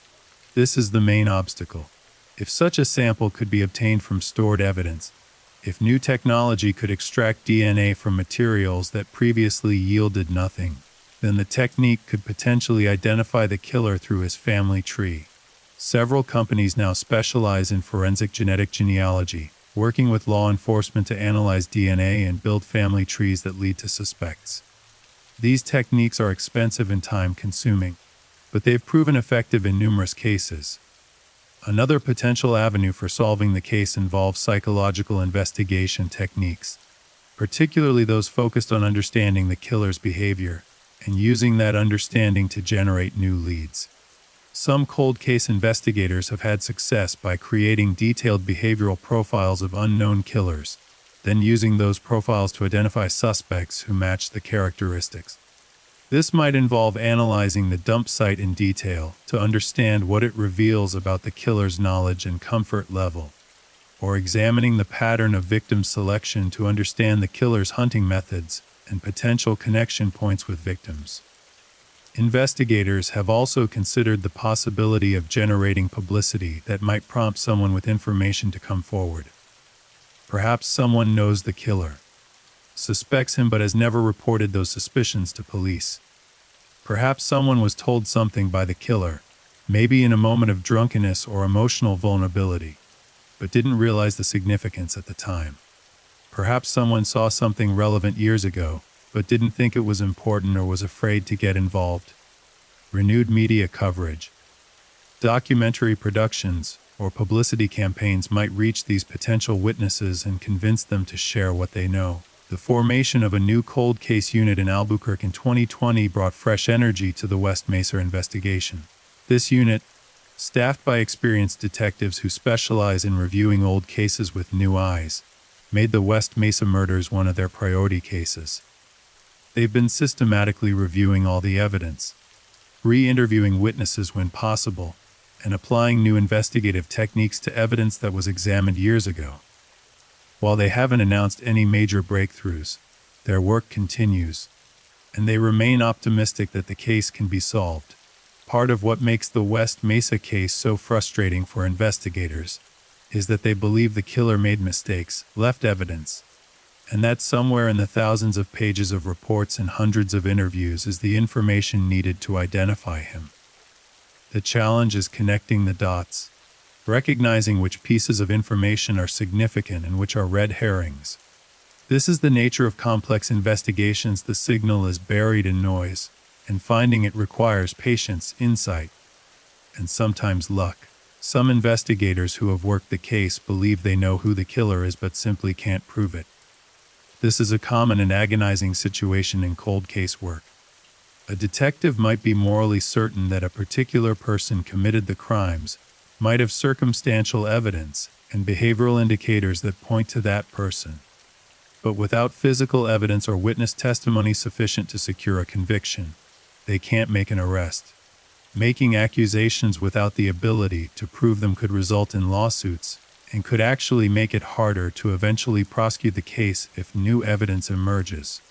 This is the main obstacle. If such a sample could be obtained from stored evidence, if new technology could extract DNA from materials that previously yielded nothing, then the technique could potentially identify the killer through his family tree. Several companies now specialize in forensic genetic genealogy, working with law enforcement to analyze DNA and build family trees that lead to suspects. These techniques are expensive and time-consuming, but they've proven effective in numerous cases. Another potential avenue for solving the case involves psychological investigation techniques, particularly those focused on understanding the killer's behavior and using that understanding to generate new leads. Some cold case investigators have had success by creating detailed behavioral profiles of unknown killers, then using those profiles to identify suspects who match the characteristics. This might involve analyzing the dump site in detail to understand what it reveals about the killer's knowledge and comfort level, or examining the pattern of victim selection to understand the killer's hunting methods and potential connection points with victims. Investigators have also considered the possibility of generating publicity that might prompt someone with information to come forward. Perhaps someone knows the killer, suspects him but has never reported those suspicions to police. Perhaps someone was told something by the killer, maybe in a moment of drunkenness or emotional vulnerability, but didn't realize the significance at the time. Perhaps someone saw something relevant years ago, but didn't think it was important or was afraid to get involved. Renewed media coverage, documentary productions, or publicity campaigns might reach these potential witnesses and convince them to share what they know. The formation of a new cold case unit in Albuquerque in 2020 brought fresh energy to the West Mesa investigation. This unit, staffed by experienced detectives who specialize in reviewing old cases with new eyes, made the West Mesa murders one of their priority cases. They've been systematically reviewing all the evidence, re-interviewing witnesses when possible, and applying new investigative techniques to evidence that was examined years ago. While they haven't announced any major breakthroughs, their work continues, and they remain optimistic that the case can be solved. Part of what makes the West Mesa case so frustrating for investigators is that they believe the killer made mistakes, left evidence, and that somewhere in the thousands of pages of reports and hundreds of interviews is the information needed to identify him. The challenge is connecting the dots, recognizing which pieces of information are significant and which are red herrings. This is the nature of complex investigations. The signal is buried in noise, and finding it requires patience, insight, and sometimes luck. Some investigators who have worked the case believe they know who the killer is but simply can't prove it. This is a common and agonizing situation in cold case work. A detective might be morally certain that a particular person committed the crimes, might have circumstantial evidence and behavioral indicators that point to that person, but without physical evidence or witness testimony sufficient to secure a conviction, they can't make an arrest. Making accusations without the ability to prove them could result in lawsuits and could actually make it harder to eventually prosecute the case if new evidence emerges.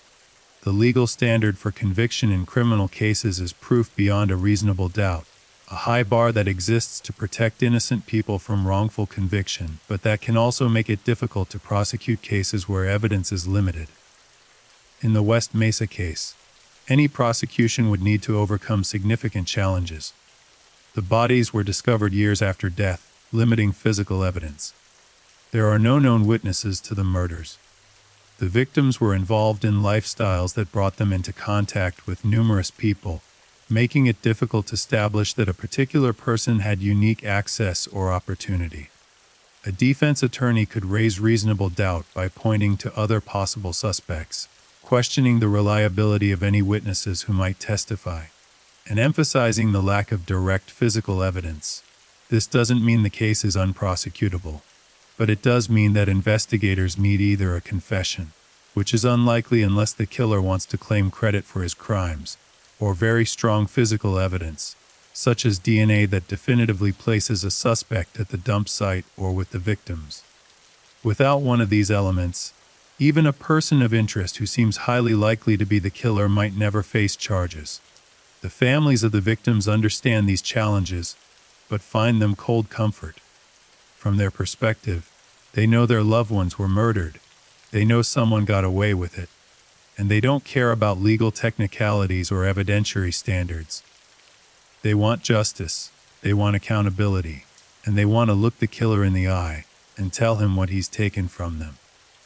The legal standard for conviction in criminal cases is proof beyond a reasonable doubt, a high bar that exists to protect innocent people from wrongful conviction, but that can also make it difficult to prosecute cases where evidence is limited. In the West Mesa case, any prosecution would need to overcome significant challenges. The bodies were discovered years after death, limiting physical evidence. There are no known witnesses to the murders. The victims were involved in lifestyles that brought them into contact with numerous people, making it difficult to establish that a particular person had unique access or opportunity. A defense attorney could raise reasonable doubt by pointing to other possible suspects, questioning the reliability of any witnesses who might testify, and emphasizing the lack of direct physical evidence. This doesn't mean the case is unprosecutable, but it does mean that investigators need either a confession, which is unlikely unless the killer wants to claim credit for his crimes, or very strong physical evidence, such as DNA that definitively places a suspect at the dump site or with the victims. Without one of these elements, even a person of interest who seems highly likely to be the killer might never face charges. The families of the victims understand these challenges, but find them cold comfort. From their perspective, they know their loved ones were murdered, they know someone got away with it, and they don't care about legal technicalities or evidentiary standards. They want justice, they want accountability, and they want to look the killer in the eye and tell him what he's taken from them.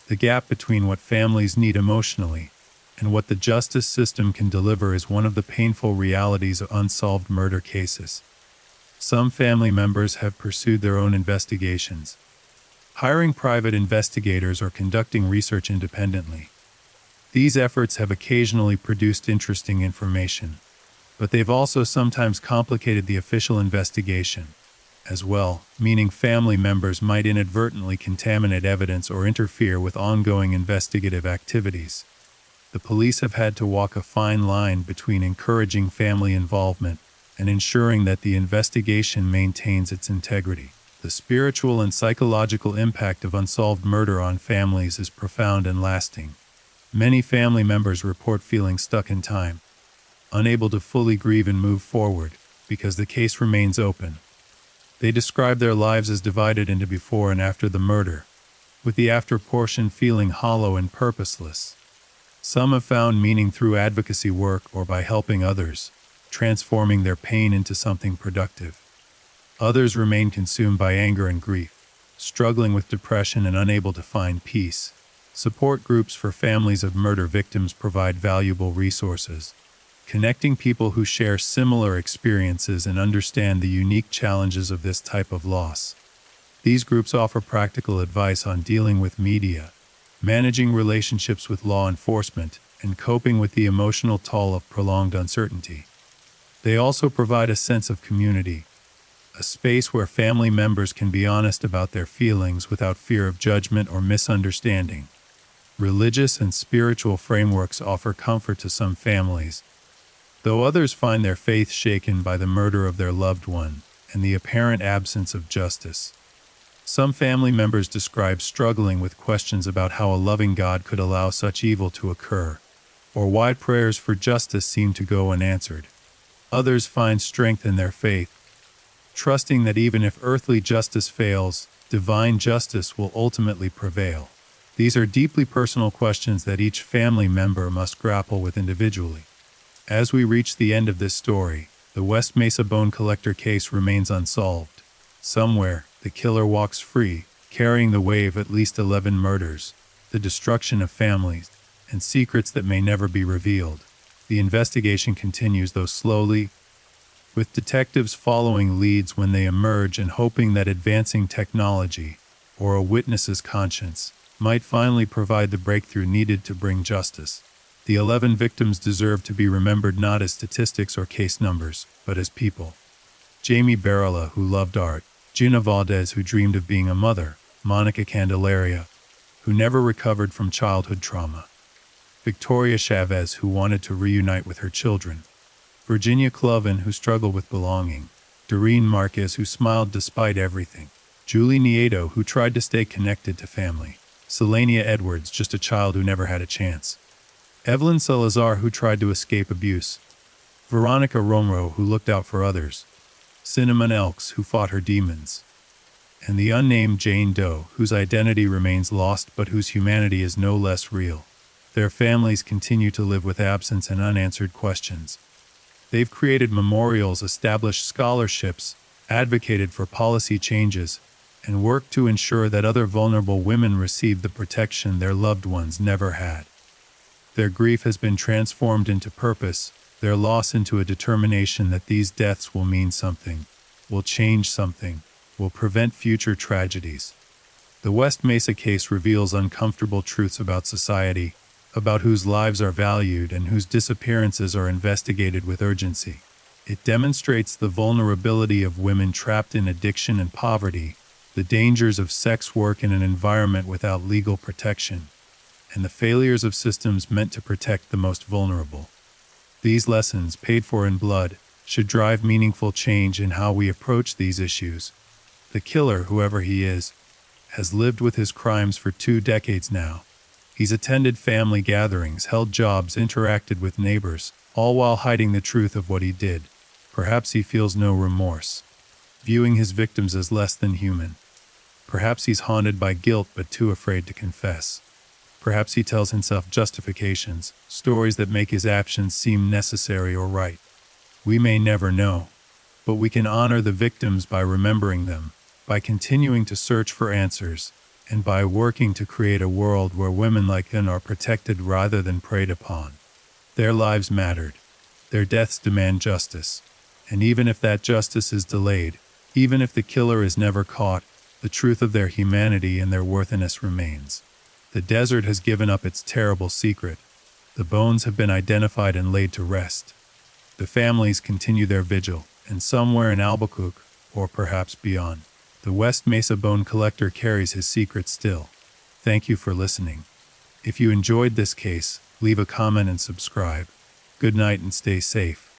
The gap between what families need emotionally and what the justice system can deliver is one of the painful realities of unsolved murder cases. Some family members have pursued their own investigations, hiring private investigators or conducting research independently. These efforts have occasionally produced interesting information, but they've also sometimes complicated the official investigation as well, meaning family members might inadvertently contaminate evidence or interfere with ongoing investigative activities. The police have had to walk a fine line between encouraging family involvement and ensuring that the investigation maintains its integrity. The spiritual and psychological impact of unsolved murder on families is profound and lasting. Many family members report feeling stuck in time, unable to fully grieve and move forward because the case remains open. They describe their lives as divided into before and after the murder, with the after portion feeling hollow and purposeless. Some have found meaning through advocacy work or by helping others, transforming their pain into something productive. Others remain consumed by anger and grief, struggling with depression and unable to find peace. Support groups for families of murder victims provide valuable resources, connecting people who share similar experiences and understand the unique challenges of this type of loss. These groups offer practical advice on dealing with media, managing relationships with law enforcement, and coping with the emotional toll of prolonged uncertainty. They also provide a sense of community, a space where family members can be honest about their feelings without fear of judgment or misunderstanding. Religious and spiritual frameworks offer comfort to some families, though others find their faith shaken by the murder of their loved one and the apparent absence of justice. Some family members describe struggling with questions about how a loving God could allow such evil to occur, or why prayers for justice seem to go unanswered. Others find strength in their faith, trusting that even if earthly justice fails, divine justice will ultimately prevail. These are deeply personal questions that each family member must grapple with individually. As we reach the end of this story, the West Mesa Bone Collector case remains unsolved. Somewhere, the killer walks free, carrying the weight of at least 11 murders, the destruction of families, and secrets that may never be revealed. The investigation continues, though slowly, with detectives following leads when they emerge and hoping that advancing technology, or a witness's conscience, might finally provide the breakthrough needed to bring justice. The 11 victims deserve to be remembered not as statistics or case numbers, but as people. Jamie Barilla, who loved art; Gina Valdez, who dreamed of being a mother; Monica Candelaria, who never recovered from childhood trauma; Victoria Chavez, who wanted to reunite with her children; Virginia Cloven, who struggled with belonging; Doreen Marquez, who smiled despite everything; Julie Nieto, who tried to stay connected to family; Selenia Edwards, just a child who never had a chance; Evelyn Salazar, who tried to escape abuse; Veronica Romero, who looked out for others; Cinnamon Elks, who fought her demons; and the unnamed Jane Doe, whose identity remains lost but whose humanity is no less real. Their families continue to live with absence and unanswered questions. They've created memorials, established scholarships, advocated for policy changes, and worked to ensure that other vulnerable women receive the protection their loved ones never had. Their grief has been transformed into purpose, their loss into a determination that these deaths will mean something, will change something, will prevent future tragedies. The West Mesa case reveals uncomfortable truths about society, about whose lives are valued and whose disappearances are investigated with urgency. It demonstrates the vulnerability of women trapped in addiction and poverty, the dangers of sex work in an environment without legal protection, and the failures of systems meant to protect the most vulnerable. These lessons, paid for in blood, should drive meaningful change in how we approach these issues. The killer, whoever he is, has lived with his crimes for 2 decades now. He's attended family gatherings, held jobs, interacted with neighbors, all while hiding the truth of what he did. Perhaps he feels no remorse, viewing his victims as less than human. Perhaps he's haunted by guilt but too afraid to confess. Perhaps he tells himself justifications, stories that make his actions seem necessary or right. We may never know, but we can honor the victims by remembering them, by continuing to search for answers, and by working to create a world where women like them are protected rather than preyed upon. Their lives mattered. Their deaths demand justice. And even if that justice is delayed, even if the killer is never caught, the truth of their humanity and their worthiness remains. The desert has given up its terrible secret. The bones have been identified and laid to rest. The families continue their vigil, and somewhere in Albuquerque, or perhaps beyond, the West Mesa bone collector carries his secret still. Thank you for listening. If you enjoyed this case, leave a comment and subscribe. Good night and stay safe.